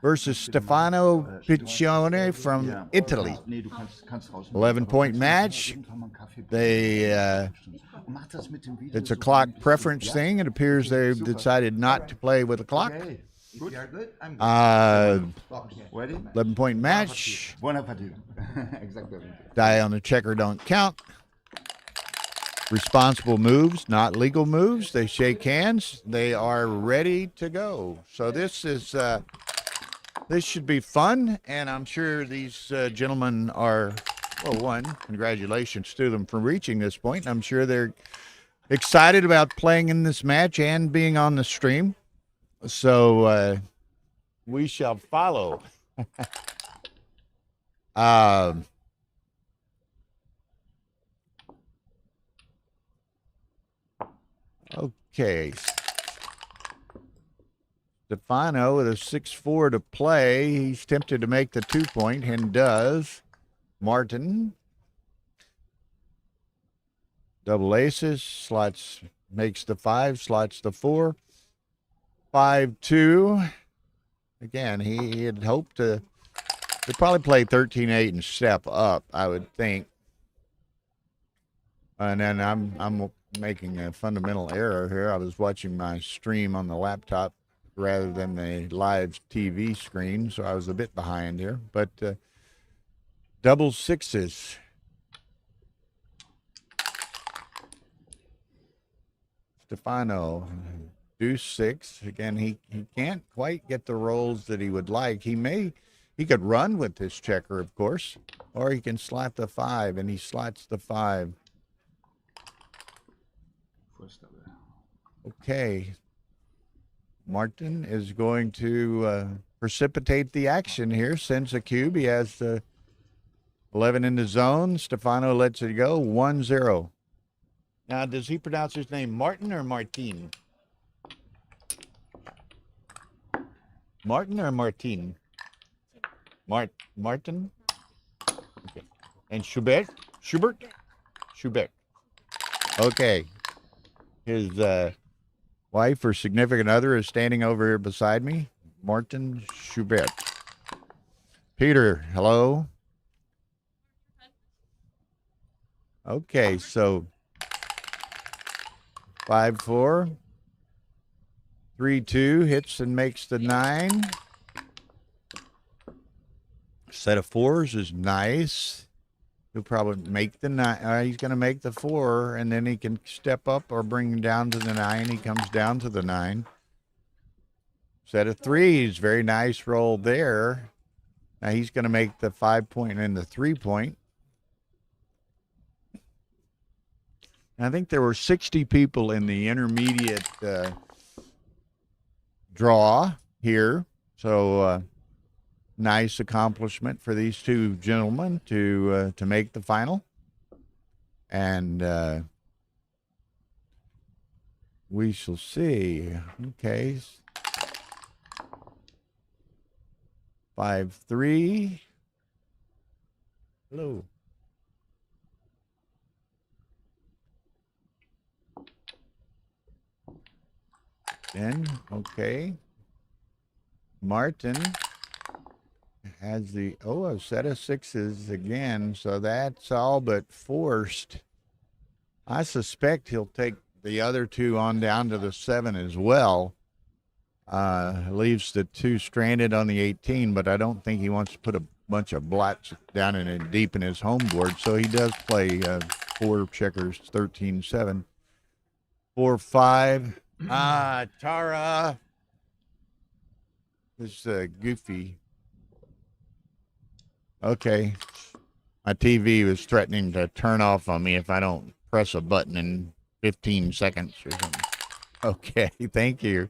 C: versus Stefano Piccione from Italy. 11-point match. It's a clock preference thing. It appears they've decided not to play with a clock.
K: If you are good, I'm good.
J: Ready?
C: 11-point match.
J: Buona partita. Exactly.
C: Die on the checker don't count. Responsible moves, not legal moves. They shake hands. They are ready to go. So this should be fun, and I'm sure these gentlemen are, well, one, congratulations to them for reaching this point. I'm sure they're excited about playing in this match and being on the stream. So we shall follow. Okay. Stefano with a 6-4 to play. He's tempted to make the 2-point and does. Martin. Double aces. Slots, makes the 5, slots the 4. 5-2. Again, he had hoped to probably play 13-8 and step up, I would think. And then I'm making a fundamental error here. I was watching my stream on the laptop rather than the live TV screen, so I was a bit behind here. But double sixes. Stefano deuce 6. Again, he can't quite get the rolls that he would like. He could run with this checker, of course, or he can slot the 5, and he slots the 5. Okay. Martin is going to precipitate the action here. Sends a cube. He has the 11 in the zone. Stefano lets it go. 1-0. Now, does he pronounce his name Martin or Martin? Martin or Martin? Martin? Okay. And Schubert? Okay. His wife or significant other is standing over here beside me. Martin Schubert. Peter, hello. Okay, so 5-4. 3-2 hits and makes the 9. Set of 4s is nice. He'll probably make the 9. He's going to make the 4, and then he can step up or bring him down to the 9. He comes down to the 9. Set of 3s, very nice roll there. Now he's going to make the 5-point and the 3-point. I think there were 60 people in the intermediate draw here. So nice accomplishment for these two gentlemen to make the final. And we shall see. Okay. 5-3. Hello. Then, okay. Martin has a set of 6s again, so that's all but forced. I suspect he'll take the other 2 on down to the 7 as well. Leaves the 2 stranded on the 18, but I don't think he wants to put a bunch of blots down deep in his home board, so he does play 4 checkers, 13-7. 4-5. Tara. This goofy. Okay. My TV was threatening to turn off on me if I don't press a button in 15 seconds or something. Okay, thank you.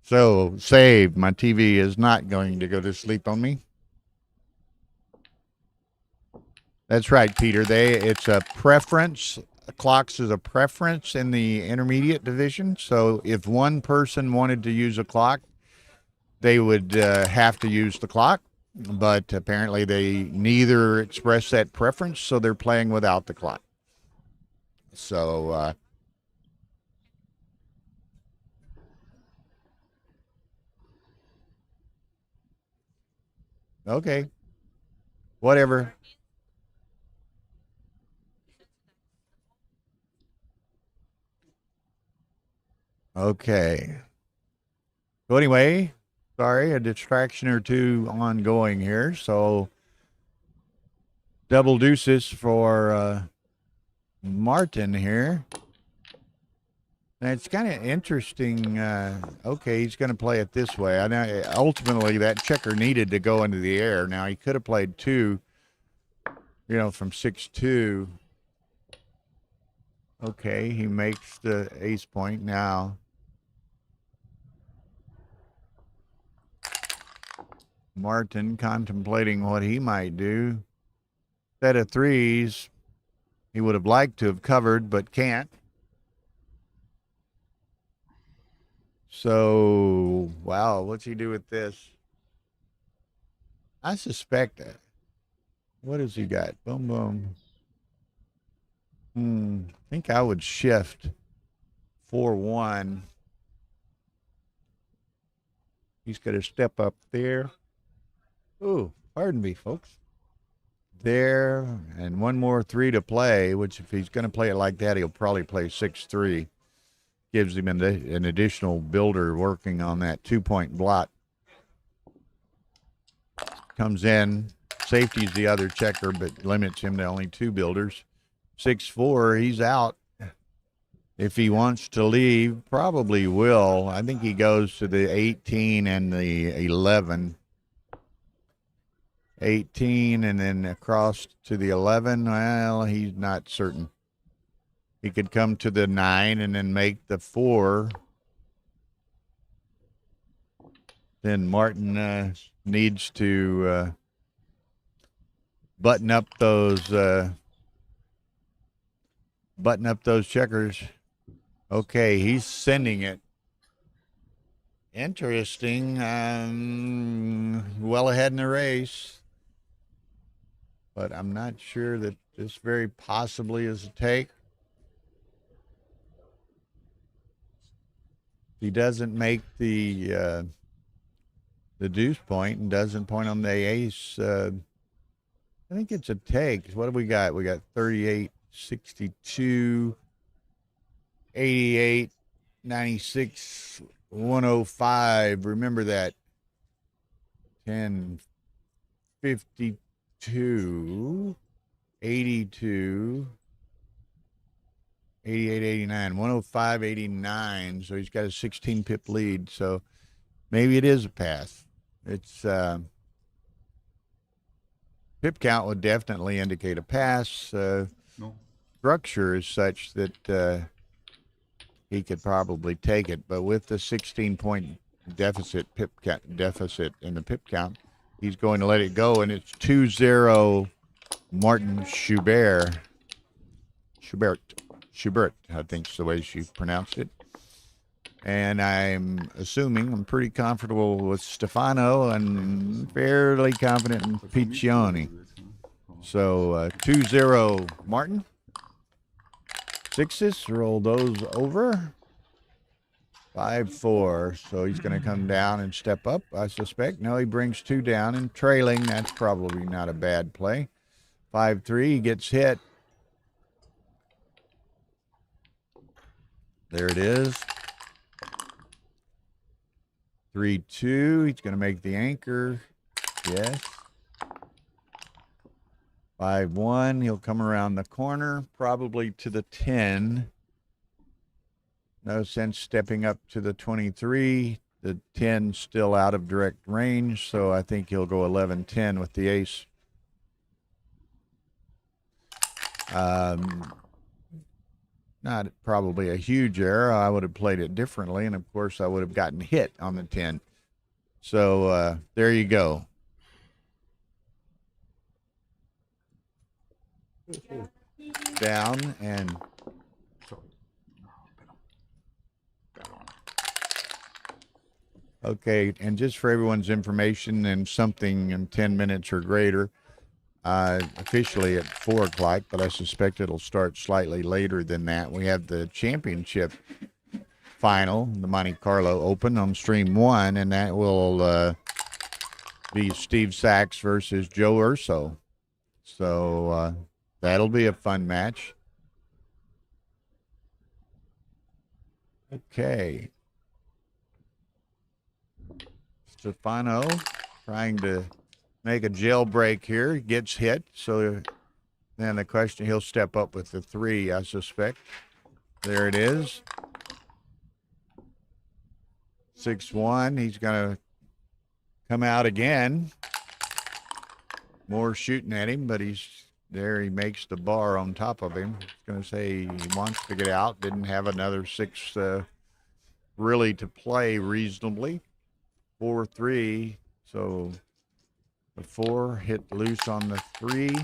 C: So, saved. My TV is not going to go to sleep on me. That's right, Peter. It's a preference. Clocks is a preference in the intermediate division. So if one person wanted to use a clock, they would have to use the clock. But apparently they neither express that preference, so they're playing without the clock. So okay. Whatever. Okay. So anyway, sorry, a distraction or two ongoing here. So double deuces for Martin here. And it's kind of interesting. Okay, he's going to play it this way. I know ultimately that checker needed to go into the air. Now he could have played 2, from 6-2. Okay, he makes the ace point now. Martin contemplating what he might do. Set of 3s. He would have liked to have covered, but can't. So, wow, what's he do with this? I suspect that. What has he got? Boom, boom. I think I would shift 4-1. He's got to step up there. Ooh, pardon me, folks. There, and one more 3 to play, which if he's going to play it like that, he'll probably play 6-3. Gives him an additional builder working on that 2-point blot. Comes in. Safety's the other checker, but limits him to only 2 builders. 6-4, he's out. If he wants to leave, probably will. I think he goes to the 18 and the 11. 18 and then across to the 11. Well, he's not certain. He could come to the 9 and then make the 4. Then Martin needs to button up those checkers. Okay, he's sending it. Interesting. Well ahead in the race. But I'm not sure that this very possibly is a take. He doesn't make the deuce point and doesn't point on the ace. I think it's a take. What do we got? We got 38, 62, 88, 96, 105. Remember that. 10, 52, 82, 88, 89, 105, 89. So he's got a 16 pip lead. So maybe it is a pass. It's pip count would definitely indicate a pass.
J: No.
C: Structure is such that he could probably take it, but with the 16-point deficit, pip count deficit in the pip count, he's going to let it go, and it's 2-0 Martin Schubert. Schubert, I think is the way she pronounced it. And I'm pretty comfortable with Stefano and fairly confident in Piccioni. So 2-0 Martin. Sixes, roll those over. 5-4, so he's going to come down and step up, I suspect. No, he brings 2 down and trailing. That's probably not a bad play. 5-3, he gets hit. There it is. 3-2, he's going to make the anchor. Yes. 5-1, he'll come around the corner, probably to the 10. No sense stepping up to the 23. The 10 still out of direct range, so I think he'll go 11-10 with the ace. Not probably a huge error. I would have played it differently, and of course I would have gotten hit on the 10. So there you go. Down and okay, and just for everyone's information, and something in 10 minutes or greater, officially at 4 o'clock, but I suspect it'll start slightly later than that. We have the championship final, the Monte Carlo Open on stream 1, and that will be Steve Sachs versus Joe Urso. So that'll be a fun match. Okay. Stefano trying to make a jailbreak here. Gets hit. So then the question, he'll step up with the 3, I suspect. There it is. 6-1. He's going to come out again. More shooting at him, but he's there. He makes the bar on top of him. He's going to say he wants to get out. Didn't have another 6 really to play reasonably. 4-3. So the 4 hit loose on the 3.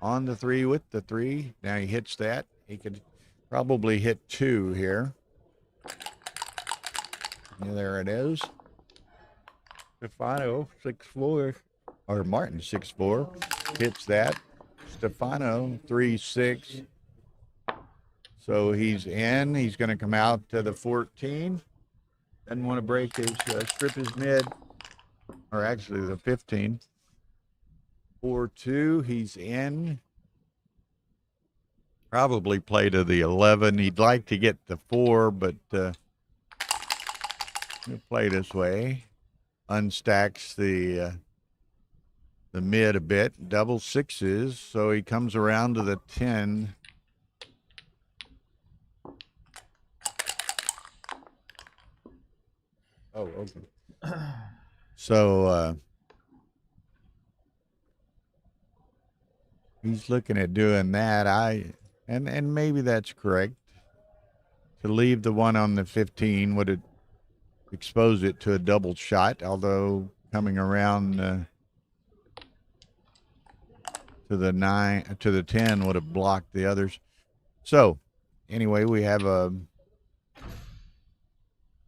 C: On the 3 with the 3. Now he hits that. He could probably hit 2 here. And there it is. Stefano 6-4. Or Martin 6-4 hits that. Stefano 3-6. So he's in. He's going to come out to the 14. Doesn't want to break his strip his mid, or actually the 15. 4-2. He's in. Probably play to the 11. He'd like to get the 4, but he'll play this way. Unstacks the mid a bit, double 6s, so he comes around to the 10. Oh, okay. So he's looking at doing that. And maybe that's correct. To leave the one on the 15 would have exposed it to a double shot, although coming around to the 10 would have blocked the others. So anyway, we have a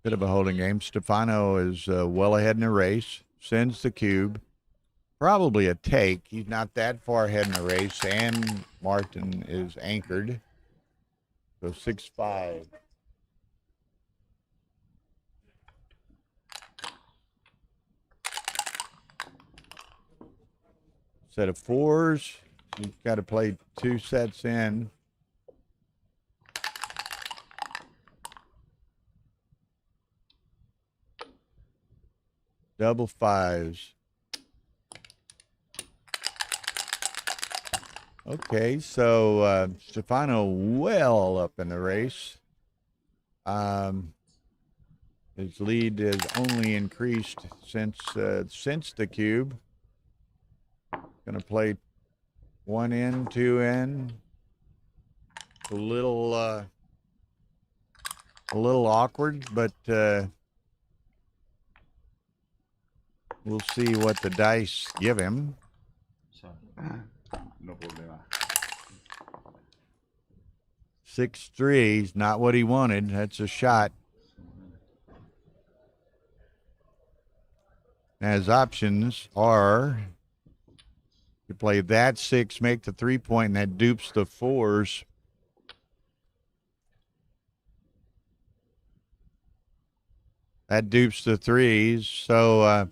C: bit of a holding game. Stefano is well ahead in the race, sends the cube. Probably a take. He's not that far ahead in the race, and Martin is anchored. So 6-5. Set of fours. You've got to play 2 sets in. Double fives. Okay, so Stefano well up in the race. His lead has only increased since the cube. Going to play 1 in, 2 in. A little awkward, but we'll see what the dice give him.
J: No problema.
C: 6-3 is not what he wanted. That's a shot. Now his options are to play that 6, make the 3-point, and that dupes the 4s. That dupes the 3s. So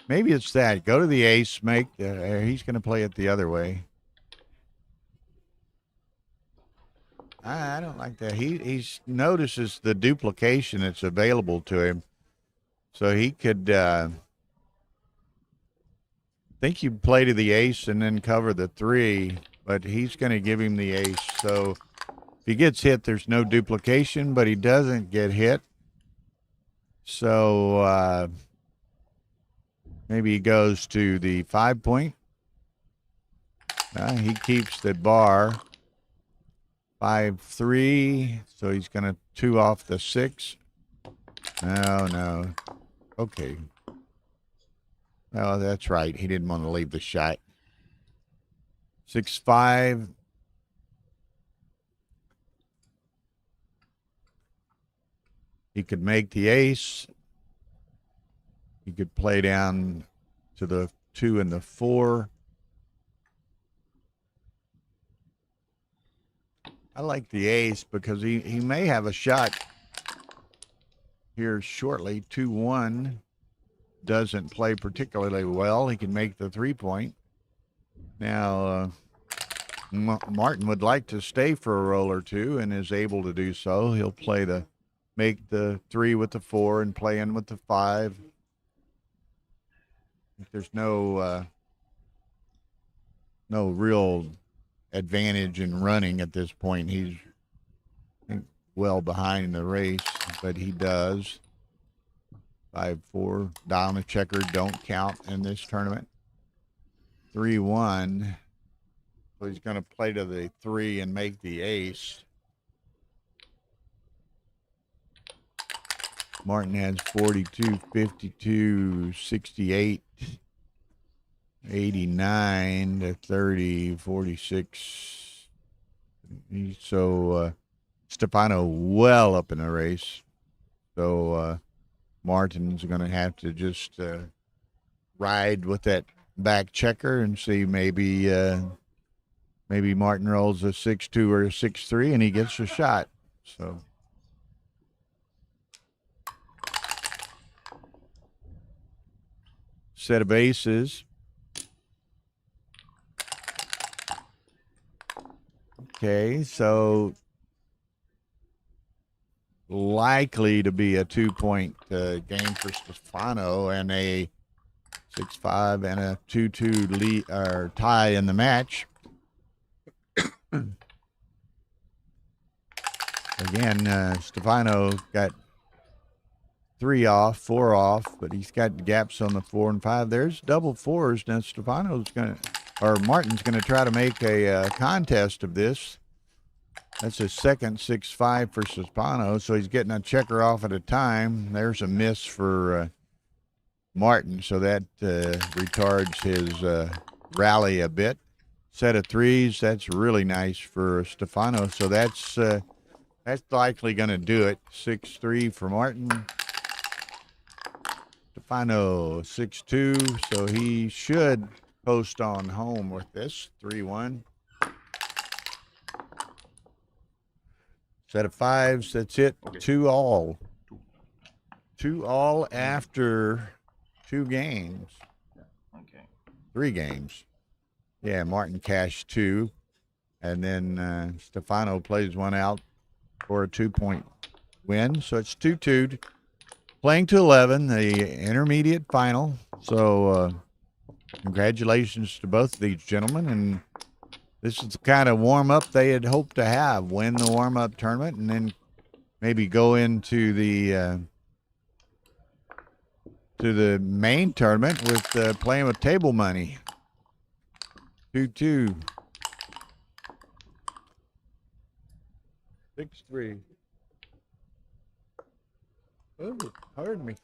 C: maybe it's that. Go to the ace, make. He's going to play it the other way. I don't like that. He notices the duplication that's available to him. So he could think you play to the ace and then cover the 3, but he's going to give him the ace. So if he gets hit, there's no duplication, but he doesn't get hit. So maybe he goes to the 5-point. He keeps the bar. 5-3, so he's going to 2 off the 6. No. Okay. Oh, that's right. He didn't want to leave the shot. 6-5. He could make the ace. He could play down to the 2 and the 4. I like the ace because he may have a shot here shortly. 2-1 doesn't play particularly well. He can make the 3-point. Now, Martin would like to stay for a roll or two and is able to do so. He'll make the 3 with the 4 and play in with the 5. If there's no real advantage in running at this point. He's well behind in the race, but he does. 5-4, down a checker, don't count in this tournament. 3-1, so he's going to play to the 3 and make the ace. Martin has 42, 52, 68. 89 to 30, 46. So Stefano well up in the race. So Martin's going to have to just ride with that back checker and see maybe Martin rolls a 6-2 or a 6-3 and he gets a shot. So set of aces. Okay, so likely to be a 2-point game for Stefano and a 6-5 and a 2-2 lead or tie in the match. Again, Stefano got 3 off, 4 off, but he's got gaps on the 4 and 5. There's double 4s. Now Stefano's going to, or Martin's going to try to make a contest of this. That's a second 6-5 for Stefano, so he's getting a checker off at a time. There's a miss for Martin, so that retards his rally a bit. Set of 3s, that's really nice for Stefano, so that's likely going to do it. 6-3 for Martin. Stefano 6-2, so he should post on home with this. 3-1. Set of 5s, that's it.
J: Okay.
C: 2 all. 2 all after 2 games.
J: Okay.
C: 3 games. Yeah, Martin cashed 2. And then Stefano plays 1 out for a 2-point win. So it's 2-2. Playing to 11, the intermediate final. So congratulations to both of these gentlemen. And this is the kind of warm-up they had hoped to have. Win the warm-up tournament and then maybe go into the main tournament with playing with table money. 2-2. 6-3. Oh, pardon me.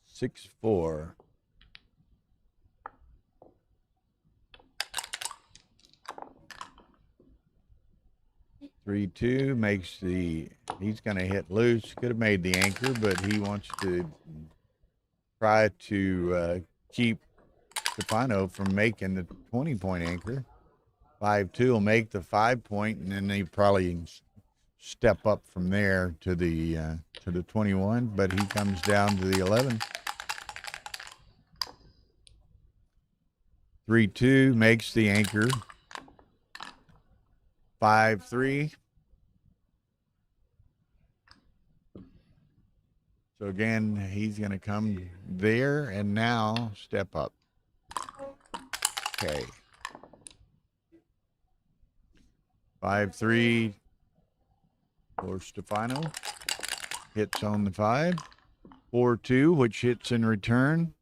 C: Six, 4. Three, 2 makes the, he's going to hit loose. Could have made the anchor, but he wants to try to keep Stefano from making the 20-point anchor. 5-2 will make the 5-point, and then they probably step up from there to the 21. But he comes down to the 11. 3-2 makes the anchor. 5-3. So again, he's going to come there and now step up. Okay. 5-3 for Stefano. Hits on the 5. 4-2, which hits in return.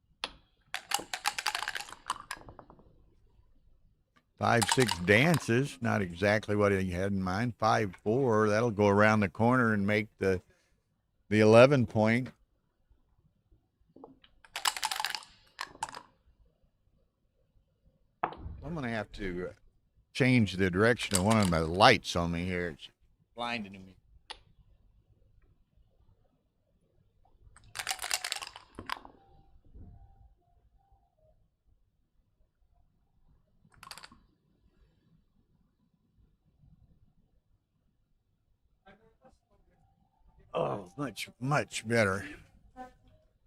C: 5-6 dances, not exactly what he had in mind. 5-4, that'll go around the corner and make the 11-point. I'm going to have to change the direction of one of the lights on me here. It's blinding me. Oh, much better.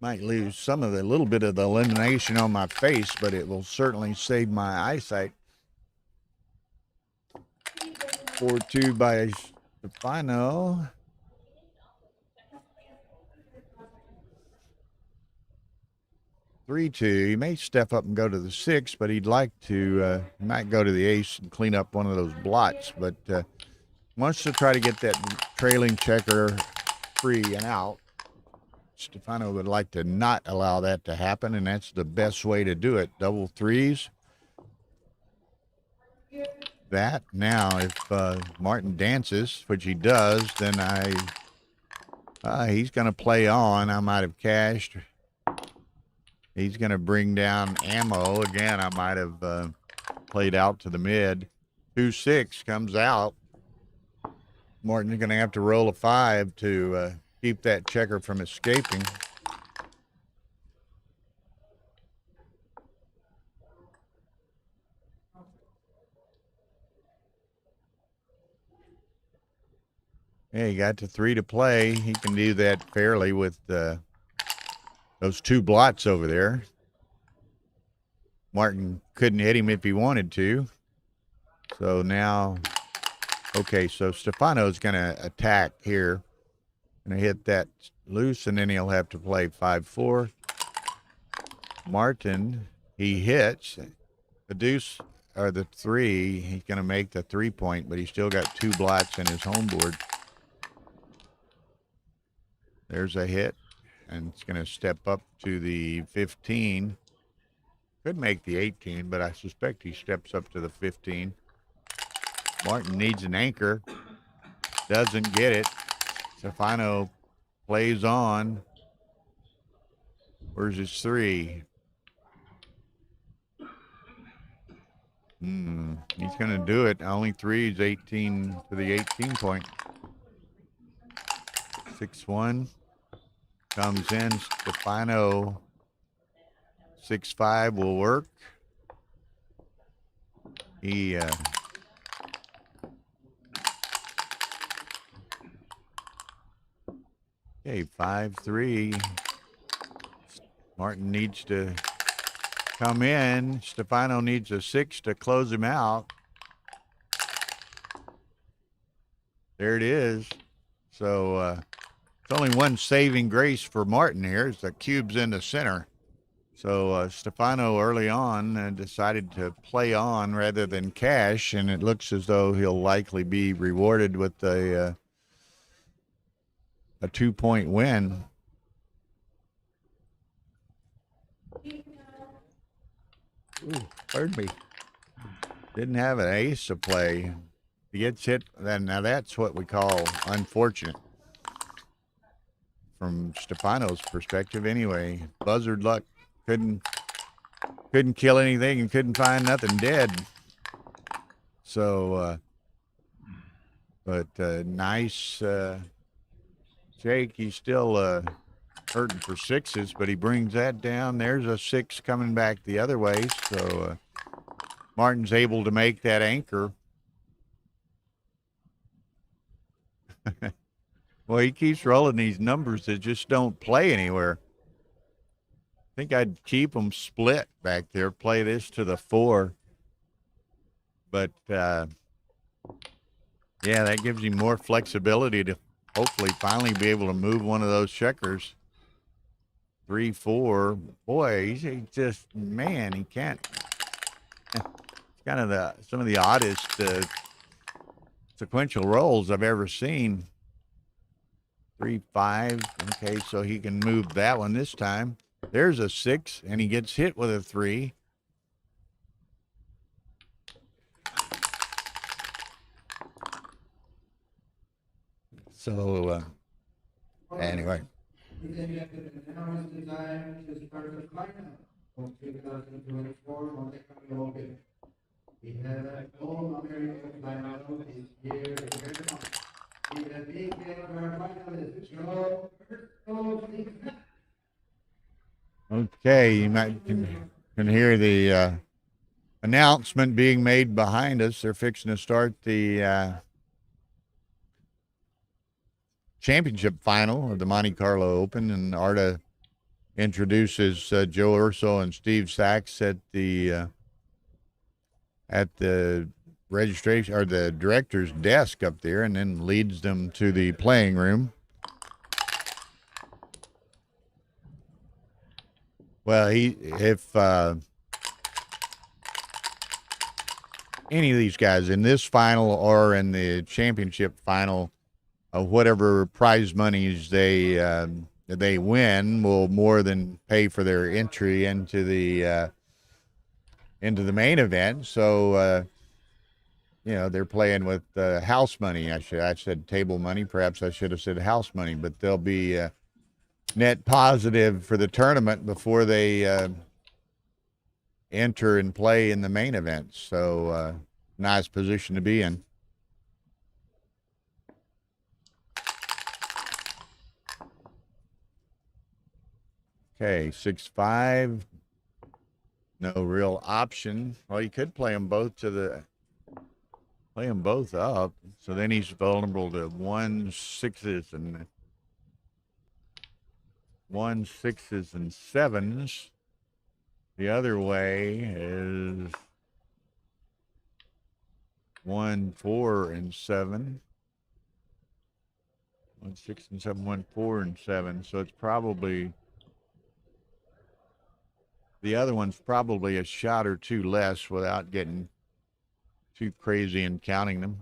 C: Might lose some of the little bit of the illumination on my face, but it will certainly save my eyesight. 4-2 by Stefano. 3-2. He may step up and go to the 6, but he'd like to, he might go to the ace and clean up one of those blots, but wants to try to get that trailing checker free and out. Stefano would like to not allow that to happen, and that's the best way to do it. Double 3s. That now, if Martin dances, which he does, then he's going to play on. I might have cashed. He's going to bring down ammo again. I might have played out to the mid. 2-6 comes out. Martin's going to have to roll a 5 to keep that checker from escaping. Yeah, he got to 3 to play. He can do that fairly with those 2 blots over there. Martin couldn't hit him if he wanted to. So now, okay, so Stefano's going to attack here. Going to hit that loose, and then he'll have to play 5-4. Martin, he hits. The deuce or the 3. He's going to make the 3-point, but he's still got 2 blots in his home board. There's a hit, and it's going to step up to the 15. Could make the 18, but I suspect he steps up to the 15. Martin needs an anchor. Doesn't get it. Stefano plays on. Where's his 3? He's going to do it. Only 3 is 18 to the 18 point. 6-1 comes in. Stefano 6-5 will work. He okay, 5-3. Martin needs to come in. Stefano needs a 6 to close him out. There it is. So it's only one saving grace for Martin here. It's the cube's in the center. So Stefano early on decided to play on rather than cash, and it looks as though he'll likely be rewarded with a 2-point win. Ooh, pardon me. Didn't have an ace to play. He gets hit. Then now that's what we call unfortunate from Stefano's perspective. Anyway, buzzard luck. Couldn't kill anything and couldn't find nothing dead. So, but nice Jake. He's still hurting for 6s, but he brings that down. There's a 6 coming back the other way. So Martin's able to make that anchor. Well, he keeps rolling these numbers that just don't play anywhere. I think I'd keep them split back there, play this to the 4. But, yeah, that gives him more flexibility to hopefully finally be able to move one of those checkers. 3-4. Boy, he's just, man, he can't. It's kind of some of the oddest sequential rolls I've ever seen. 3-5. Okay, so he can move that one this time. There's a 6, and he gets hit with a 3. So, anyway.
H: We have a all-American final this year in Fairmont. We have a big finalist,
C: Okay, you might can hear the announcement being made behind us. They're fixing to start the championship final of the Monte Carlo Open, and Arda introduces Joe Urso and Steve Sachs at the registration or the director's desk up there, and then leads them to the playing room. Well, if any of these guys in this final or in the championship final, whatever prize monies they win will more than pay for their entry into the main event. So, they're playing with house money. I said table money. Perhaps I should have said house money, but they'll be net positive for the tournament before they enter and play in the main event. So, nice position to be in. Okay, 6-5. No real option. Well, you could play them both up. So then he's vulnerable to 1-6s and 1-6s and 7s. The other way is 1-4 and 7. 1-6 and 7, 1-4 and 7. So it's probably, the other one's probably a shot or two less without getting too crazy in counting them.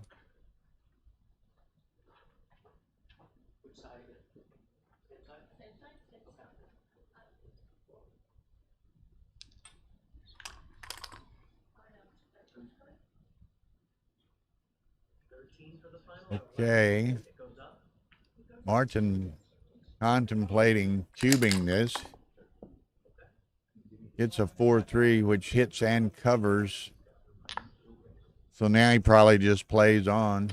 C: Okay. Martin contemplating cubing this. It's a 4-3, which hits and covers. So now he probably just plays on.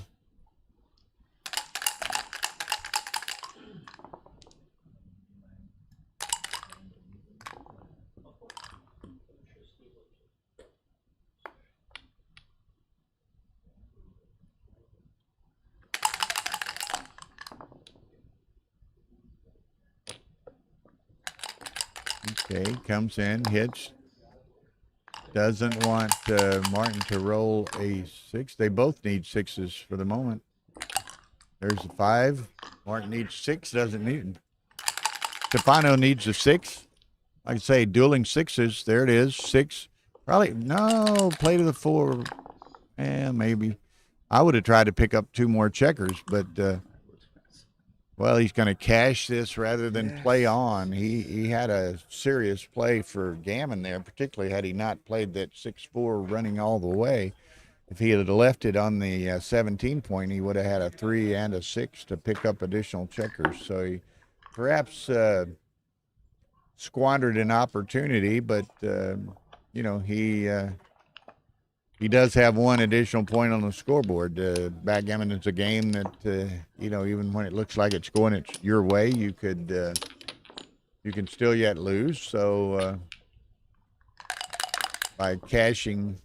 C: Okay, comes in, hits. Doesn't want Martin to roll a 6. They both need 6s for the moment. There's a 5. Martin needs 6, doesn't need. Stefano needs a 6. Like I say, dueling 6s. There it is, 6. Probably, no, play to the 4. Maybe. I would have tried to pick up 2 more checkers, but, well, he's going to cash this rather than play on. He had a serious play for gammon there, particularly had he not played that 6-4 running all the way. If he had left it on the 17 point, he would have had a 3 and a 6 to pick up additional checkers. So he perhaps squandered an opportunity, but, you know, he does have 1 additional point on the scoreboard. Backgammon is a game that, you know, even when it looks like it's going your way, you can still yet lose. So by cashing,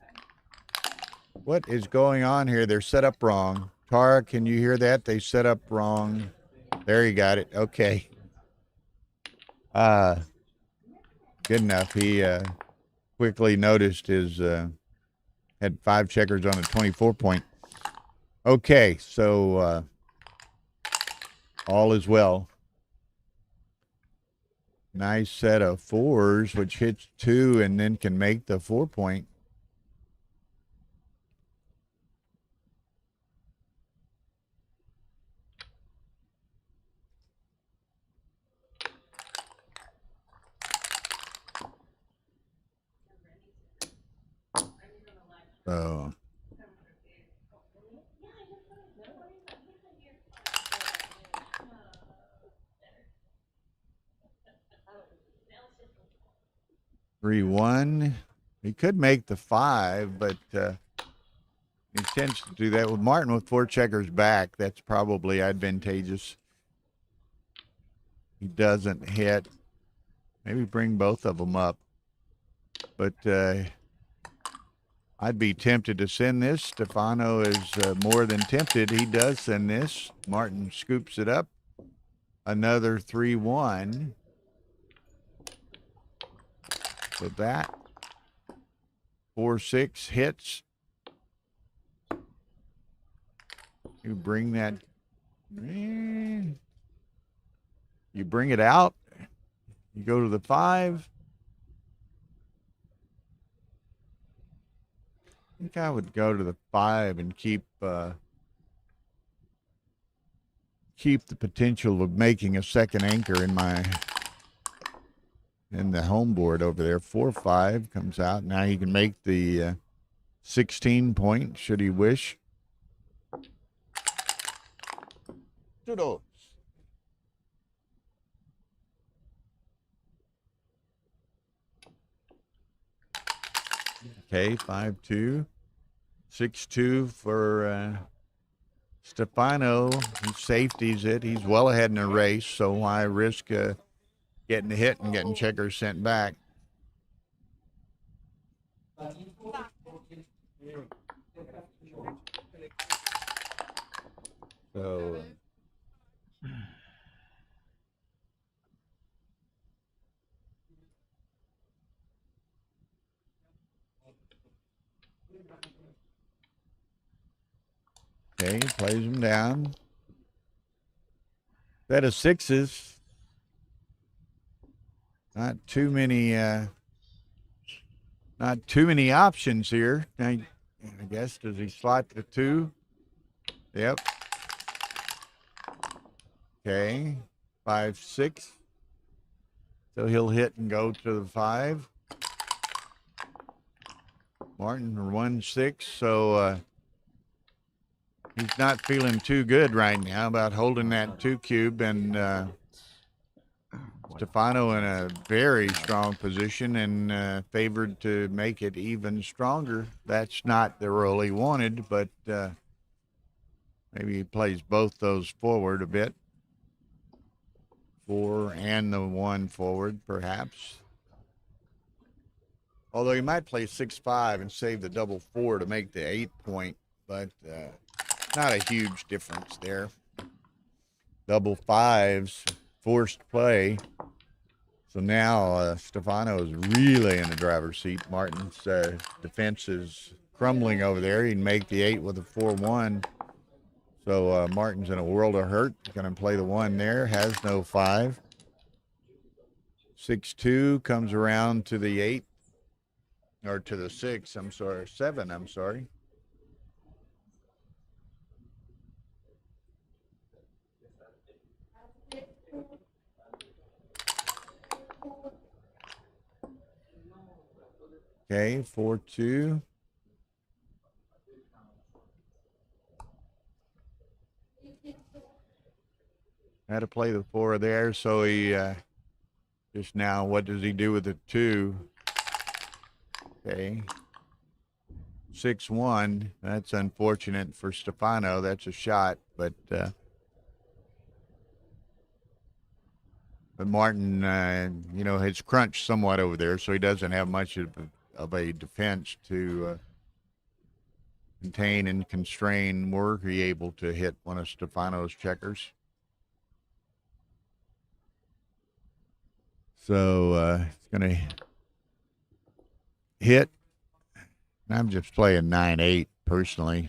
C: what is going on here? They're set up wrong. Tara, can you hear that? They set up wrong. There, you got it. Okay. Good enough. He quickly noticed his had 5 checkers on a 24 point. Okay, so all is well. Nice set of 4s, which hits 2 and then can make the 4 point. So 3-1. He could make the 5, but he tends to do that with Martin with 4 checkers back. That's probably advantageous. He doesn't hit. Maybe bring both of them up. But I'd be tempted to send this. Stefano is more than tempted. He does send this. Martin scoops it up. Another 3-1. So that 4-6 hits. You bring that. You bring it out. You go to the 5. I think I would go to the 5 and keep the potential of making a second anchor in the home board over there. 4-5 comes out. Now he can make the 16 point should he wish. Doodles. Okay, 5-2. 6-2 for Stefano. He safeties it. He's well ahead in the race, so why risk getting a hit and getting checkers sent back? So okay, plays them down. Set of 6s. Not too many options here. Now, I guess, does he slot the 2? Yep. Okay. 5, 6. So he'll hit and go to the 5. Martin 1, 6. So he's not feeling too good right now about holding that 2 cube, and Stefano in a very strong position and favored to make it even stronger. That's not the role he wanted, but maybe he plays both those forward a bit. 4 and the 1 forward, perhaps. Although he might play 6-5 and save the double 4 to make the 8 point, but not a huge difference there. Double 5s, forced play. So now Stefano is really in the driver's seat. Martin's defense is crumbling over there. He can make the 8 with a 4-1. So Martin's in a world of hurt. Going to play the 1 there. Has no 5. 6-2 comes around to the 8. Or to the 6, I'm sorry. 7, I'm sorry. Okay, 4-2. Had to play the 4 there, so he just now, what does he do with the 2? Okay. 6-1. That's unfortunate for Stefano. That's a shot, but Martin, you know, has crunched somewhat over there, so he doesn't have much of a defense to contain and constrain. Were he able to hit one of Stefano's checkers? So it's going to hit. I'm just playing 9-8 personally.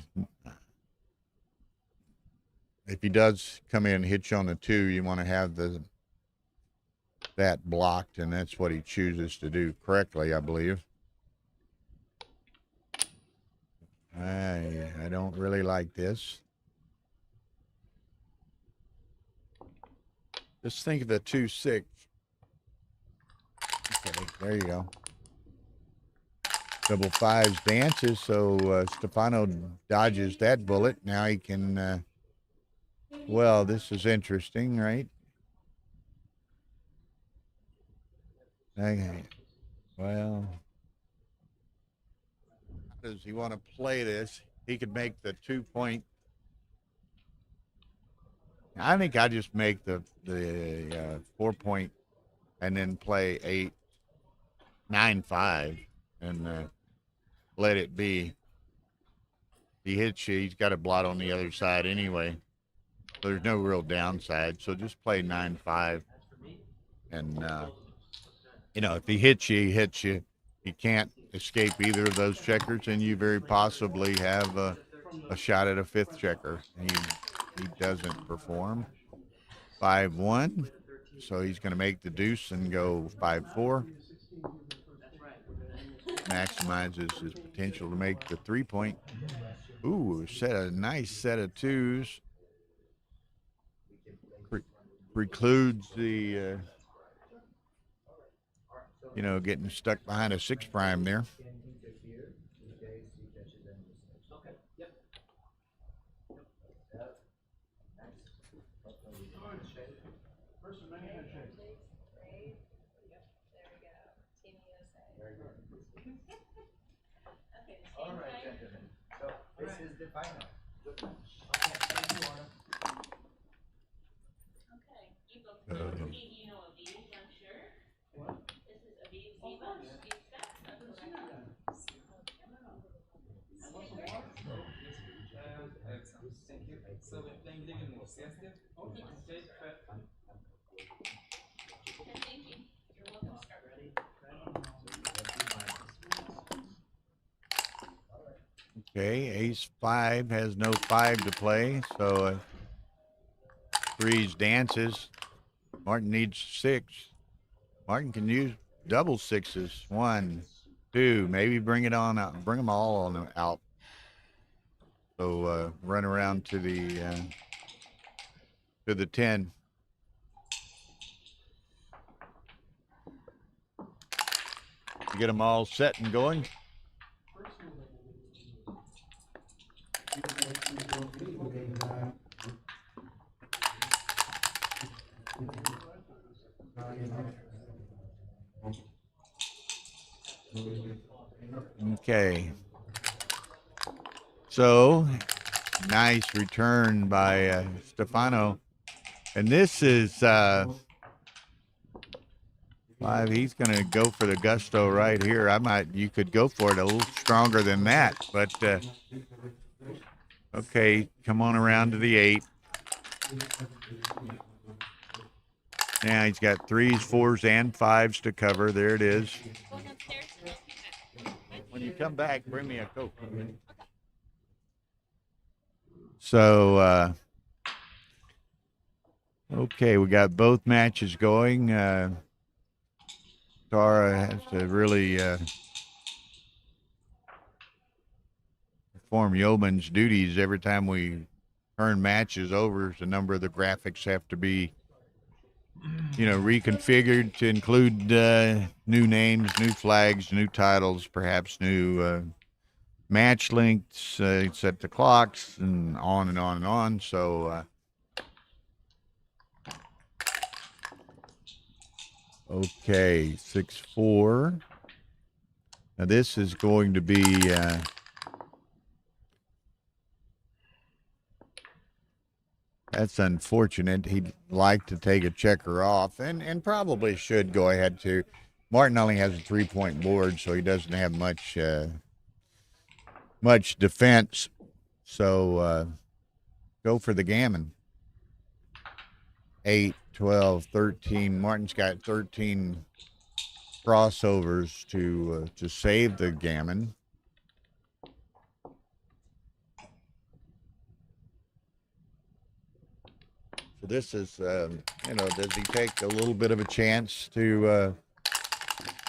C: If he does come in and hit you on the 2, you want to have that blocked, and that's what he chooses to do correctly, I believe. I don't really like this. Just think of the 2-6. Okay, there you go. Double 5s dances, so Stefano dodges that bullet. Now he can, well, this is interesting, right? Okay. Well, how does he want to play this? He could make the 2 point. I think I just make the 4 point and then play 8-9-5 and let it be. He hits you, he's got a blot on the other side anyway. So there's no real downside. So just play 9-5 and you know, if he hits you, he hits you. He can't escape either of those checkers, and you very possibly have a shot at a 5th checker. He doesn't perform. 5-1, so he's going to make the deuce and go 5-4. Maximizes his potential to make the 3 point. Ooh, a nice set of 2s. Precludes the you know, getting stuck behind a 6 prime there.
K: All right, gentlemen. So this is the final.
I: Okay, you both you know Aviv, I'm sure. What? This is Aviv Ziva.
E: Thank you. So we're playing Liga moves, yes? Okay.
I: Thank you. You're welcome. Start ready.
C: Okay, ace 5 has no 5 to play, so 3's dances. Martin needs 6. Martin can use double 6s. 1, 2, maybe bring it on out. Bring them all on out. So run around to the 10. Get them all set and going. Okay. So, nice return by Stefano. And this is 5. He's going to go for the gusto right here. You could go for it a little stronger than that, but okay, come on around to the 8. Now he's got 3s, 4s, and 5s to cover. There it is. When you come back, bring me a Coke. So, okay, we got both matches going. Tara has to really perform yeoman's duties every time we turn matches over. A number of the graphics have to be, reconfigured to include new names, new flags, new titles, perhaps new match lengths, set the clocks, and on and on and on. So, okay, 6-4. Now this is going to be that's unfortunate. He'd like to take a checker off and probably should go ahead to. Martin only has a 3-point board, so he doesn't have much defense. So go for the gammon. 8, 12, 13. Martin's got 13 crossovers to save the gammon. So this is, does he take a little bit of a chance to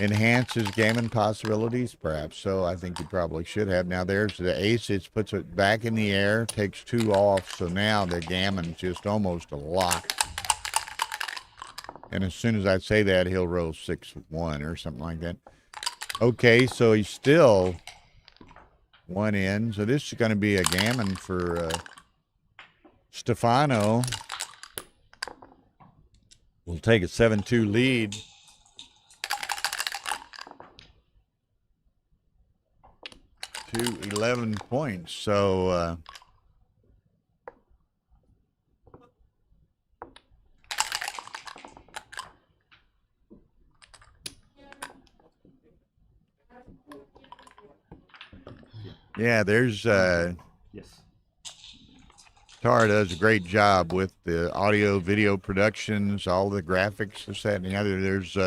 C: enhance his gammon possibilities? Perhaps so. I think he probably should have. Now there's the ace. It puts it back in the air, takes 2 off. So now the gammon's just almost a lock. And as soon as I say that, he'll roll 6-1 or something like that. Okay, so he's still 1 in. So this is going to be a gammon for Stefano. We'll take a 7-2 lead. To 11 points. So yeah, there's
J: Yes.
C: Tara does a great job with the audio, video productions, all the graphics, this, that, and the other. There's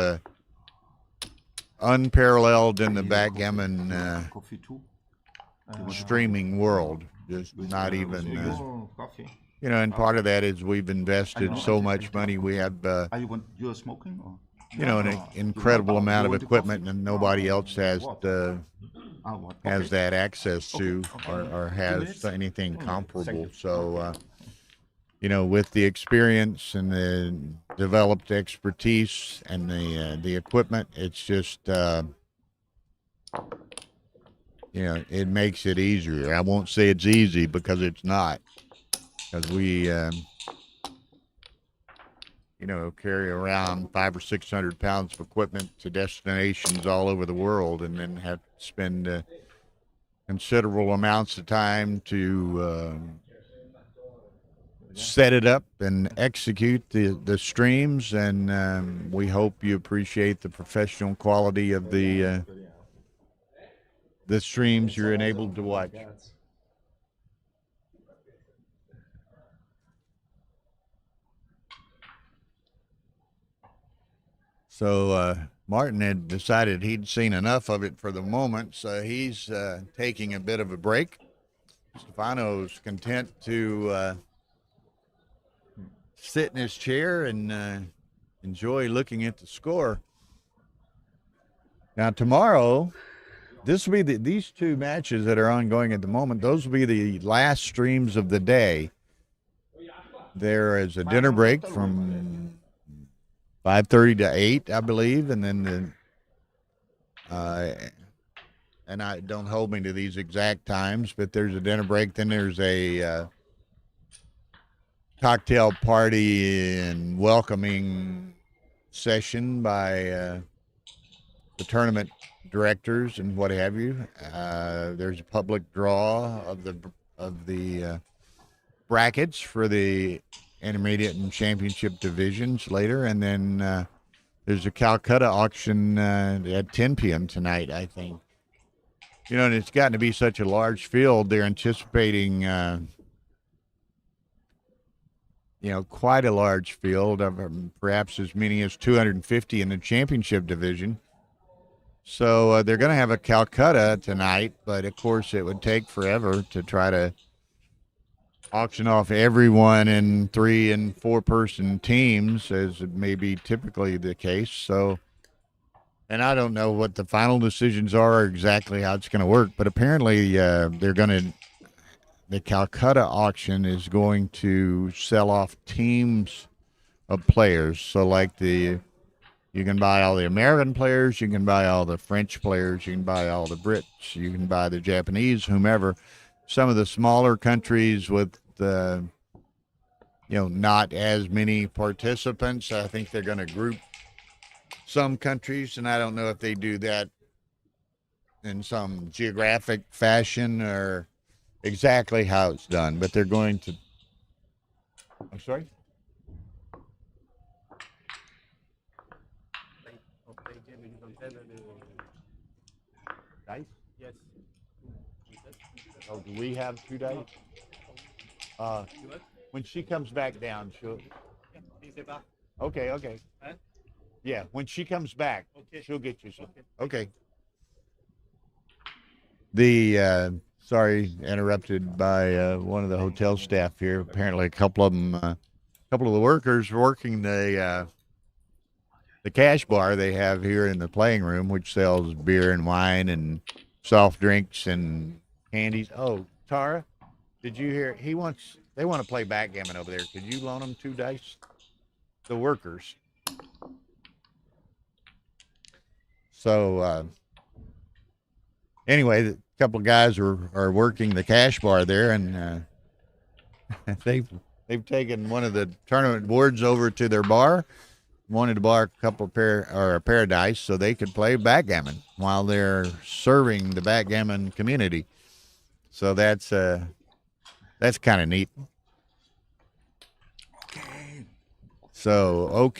C: unparalleled in the backgammon
J: Coffee too.
C: streaming world. Just not even, and part of that is we've invested so much money. We have,
J: You're smoking? Or?
C: an incredible amount of equipment, and nobody else has that access to or has anything comparable. So, with the experience and the developed expertise and the equipment, it's just, it makes it easier. I won't say it's easy because it's not, because we, carry around 500 or 600 pounds of equipment to destinations all over the world, and then have to spend considerable amounts of time to set it up and execute the streams. And we hope you appreciate the professional quality of the streams you're enabled to watch. So Martin had decided he'd seen enough of it for the moment, so he's taking a bit of a break. Stefano's content to sit in his chair and enjoy looking at the score. Now tomorrow, this will be these two matches that are ongoing at the moment. Those will be the last streams of the day. There is a dinner break from 5:30 to 8, I believe, and then and I don't hold me to these exact times, but there's a dinner break. Then there's a cocktail party and welcoming session by the tournament directors and what have you. There's a public draw of the brackets for the intermediate and championship divisions later, and then there's a Calcutta auction at 10 p.m. tonight, I think. You know, and it's gotten to be such a large field. They're anticipating, quite a large field, of perhaps as many as 250 in the championship division. So they're going to have a Calcutta tonight, but of course it would take forever to try to auction off everyone in 3- and 4-person teams, as it may be typically the case. So, and I don't know what the final decisions are or exactly how it's going to work, but apparently the Calcutta auction is going to sell off teams of players. So like you can buy all the American players, you can buy all the French players, you can buy all the Brits, you can buy the Japanese, whomever. Some of the smaller countries with not as many participants, I think they're going to group some countries, and I don't know if they do that in some geographic fashion or exactly how it's done, but they're going to. I'm sorry? Dice?
D: Yes.
C: Oh, do we have 2 dice? When she comes back down, she'll. Okay.
D: Huh?
C: Yeah, when she comes back,
D: Okay.
C: she'll get you some.
D: Okay.
C: Okay. The sorry, interrupted by one of the hotel staff here. Apparently, a couple of the workers working the cash bar they have here in the playing room, which sells beer and wine and soft drinks and candies. Oh, Tara, did you hear? They want to play backgammon over there. Could you loan them 2 dice? The workers. So anyway, a couple of guys are working the cash bar there, and they've taken one of the tournament boards over to their bar. Wanted to borrow a pair of dice so they could play backgammon while they're serving the backgammon community. So that's kind of neat. So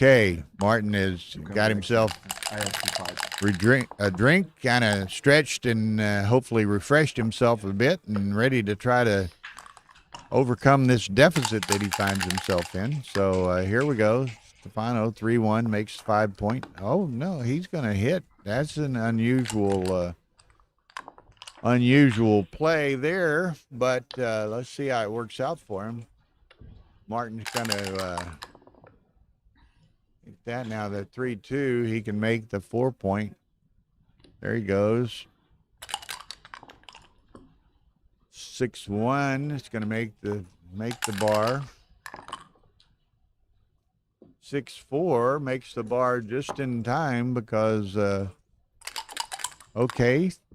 C: Martin has got himself a drink, kind of stretched and hopefully refreshed himself a bit and ready to try to overcome this deficit that he finds himself in. So here we go. Stefano 3-1 makes 5 point. Oh no, he's going to hit. That's an unusual play there, but let's see how it works out for him. Martin's going to get that now. The 3-2, he can make the 4 point. There he goes. 6-1. It's going to make the bar. 6-4 makes the bar just in time because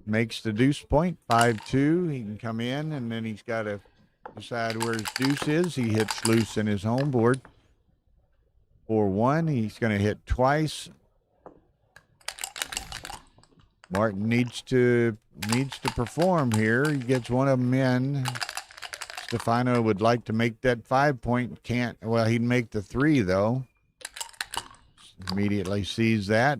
C: makes the deuce point. 5-2. He can come in, and then he's got to decide where his deuce is. He hits loose in his home board. 4-1. He's going to hit twice. Martin needs to perform here. He gets one of them in. Stefano would like to make that 5 point. Can't. Well, he'd make the 3 though. Immediately sees that.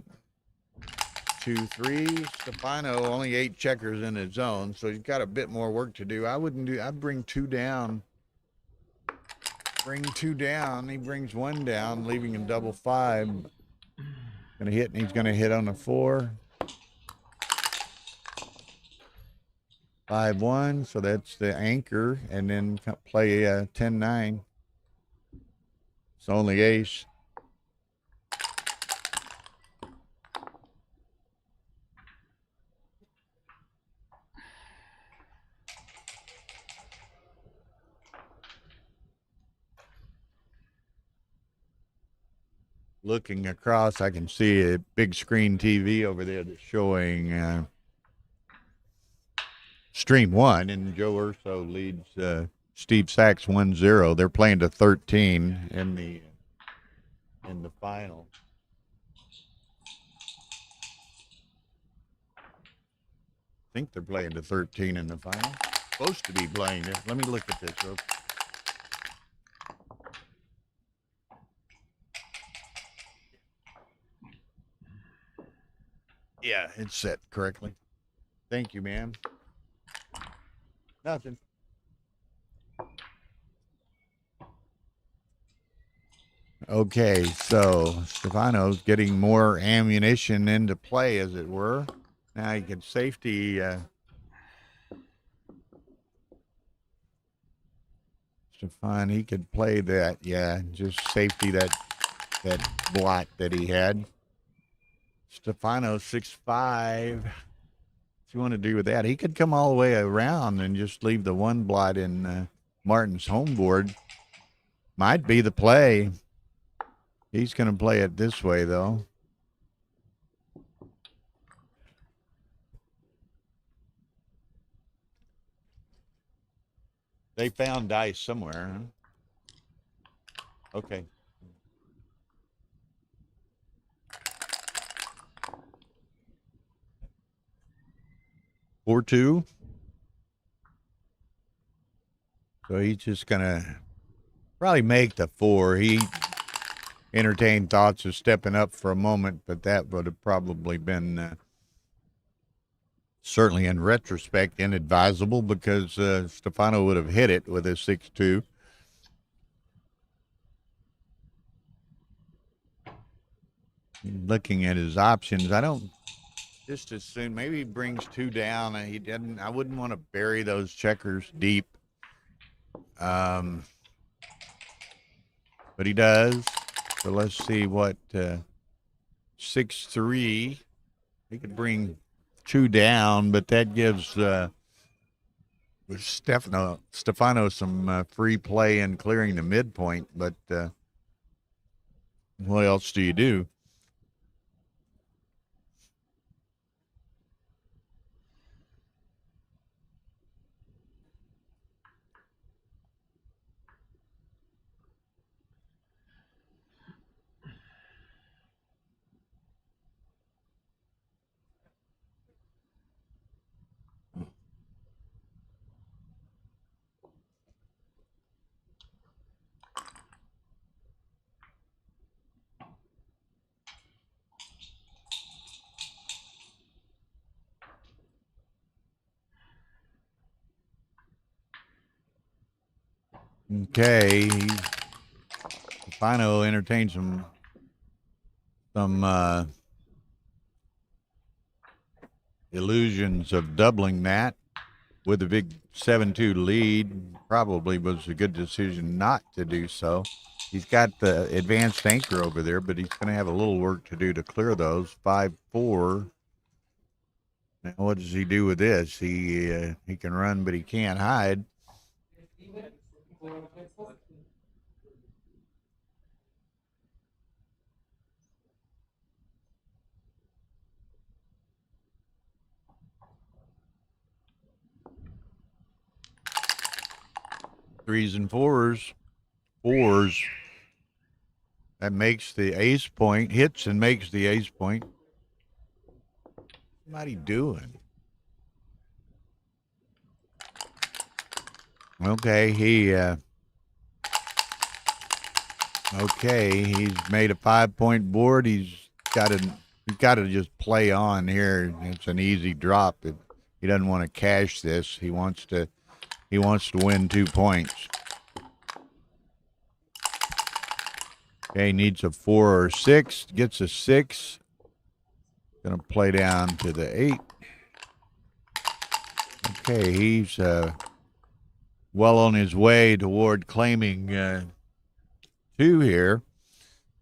C: 2-3. Stefano only 8 checkers in his zone, so he's got a bit more work to do. I'd bring 2 down. Bring 2 down. He brings 1 down, leaving him double 5. Gonna hit, and he's gonna hit on the 4. 5-1, so that's the anchor, and then play 10-9. It's only ace. looking across, I can see a big screen TV over there that's showing Stream 1, and Joe Urso leads Steve Sachs 1-0. They're playing to 13 in the final. I think they're playing to 13 in the final. Supposed to be playing it. Let me look at this real quick. Yeah, it's set correctly. Thank you, ma'am. Nothing. Okay, so Stefano's getting more ammunition into play, as it were. Now he can safety. Stefan, he could play that. Yeah, just safety that blot that he had. Stefano 6'5". What you want to do with that? He could come all the way around and just leave the one blot in Martin's home board. Might be the play. He's going to play it this way, though. They found dice somewhere, huh? Okay. Four, 2. So he's just going to probably make the 4. He entertained thoughts of stepping up for a moment, but that would have probably been certainly in retrospect inadvisable, because Stefano would have hit it with a 6-2. Looking at his options, I don't just as soon. Maybe he brings 2 down. He didn't. I wouldn't want to bury those checkers deep. But he does. So let's see what 6-3. He could bring 2 down, but that gives Stefano some free play in clearing the midpoint. But what else do you do? Okay, Stefano entertains some illusions of doubling that with a big 7-2 lead. Probably was a good decision not to do so. He's got the advanced anchor over there, but he's going to have a little work to do to clear those. 5-4. Now, what does he do with this? He can run, but he can't hide. Threes and fours. That makes the ace point. Hits and makes the ace point. What he doing? Okay, he's made a 5-point board. He's got to just play on here. It's an easy drop. He doesn't want to cash this. He wants to win 2 points. Okay, needs a 4 or 6. Gets a 6. Gonna play down to the 8. Okay, he's well on his way toward claiming 2 here.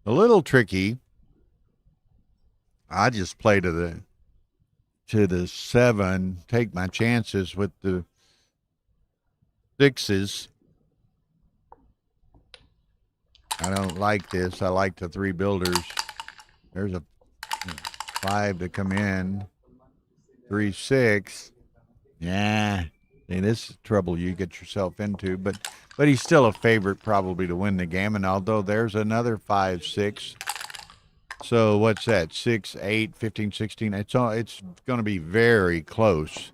C: A little tricky. I just play to the 7. Take my chances with the 6s. I don't like this. I like the 3 builders. There's a 5 to come in. 3-6. Yeah. See, this is trouble you get yourself into, but he's still a favorite probably to win the gammon, although there's another 5-6. So what's that? 6, 8, 15, 16. It's going to be very close,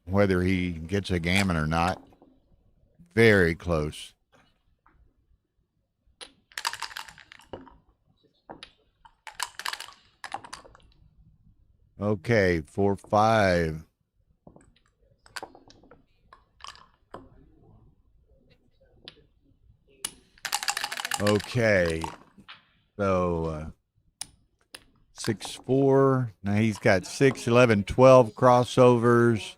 C: whether he gets a gammon or not. Very close. Okay, 4-5. Okay, so 6-4. Now he's got 6, 11, 12 crossovers.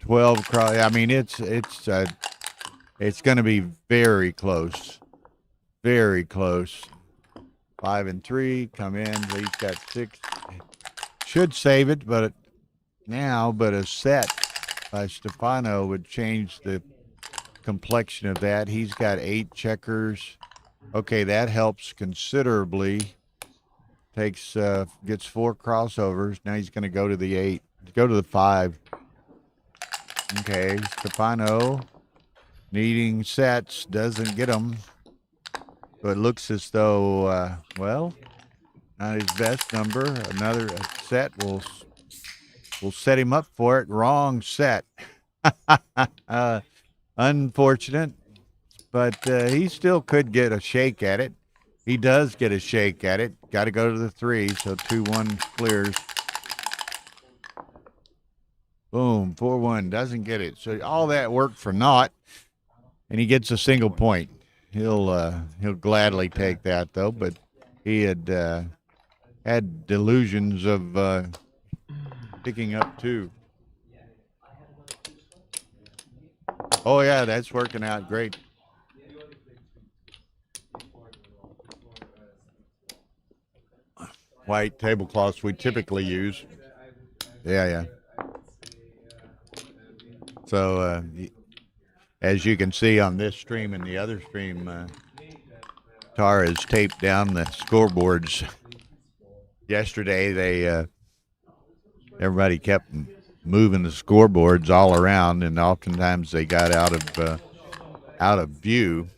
C: 12 cross. I mean, it's going to be very close. Very close. 5 and 3 come in. He's got 6. Should save it, but a set by Stefano would change the complexion of that. He's got 8 checkers. Okay, that helps considerably. Gets 4 crossovers. Now he's going to go to the 8. Go to the 5. Okay, Stefano needing sets, doesn't get them. But it looks as though, well, not his best number. Another set will set him up for it. Wrong set. Unfortunate, but he still could get a shake at it. He does get a shake at it. Got to go to the 3, so 2-1 clears. Boom, 4-1, doesn't get it. So all that work for naught, and he gets a single point. He'll gladly take that though, but he had delusions of picking up 2. Oh yeah, that's working out great. White tablecloths we typically use. Yeah. So as you can see on this stream and the other stream, Tara has taped down the scoreboards. Yesterday, everybody kept moving the scoreboards all around, and oftentimes they got out of view.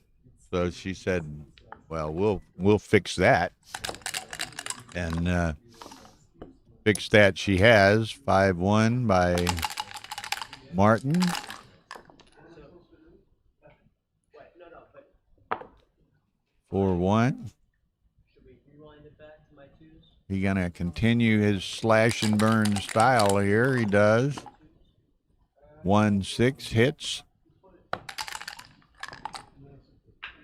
C: So she said, "Well, we'll fix that," and fix that she has. 5-1 by Martin. 4-1. He gonna continue his slash and burn style here. He does. 1-6 hits.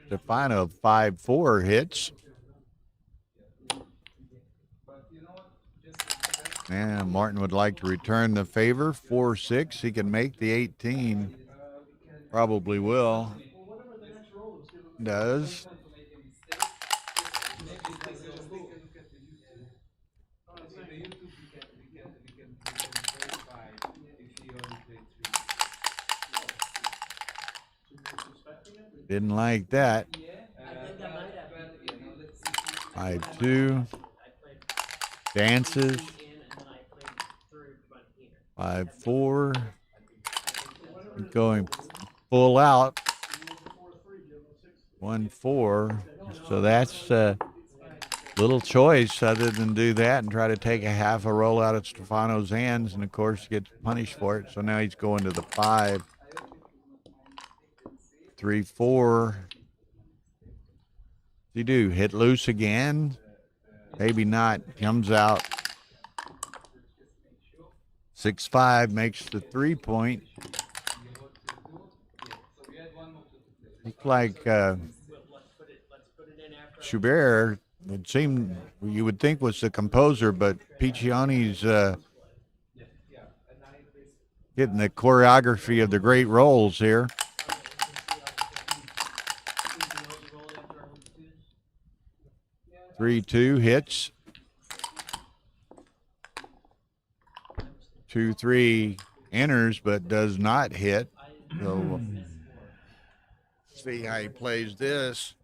C: Stefano 5-4 hits. And Martin would like to return the favor. 4-6. He can make the 18. Probably will. Does. Didn't like that. 5-2. Dances. 5-4. Going full out. 1-4. So that's a little choice other than do that and try to take a half a roll out of Stefano's hands, and of course gets punished for it. So now he's going to the 5. 3-4. You do hit loose again? Maybe not. Comes out. 6-5 makes the 3-point. Looks like Schubert would seem, you would think was the composer, but Piccioni's getting the choreography of the great roles here. 3-2 hits. 2-3 enters but does not hit. So See how he plays this.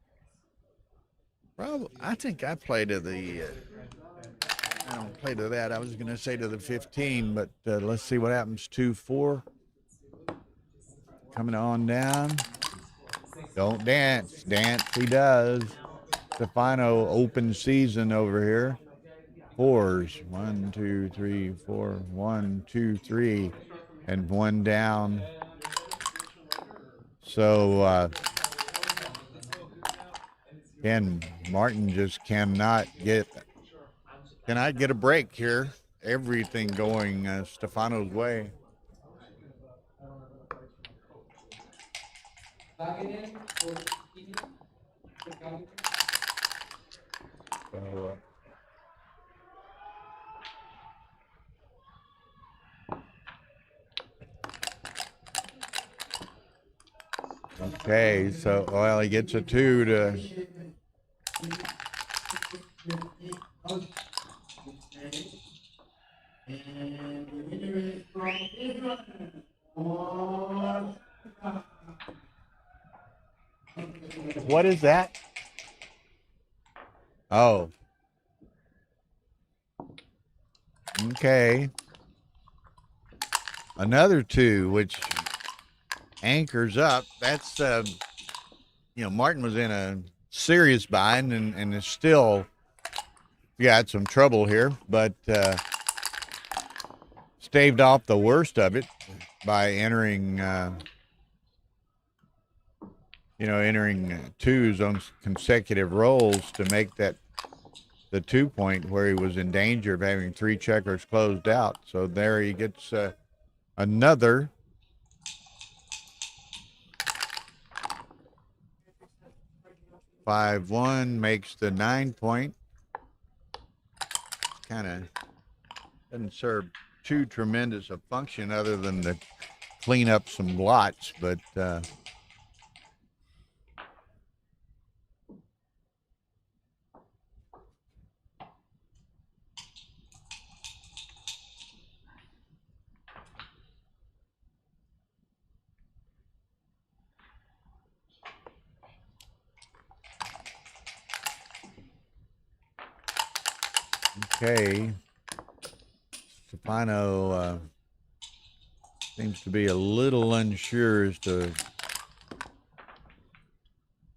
C: Probably, I think I play to the. I don't play to that. I was going to say to the 15, but let's see what happens. 2-4. Coming on down. Don't dance. Dance he does. Stefano open season over here. Fours. 1, 2, 3, 4. 1, 2, 3. And one down. So, again, Martin just cannot get a break here. Everything going Stefano's way. So, okay, so well he gets a 2 to. What is that? Oh. Okay. Another 2, which anchors up. That's, Martin was in a serious bind and is still got some trouble here, but staved off the worst of it by entering, entering 2s on consecutive rolls to make that the 2 point where he was in danger of having 3 checkers closed out. So there he gets another. Five one makes the 9 point. Kind of doesn't serve too tremendous a function other than to clean up some blots, but okay. Stefano seems to be a little unsure as to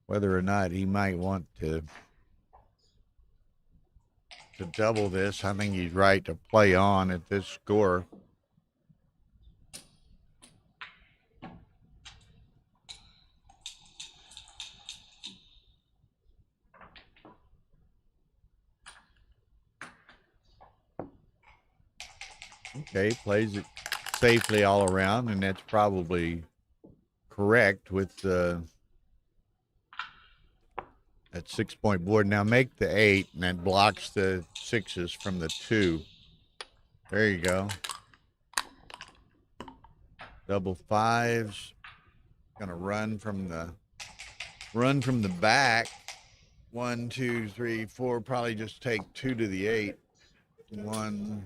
C: whether or not he might want to double this. I think he's right to play on at this score. Okay, plays it safely all around, and that's probably correct with that 6 point board. Now make the 8, and that blocks the 6s from the 2. There you go. Double 5s. Gonna run from the back. 1, 2, 3, 4. Probably just take 2 to the 8. 1,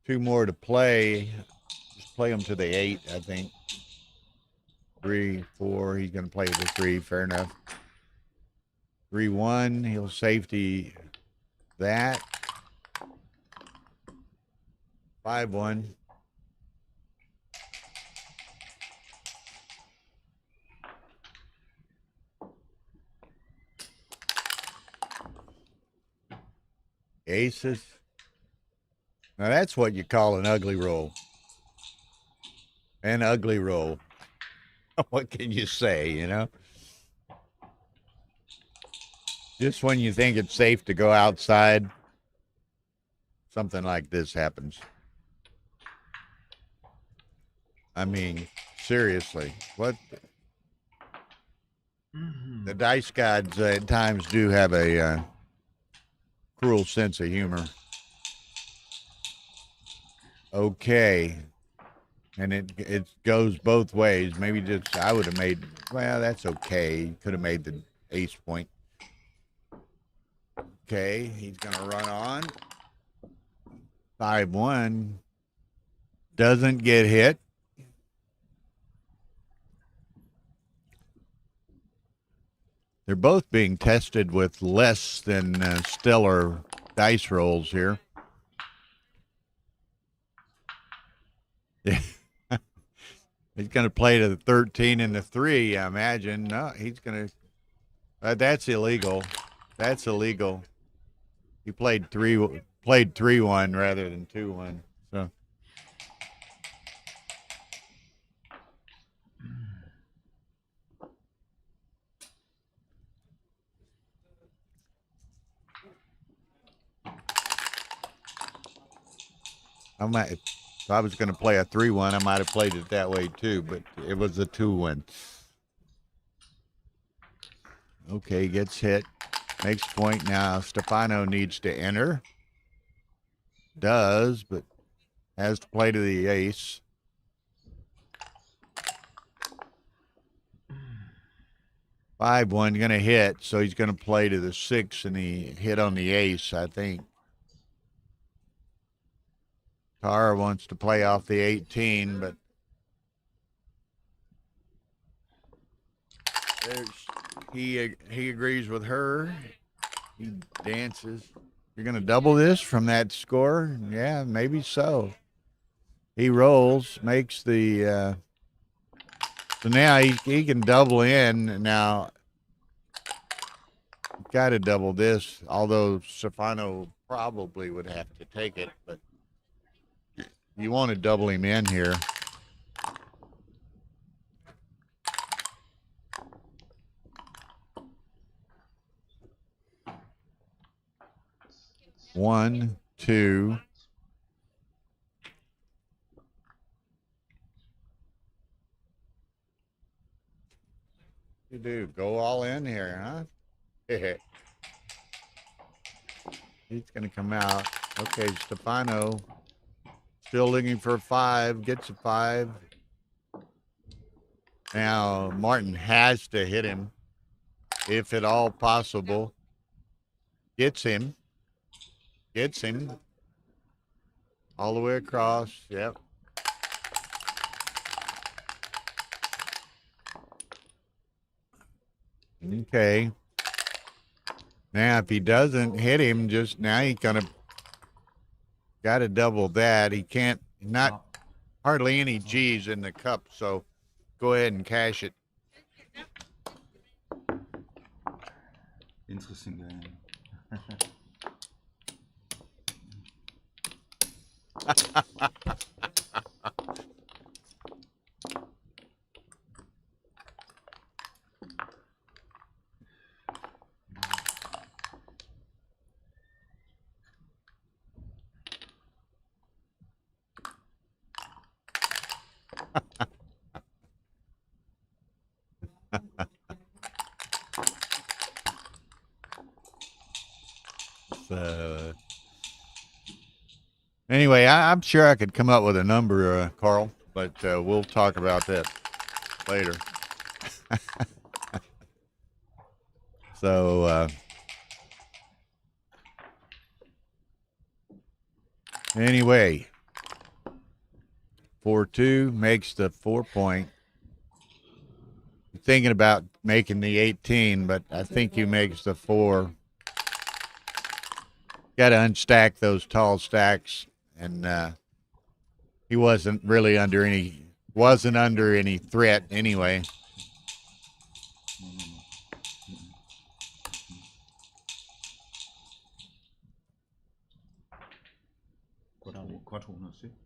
C: 2 more to play. Just play them to the 8, I think. 3, 4. He's gonna play the 3. Fair enough. 3-1. He'll safety that. 5-1. Aces. Now that's what you call an ugly roll. An ugly roll. What can you say, you know? Just when you think it's safe to go outside, something like this happens. I mean, seriously, what? The dice gods at times do have a cruel sense of humor. Okay. And it goes both ways. Maybe just, I would have made, well, that's okay. Could have made the ace point. Okay, he's going to run on. 5-1. Doesn't get hit. They're both being tested with less than stellar dice rolls here. Yeah. He's going to play to the 13 and the 3, I imagine. No, he's going to. That's illegal. That's illegal. He played 3-1 rather than 2-1. So. If I was going to play a 3-1, I might have played it that way too, but it was a 2-1. Okay, gets hit. Makes point now. Stefano needs to enter. Does, but has to play to the ace. 5-1 going to hit, so he's going to play to the 6, and he hit on the ace, I think. Tara wants to play off the 18, but he agrees with her. He dances. You're going to double this from that score? Yeah, maybe so. He rolls, makes the so now he can double in. Now, got to double this, although Stefano probably would have to take it, but you want to double him in here. One, two. You do go all in here, huh? He's going to come out. Okay, Stefano. Still looking for a 5, gets a 5. Now, Martin has to hit him, if at all possible. Gets him. All the way across, yep. Okay. Now, if he doesn't hit him, just now he's going to got to double that. He can't, not hardly any G's in the cup, so go ahead and cash it.
J: Interesting game.
C: Anyway, I'm sure I could come up with a number, Carl, but we'll talk about that later. So, anyway, 4-2 makes the 4-point. Thinking about making the 18, but I think he makes the 4. Got to unstack those tall stacks, and he wasn't really under any threat anyway.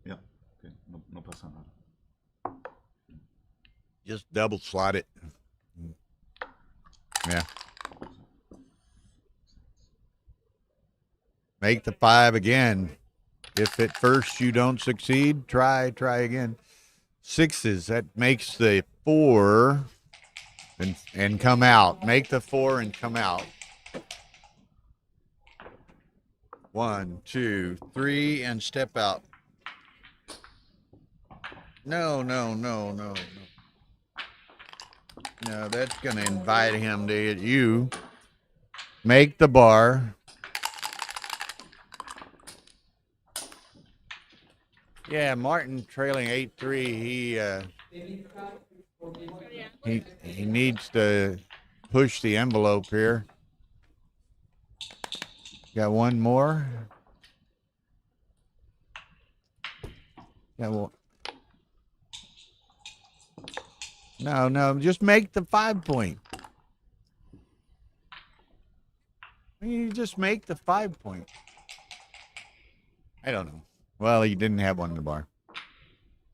J: Yeah, okay, no pasa nada.
C: Just double slot it. Yeah. Make the 5 again. If at first you don't succeed, try again. 6s, that makes the 4 and come out. Make the 4 and come out. 1, 2, 3, and step out. No. No, that's going to invite him to hit you. Make the bar. Yeah, Martin trailing 8-3. He needs to push the envelope here. Got one more. Got one. No, just make the 5 point. You just make the 5 point. I don't know. Well, he didn't have one in the bar.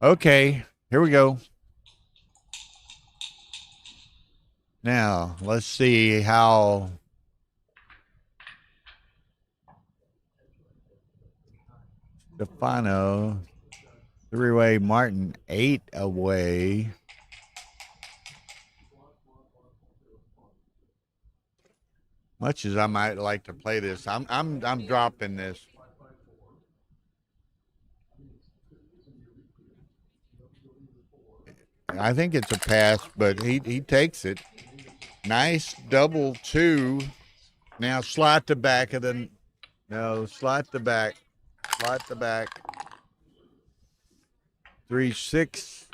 C: Okay, here we go. Now, let's see how Stefano, 3-way, Martin, 8 away. Much as I might like to play this, I'm dropping this. I think it's a pass, but he takes it. Nice double 2. Now slot the back of the, no, slot the back. Slot the back. 3-6.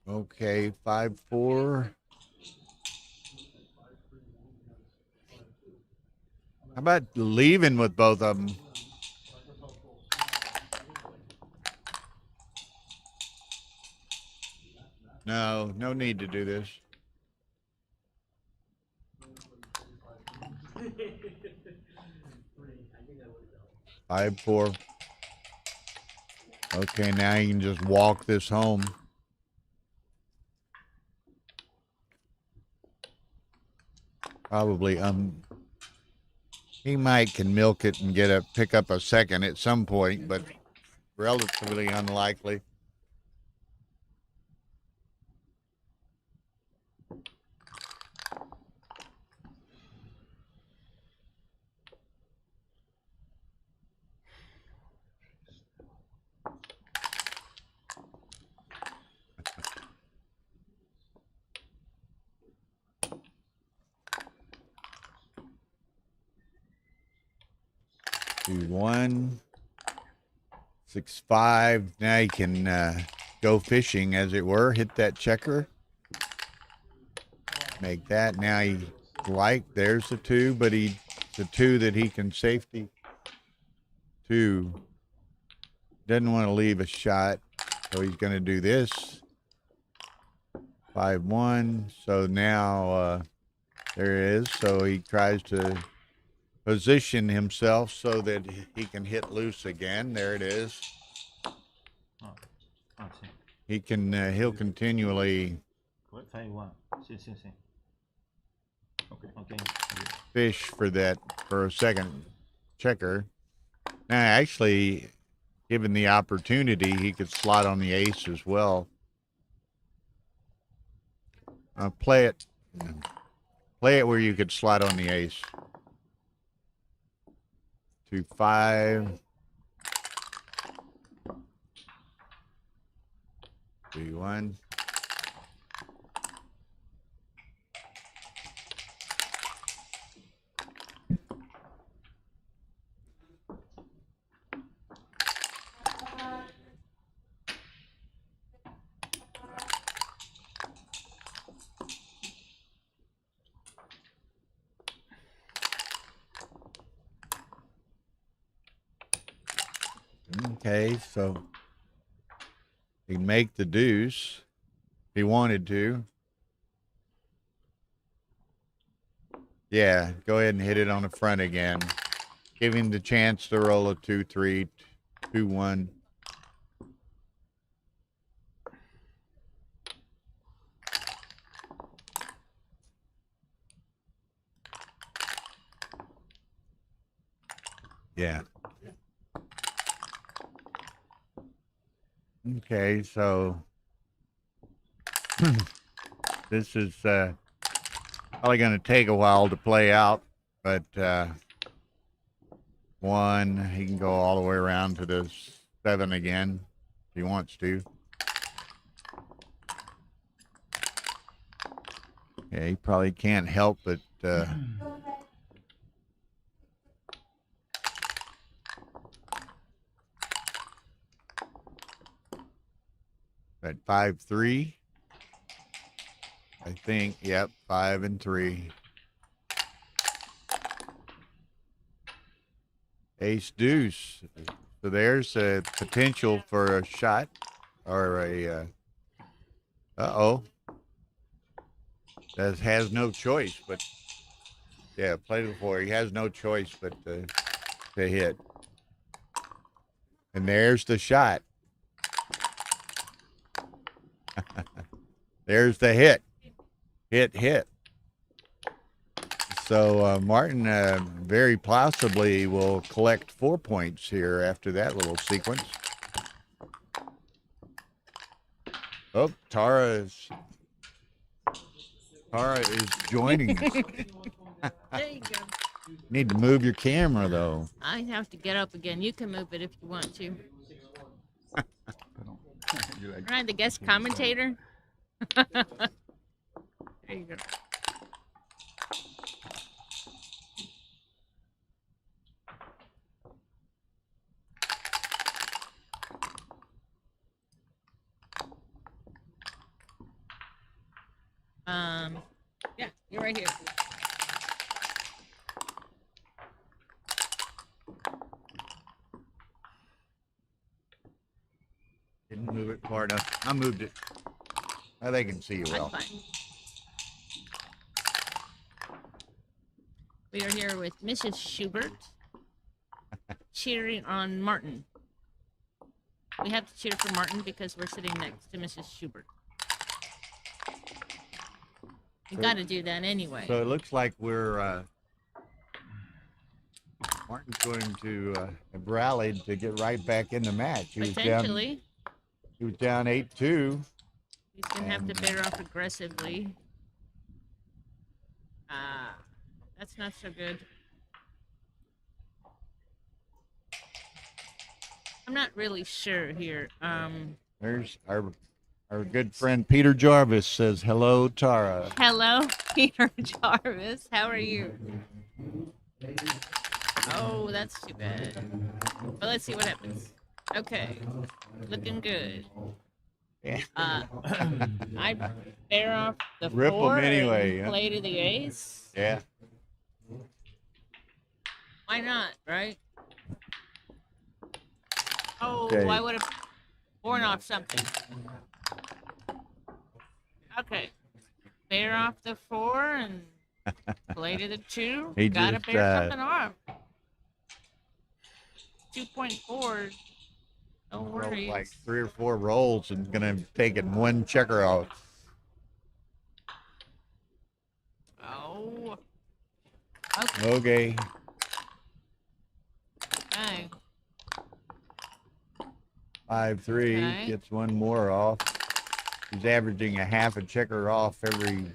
C: Okay, 5-4. How about leaving with both of them? No, no need to do this. Five, 4. Okay, now you can just walk this home. Probably, he might can milk it and pick up a second at some point, but relatively unlikely. Two, 1, 6, 5. Now you can go fishing, as it were. Hit that checker. Make that. Now he there's the 2, but the 2 that he can safety. 2. Doesn't want to leave a shot, so he's going to do this. 5, 1. So now there it is. So he tries to position himself so that he can hit loose again. There it is. He can, he'll continually fish for a second checker. Now, actually, given the opportunity, he could slot on the ace as well. Play it where you could slot on the ace. 2, 5. 3, 1. Okay, so he'd make the deuce if he wanted to. Yeah, go ahead and hit it on the front again. Give him the chance to roll a 2, 3, 2, 1. Yeah. Okay, so this is probably going to take a while to play out, but 1, he can go all the way around to the 7 again if he wants to. Yeah, he probably can't help but At 5-3. I think. Yep. 5-3. Ace deuce. So there's a potential for a shot or a. Uh-oh. That has no choice, but yeah, played before. He has no choice but to hit. And there's the shot. There's the hit. Hit. So Martin very possibly will collect 4 points here after that little sequence. Oh, Tara is joining us.
L: There you go.
C: Need to move your camera though.
L: I have to get up again. You can move it if you want to. Right, the guest commentator. There you go. Yeah, you're right here.
C: Didn't move it far enough. I moved it. Now they can see you well.
L: That's fine. We are here with Mrs. Schubert cheering on Martin. We have to cheer for Martin because we're sitting next to Mrs. Schubert. We got to do that anyway.
C: So it looks like we're Martin's going to have rallied to get right back in the match.
L: Potentially.
C: He was down 8-2.
L: He's going to have to bear off aggressively. That's not so good. I'm not really sure here.
C: There's our good friend Peter Jarvis says, hello, Tara.
L: Hello, Peter Jarvis. How are you? Oh, that's too bad. But let's see what happens. Okay. Looking good.
C: Yeah.
L: I bear off the
C: Rip 'em
L: 4
C: anyway,
L: and
C: huh?
L: play to the ace.
C: Yeah.
L: Why not, right? Oh,
C: Okay.
L: I would have borne off something. Okay. Bear off the 4 and play to the 2.
C: He
L: Gotta
C: just,
L: bear something off. 2.4. No
C: Rolled
L: worries.
C: like 3 or 4 rolls and gonna take it 1 checker out.
L: Oh.
C: Okay.
L: Okay.
C: 5-3
L: Okay.
C: gets 1 more off. He's averaging a half a checker off every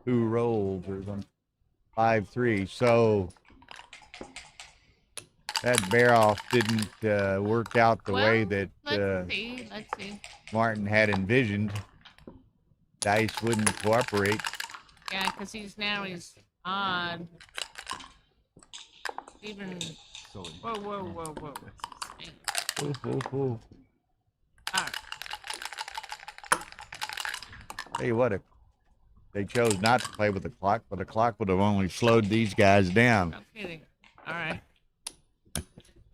C: 2 rolls or something. 5-3. So that bear off didn't work out the way that
L: Let's see.
C: Martin had envisioned. Dice wouldn't cooperate.
L: Yeah, because he's odd. Even. Whoa.
C: Ooh.
L: All right.
C: Tell you what, if they chose not to play with the clock, but the clock would have only slowed these guys down.
L: No kidding. All right.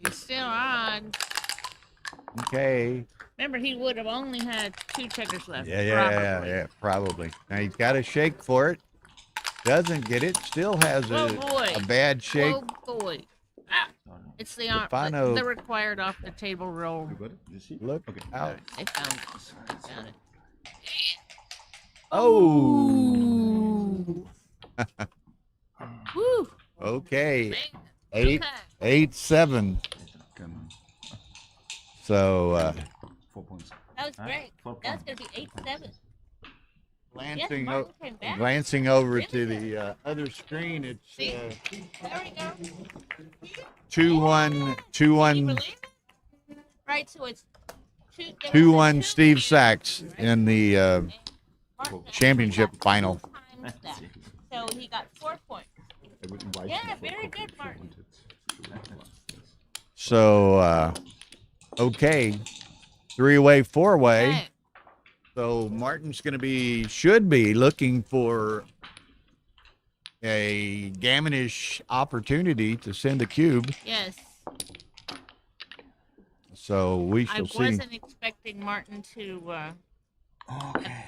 L: He's still on.
C: Okay.
L: Remember, he would have only had 2 checkers left.
C: Yeah, probably. Now he's got a shake for it. Doesn't get it. Still has a bad shake.
L: Oh boy. Ah, it's the required off the table roll.
C: Look out.
L: I found it. Got it.
C: Oh.
L: Woo.
C: Okay. 8-7. So
J: 4 points.
L: That was great. That's going to be 8-7.
C: glancing over to the other screen, it's
L: there we go.
C: 2-1
L: Right, so it's
C: 2-1 Steve Sachs in the championship final.
L: So he got 4 points. Yeah, very good, Martin.
C: So okay, 3-way, 4-way.
L: Okay.
C: So Martin's going to should be looking for a gammonish opportunity to send a cube.
L: Yes.
C: So we shall see.
L: I wasn't expecting Martin to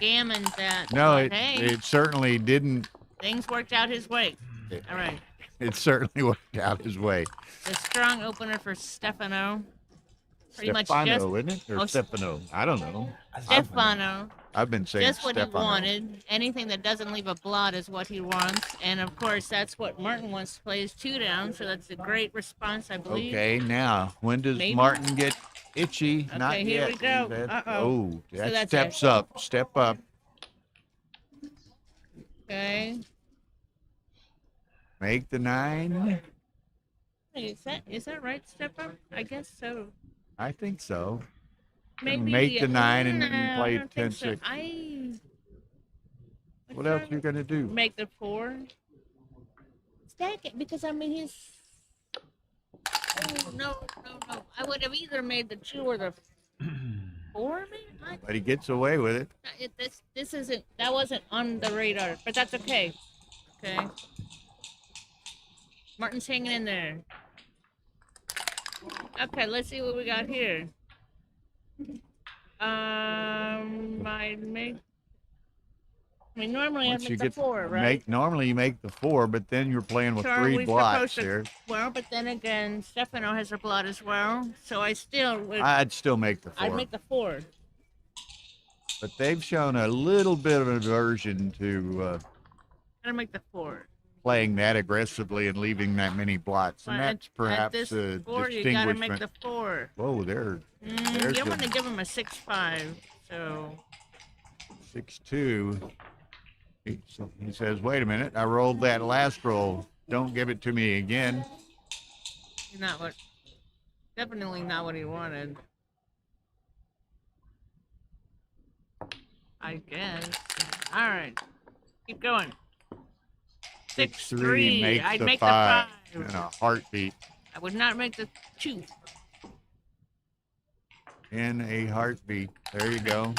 L: gammon that.
C: No,
L: but hey,
C: it certainly didn't.
L: things worked out his way. All right.
C: It certainly worked out his way.
L: The strong opener for Stefano. Pretty much
C: Stefano, isn't it? Or
L: oh,
C: Stefano? I don't know.
L: Stefano.
C: I've been saying
L: Just what
C: Stefano.
L: he wanted. Anything that doesn't leave a blot is what he wants. And of course, that's what Martin wants to play is 2 down. So that's a great response, I believe.
C: Okay, now when does
L: Maybe.
C: Martin get itchy?
L: Okay,
C: Not
L: here
C: yet.
L: we go.
C: That-
L: Uh-oh.
C: Oh,
L: So
C: that
L: that's
C: steps
L: it.
C: up. Step up.
L: Okay.
C: Make the 9.
L: Hey, is that right, Step up? I guess so.
C: I think so.
L: Maybe
C: Make the 9 and
L: No,
C: then
L: I
C: play
L: don't think so.
C: 10-6. What else you gonna do?
L: Make the 4. Stack it because I mean he's. Oh no! I would have either made the 2 or the 4. Maybe.
C: But he gets away with it.
L: This isn't. That wasn't on the radar, but that's okay. Okay. Martin's hanging in there. Okay, let's see what we got here. I mean, normally I
C: Once
L: make
C: you
L: the
C: get
L: 4, right?
C: normally you make the 4, but then you're playing with
L: So are
C: 3
L: we
C: blocks
L: supposed to-
C: here.
L: Well, but then again, Stefano has a blot as well, so I still would.
C: I'd still make the 4.
L: I'd make the 4.
C: But they've shown a little bit of aversion to
L: I'd make the 4.
C: playing that aggressively and leaving that many blots, and
L: Well,
C: that's perhaps
L: at this
C: a
L: 4, you gotta make
C: distinguishment.
L: the 4.
C: Whoa, there's
L: You want
C: the
L: to give him a 6-5, so
C: 6-2. He says, "Wait a minute! I rolled that last roll. Don't give it to me again."
L: definitely not what he wanted. I guess. All right, keep going. 6-3.
C: Makes
L: I'd
C: the
L: make
C: 5
L: the 5.
C: in a heartbeat.
L: I would not make the 2.
C: In a heartbeat. There you go.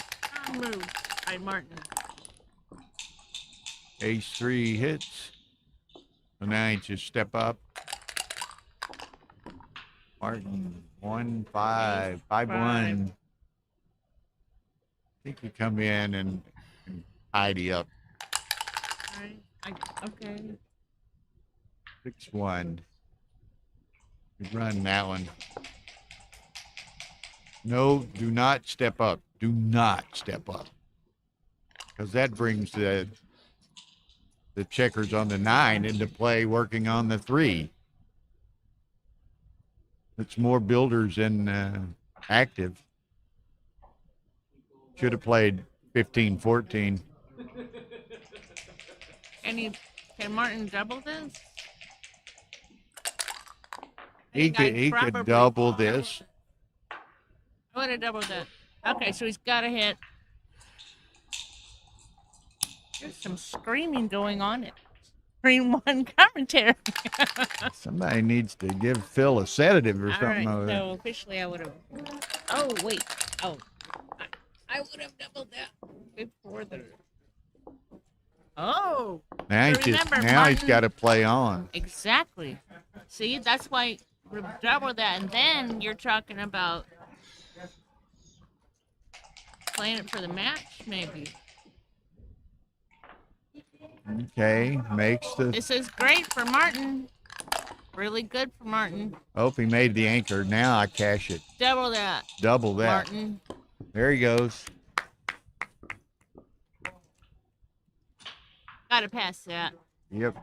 L: Wrong move by Martin.
C: Ace-3 hits. So now you just step up. Martin, 1-5, 5-1. I think you come in and tidy up.
L: All right. Okay.
C: 6-1. You run that one. No, do not step up. Do not step up. Because that brings the checkers on the 9 into play, working on the 3. It's more builders than active. Should have played 15-14.
L: Can Martin double this?
C: He could double this.
L: I would have doubled that. Okay, so he's got a hit. There's some screaming going on at Green One commentary.
C: Somebody needs to give Phil a sedative or
L: All
C: something
L: right,
C: over there.
L: so officially I would have. Oh, wait. Oh. I would have doubled that before the. Oh.
C: Now
L: so
C: he's
L: remember,
C: he's
L: Martin-
C: got to play on.
L: Exactly. See, that's why we double that, and then you're talking about playing it for the match, maybe.
C: Okay, makes the.
L: This is great for Martin. Really good for Martin.
C: Hope he made the anchor. Now I cash it.
L: Double that.
C: Double that.
L: Martin.
C: There he goes.
L: Gotta pass that.
C: Yep.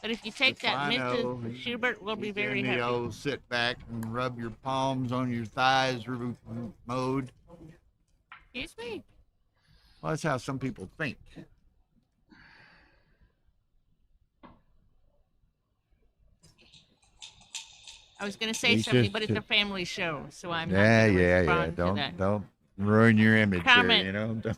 L: But if you take that,
C: Stefano,
L: Mrs. Schubert will be
C: he's
L: very
C: in the
L: happy.
C: old sit back and rub your palms on your thighs mode.
L: Excuse me.
C: Well, that's how some people think.
L: I was gonna say
C: He's
L: something,
C: just-
L: but it's a family show, so I'm
C: Yeah,
L: not gonna
C: yeah.
L: respond to
C: Don't
L: that.
C: ruin your image
L: Comment.
C: here, you know. Don't-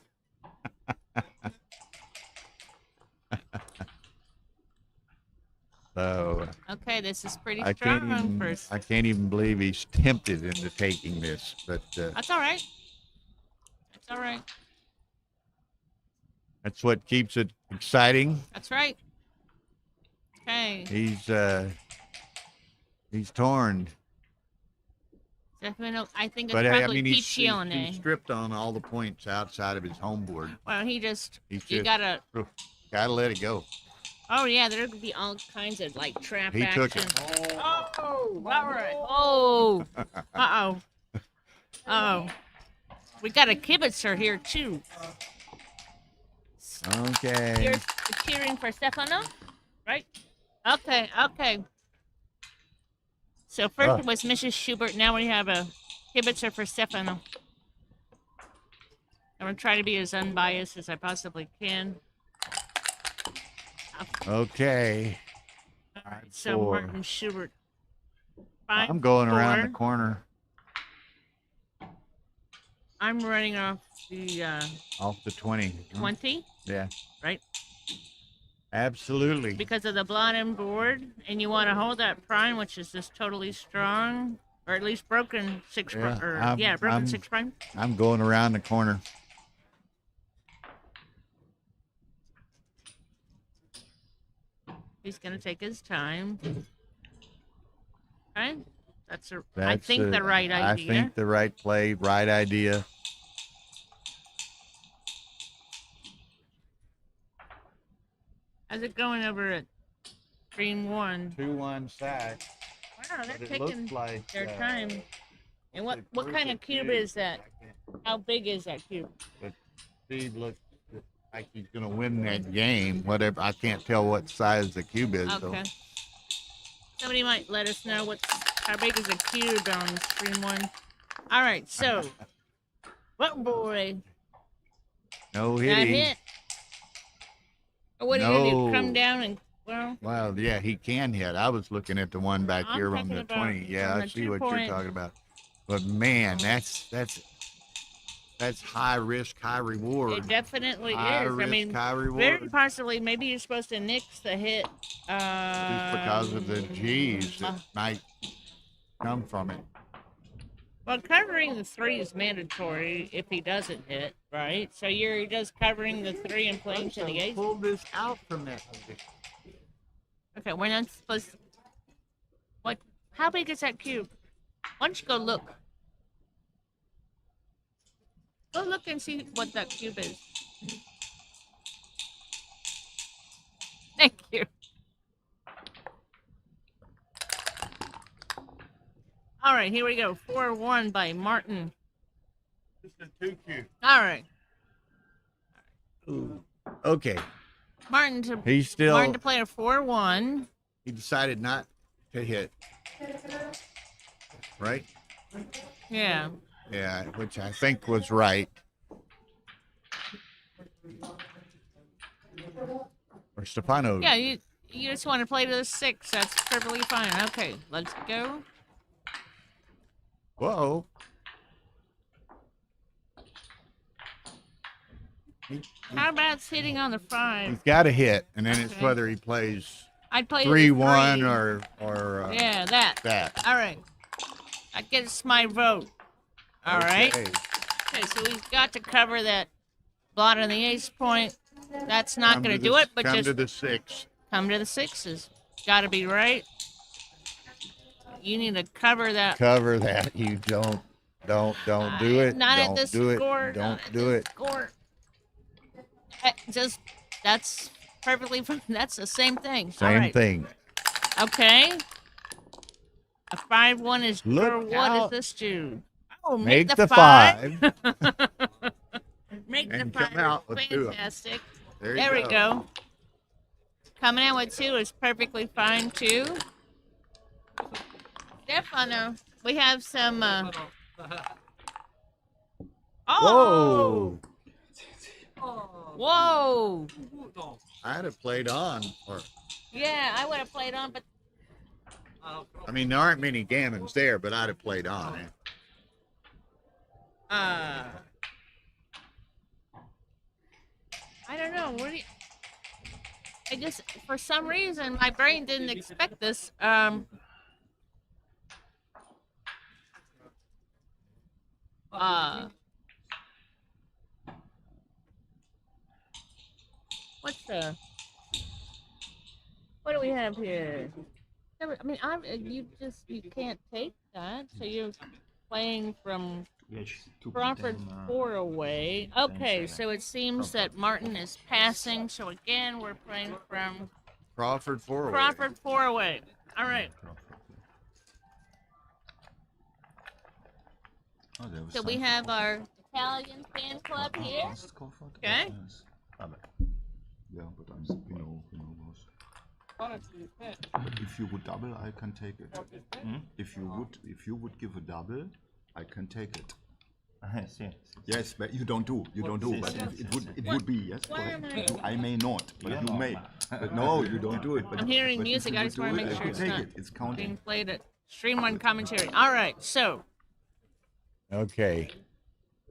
C: So
L: Okay, this is pretty
C: I can't
L: strong
C: even
L: first.
C: I can't even believe he's tempted into taking this, but
L: That's all right. That's all right.
C: that's what keeps it exciting.
L: That's right. Okay.
C: He's torn.
L: Definitely, I think it's
C: But I
L: probably
C: mean, he's
L: Piccione.
C: stripped on all the points outside of his home board.
L: Well, you
C: Just
L: gotta.
C: Gotta let it go.
L: Oh yeah, there could be all kinds of like trap
C: He
L: action.
C: took it.
L: Oh, all right. Oh, oh. We got a kibitzer here too.
C: Okay.
L: You're cheering for Stefano, right? Okay, okay. So first it was Mrs. Schubert. Now we have a kibitzer for Stefano. I'm gonna try to be as unbiased as I possibly can.
C: Okay.
L: All right, so Martin Schubert.
C: I'm going around the corner.
L: I'm running off the
C: Off the 20.
L: 20.
C: Yeah.
L: Right.
C: Absolutely.
L: Because of the bottom board, and you want to hold that prime, which is just totally strong, or at least broken six. Broken six prime.
C: I'm going around the corner.
L: He's gonna take his time. Okay, I think the right idea.
C: I think the right play, right idea.
L: How's it going over at green 1?
C: 2-1 sack.
L: Wow, they're
C: But it
L: taking
C: looks like,
L: their time. And what
C: where's
L: kind
C: the
L: of cube
C: cube?
L: is that? How big is that cube?
C: But Steve looks like he's going to win that game. Whatever. I can't tell what size the cube is.
L: Okay.
C: So.
L: Somebody might let us know how big is a cube on screen 1. All right, so what boy?
C: No
L: That
C: hitting.
L: hit. Or what are you gonna do? Come down and
C: Well, yeah, he can hit. I was looking at the one back
L: I'm
C: here on
L: talking
C: the
L: about
C: 20. Yeah,
L: on
C: I
L: the
C: see what
L: 2-point.
C: you're talking about. But man, that's high risk, high reward.
L: it definitely
C: High
L: is.
C: risk,
L: I mean,
C: high reward.
L: very possibly, maybe you're supposed to nix the hit.
C: Just because of the G's that might come from it.
L: Well, covering the 3 is mandatory if he doesn't hit, right? So you're just covering the 3 and playing to the ace.
C: Pull this out from that position.
L: Okay, we're not supposed to... What? How big is that cube? Why don't you go look? Go look and see what that cube is. Thank you. All right, here we go. 4-1 by Martin.
C: Just a 2 cube.
L: All right.
C: Ooh. Okay.
L: Martin to play a 4-1.
C: He decided not to hit. Right?
L: Yeah.
C: Yeah, which I think was right. Or Stefano.
L: Yeah, you just want to play to the 6. That's perfectly fine. Okay, let's go.
C: Whoa.
L: How about hitting on the 5?
C: He's got to hit, and then it's
L: Okay.
C: whether he plays
L: I'd play
C: 3-1
L: 3.
C: or
L: Yeah, that. All right. That gets my vote. All right. Okay, so we've got to cover that blot on the ace point. That's not going to do it, but
C: come
L: just
C: to the 6.
L: come to the 6s. Got to be right. You need to cover that.
C: Cover that. You don't do it.
L: Not
C: don't
L: at this
C: do
L: score.
C: it. Don't
L: not at
C: do
L: this
C: it.
L: Score. That's perfectly fine. That's the same thing. All
C: Same
L: right.
C: thing.
L: Okay. A 5-1 is
C: Look
L: for what
C: out.
L: is this do? Oh,
C: Make
L: the
C: the
L: 5.
C: 5.
L: Make
C: And
L: the
C: come
L: 5
C: out with 2 of 'em.
L: fantastic.
C: There
L: There
C: you
L: we go. Coming out with 2 is perfectly fine too. Stefano, we have some. Oh! Whoa!
C: I'd have played on. Or
L: Yeah, I would have played on, but
C: I mean, there aren't many gammons there, but I'd have played on.
L: I don't know. What do you? I just, for some reason, my brain didn't expect this. What's the? What do we have here? I mean, you can't take that. So you're playing from Crawford 4 away. Okay, so it seems that Martin is passing. So again, we're playing from
C: Crawford 4 away.
L: Crawford 4 away. All right. So we have our Italian fan club here. Okay.
J: Yeah, but I'm boss. But if you would double, I can take it. If you would give a double, I can take it. Yes, but you don't do. But it would be yes. I may not, but you may. But no, you don't do it. But,
L: I'm hearing music. I just want to make sure
J: it's not
L: being played at Stream 1 commentary. All right, so
C: Okay.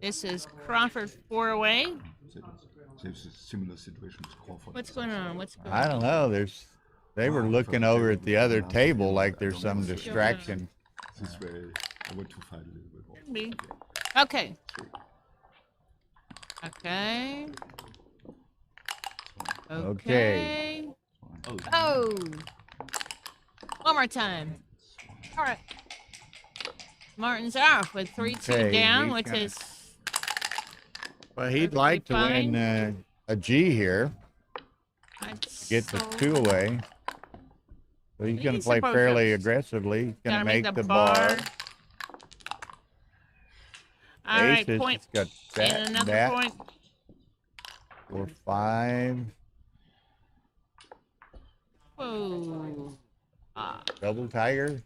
L: this is Crawford 4 away.
J: There's a similar situation with Crawford.
L: What's going on? What's going
C: I
L: on?
C: don't know. They were looking over at the other table like there's some distraction.
J: This way, I want to fight a little bit more.
L: Could be. Okay. Okay. Okay. Oh. One more time. All right. Martin's off with 3-2 down with his.
C: Well, he'd like to win a G here. Get the 2 away. So he's going to play fairly aggressively. He's going to make the bar.
L: All right,
C: Ace
L: point.
C: got that,
L: And another
C: that.
L: point.
C: 4, 5.
L: Whoa.
C: Double tiger.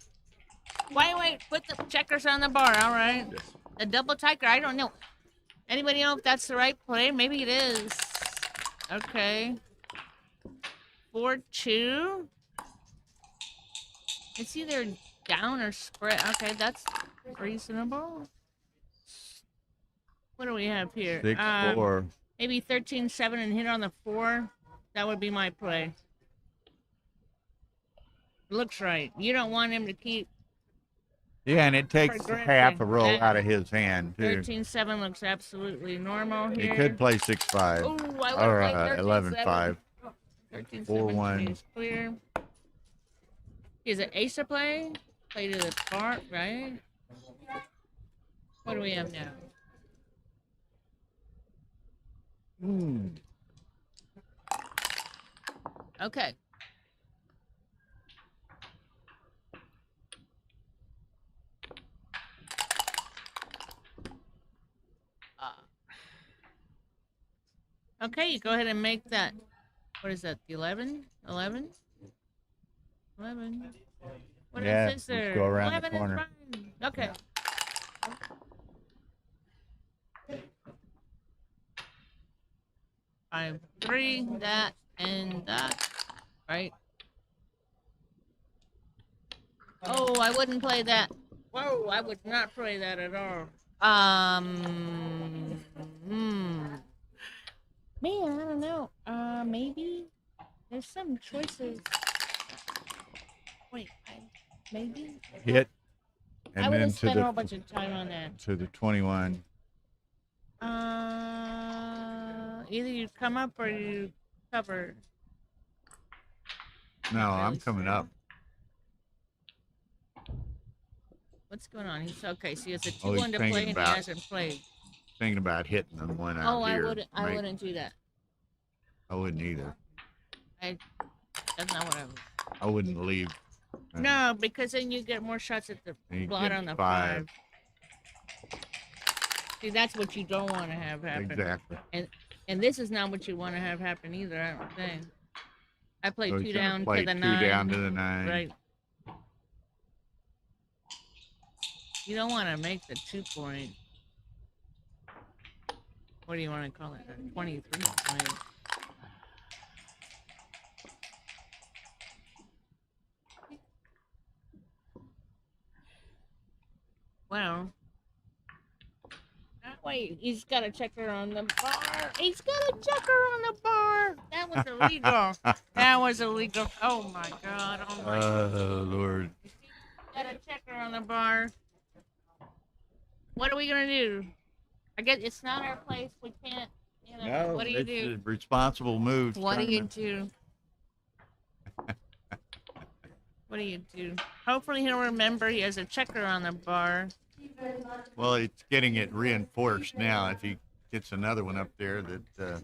L: Wait. Put the checkers on the bar. All right.
J: Yes.
L: The double tiger. I don't know. Anybody know if that's the right play? Maybe it is. Okay. 4-2. It's either down or spread. Okay, that's reasonable. What do we have here?
C: 6-4.
L: Maybe 13-7 and hit on the 4. That would be my play. Looks right. You don't want him to keep.
C: Yeah, and it takes half a roll out of his hand, too.
L: 13-7 looks absolutely normal here.
C: He could play 6-5 or 11-5.
L: 13-7 is clear. Is it ace to play? Play to the bar, right? What do we have now? Okay. Okay, you go ahead and make that. What is that? The 11? 11? 11. What
C: Yeah,
L: is this there?
C: let's go around the
L: 11 is
C: corner.
L: fine. Okay. Five, 3, that, and that. Right? Oh, I wouldn't play that. Whoa, I would not play that at all. Man, I don't know. Maybe there's some choices. Wait, maybe
C: Hit.
L: I
C: And
L: would
C: then
L: have spent a whole bunch of time on that.
C: to the 21.
L: Either you come up or you cover.
C: No, I'm coming up.
L: What's going on? He's okay. So he has a
C: Oh, he's
L: 2-1 to play,
C: thinking
L: and he
C: about-
L: hasn't played.
C: Thinking about hitting the one out
L: Oh,
C: here.
L: I wouldn't do that.
C: I wouldn't either.
L: That's not what I would.
C: I wouldn't leave.
L: No, because then you get more shots at the
C: You
L: blot
C: get
L: on the
C: 5.
L: 5. See, that's what you don't want to have happen.
C: Exactly.
L: And this is not what you want to have happen either, I don't think. I played
C: So
L: 2
C: he's gonna
L: down
C: play
L: to the
C: 2
L: 9.
C: down to the 9.
L: Right. You don't want to make the 2-point. What do you want to call it? A 23 point. Well, Wait, he's got a checker on the bar. He's got a checker on the bar. That was illegal. That was illegal. Oh my God. Oh my God.
C: Oh, Lord.
L: Got a checker on the bar. What are we gonna do? I guess it's not our place. We can't. You know.
C: No,
L: What do you
C: it's
L: do?
C: a responsible move.
L: What do you
C: tournament.
L: do? What do you do? Hopefully he'll remember he has a checker on the bar.
C: Well, it's getting it reinforced now. If he gets another one up there, that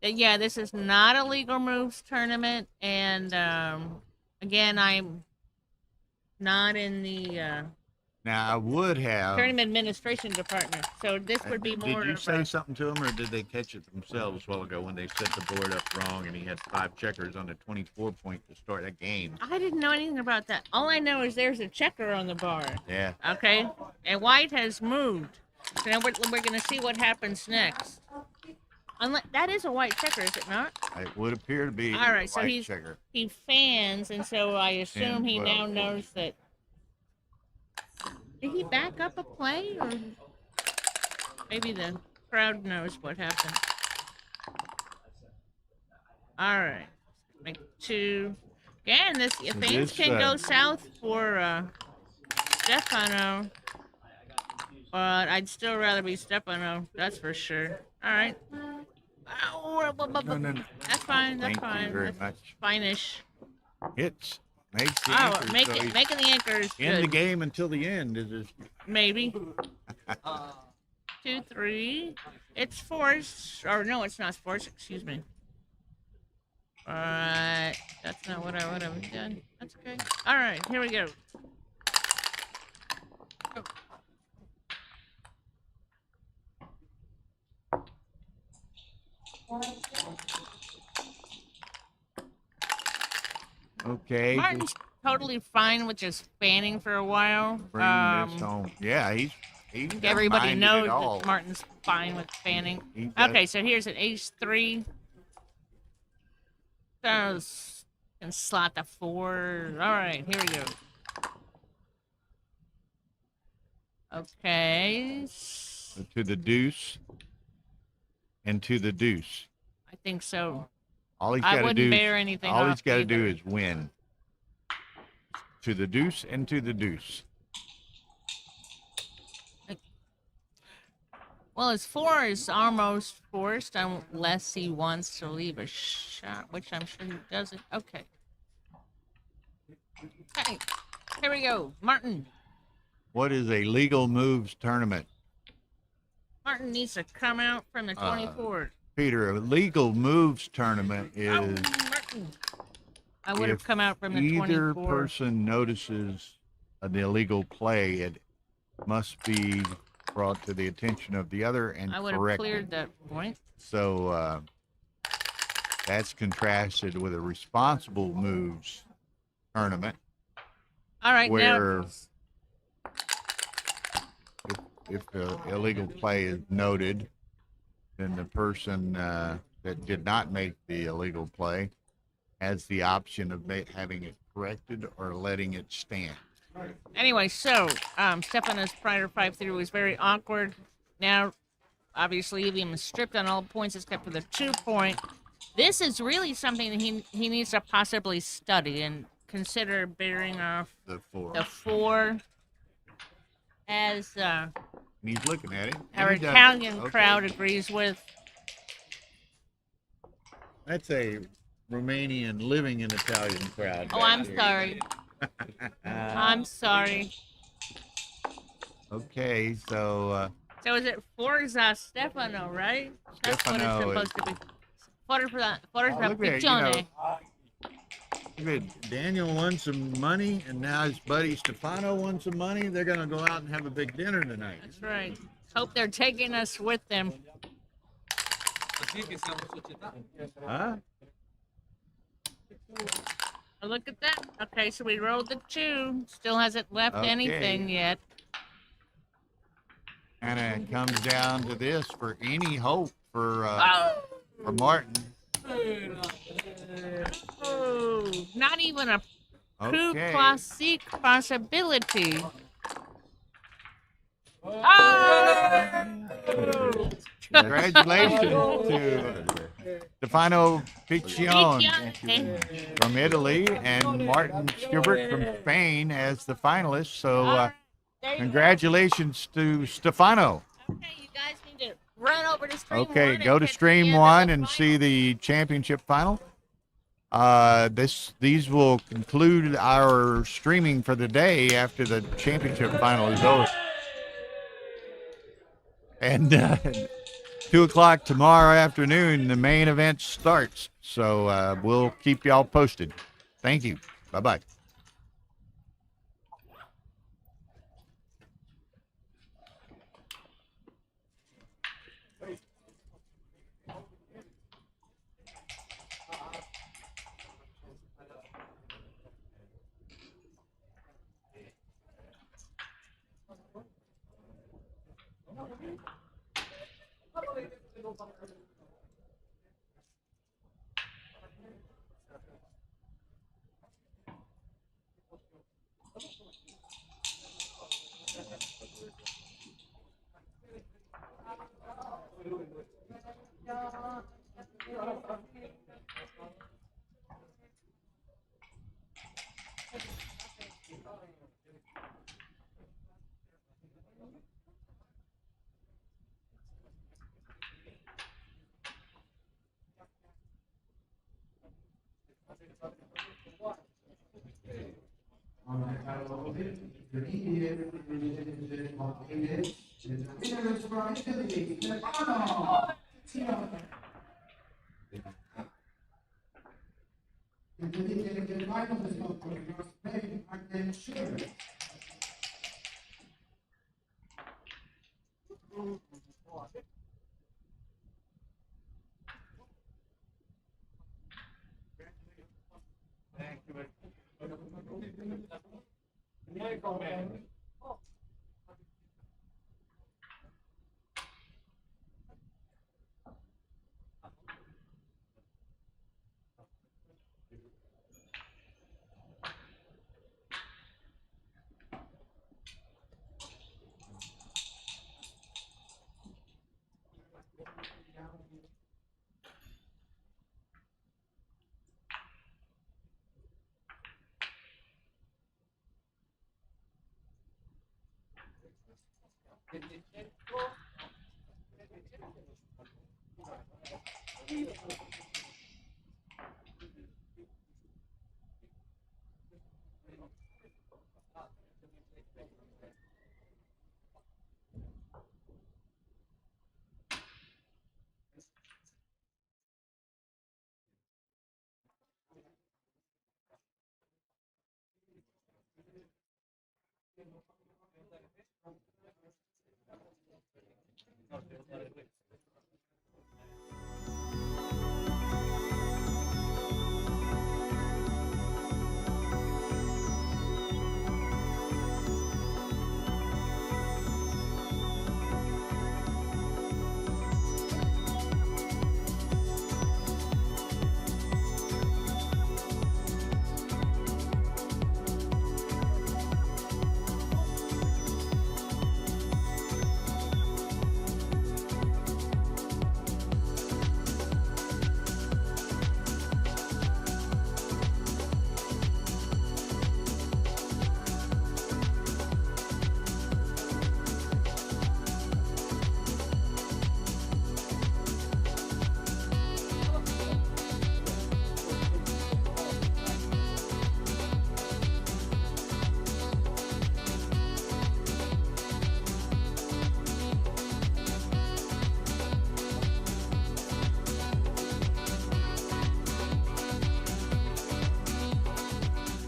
L: Yeah, this is not a legal moves tournament, and again, I'm not in the
C: now I would have.
L: tournament administration department, so this would be more.
C: Did you
L: of
C: say
L: a-
C: something to him, or did they catch it themselves a while ago when they set the board up wrong and he had 5 checkers on the 24 point to start a game?
L: I didn't know anything about that. All I know is there's a checker on the bar.
C: Yeah.
L: Okay, and white has moved. So now we're gonna see what happens next. Unless that is a white checker, is it not?
C: It would appear to be
L: All right,
C: a
L: so
C: white checker.
L: he fans, and so I assume
C: 10,
L: he
C: 12,
L: now knows that. Did he back up a play, or maybe the crowd knows what happened? All right, make 2. Again, things
C: this,
L: can go south for Stefano, but I'd still rather be Stefano. That's for sure. All right.
C: No.
L: That's fine. That's
C: Thank
L: fine.
C: you very
L: That's
C: much.
L: fine-ish.
C: Hits. Makes the
L: Oh,
C: anchors, so he's
L: making the anchors
C: in the
L: good.
C: game until the end. Is this?
L: Maybe. 2, 3. It's forced. Or no, it's not forced. Excuse me. Alright. That's not what I would have done. That's okay. Alright, here we go.
C: Okay.
L: Martin's totally fine with just fanning for a while.
C: Bring this home. Yeah, he doesn't
L: Everybody
C: mind it
L: knows
C: at all.
L: that Martin's fine with fanning.
C: He does.
L: Okay, so here's an H3. So and slot the 4. All right, here we go. Okay.
C: So to the deuce and to the deuce.
L: I think so.
C: All he's
L: I
C: got to
L: wouldn't
C: do.
L: bear anything
C: All he's
L: off
C: got to
L: either.
C: do is win. To the deuce and to the deuce.
L: Well, his 4 is almost forced unless he wants to leave a shot, which I'm sure he doesn't. Okay. Okay. Here we go. Martin.
C: What is a legal moves tournament?
L: Martin needs to come out from the 24.
C: Peter, a legal moves tournament is
L: Martin. I would have
C: if
L: come out from the
C: either
L: 24.
C: person notices an illegal play, it must be brought to the attention of the other and
L: I would have
C: corrected.
L: cleared that point.
C: So that's contrasted with a responsible moves tournament.
L: All right,
C: where
L: now.
C: if the illegal play is noted, then the person that did not make the illegal play has the option of having it corrected or letting it stand.
L: Anyway, so Stefano's prior 5-3 was very awkward. Now, obviously, Evium is stripped on all points except for the 2-point. This is really something that he needs to possibly study and consider bearing off
C: The 4.
L: the 4 as
C: And he's looking at it. and
L: our
C: he does it.
L: Italian
C: Okay.
L: crowd agrees with.
C: That's a Romanian living in Italian crowd.
L: Oh,
C: back
L: I'm
C: there.
L: sorry. I'm sorry.
C: Okay, so
L: So is it Forza Stefano, right? That's what
C: Stefano
L: it's supposed to be. Forza
C: look at,
L: Piccione.
C: look at Daniel won some money, and now his buddy Stefano won some money. They're going to go out and have a big dinner tonight.
L: That's right. Hope they're taking us with them.
C: Huh?
L: Oh, look at that. Okay, so we rolled the 2. Still hasn't left
C: Okay.
L: anything yet.
C: And it comes down to this for any hope for Martin.
L: Oh, not even a coup
C: Okay.
L: classique possibility. Oh!
C: Congratulations to Stefano Piccione
L: Piccione.
C: from Italy and Martin Schubert from Spain as the finalists. So
L: There you go.
C: congratulations to Stefano.
L: Okay, you guys need to run over to stream
C: Okay,
L: one
C: go
L: and
C: to
L: catch
C: stream
L: the end of
C: one
L: the
C: and
L: final.
C: see the championship final. These will conclude our streaming for the day after the championship final is over. And 2 o'clock tomorrow afternoon, the main event starts. So we'll keep y'all posted. Thank you. Bye-bye.
H: Monte Carlo Open, the immediate of English, the winners from Italy, Stefano Piccione. The final is not for your Spain, Martin Schubert.
D: Thank you. Michael, man.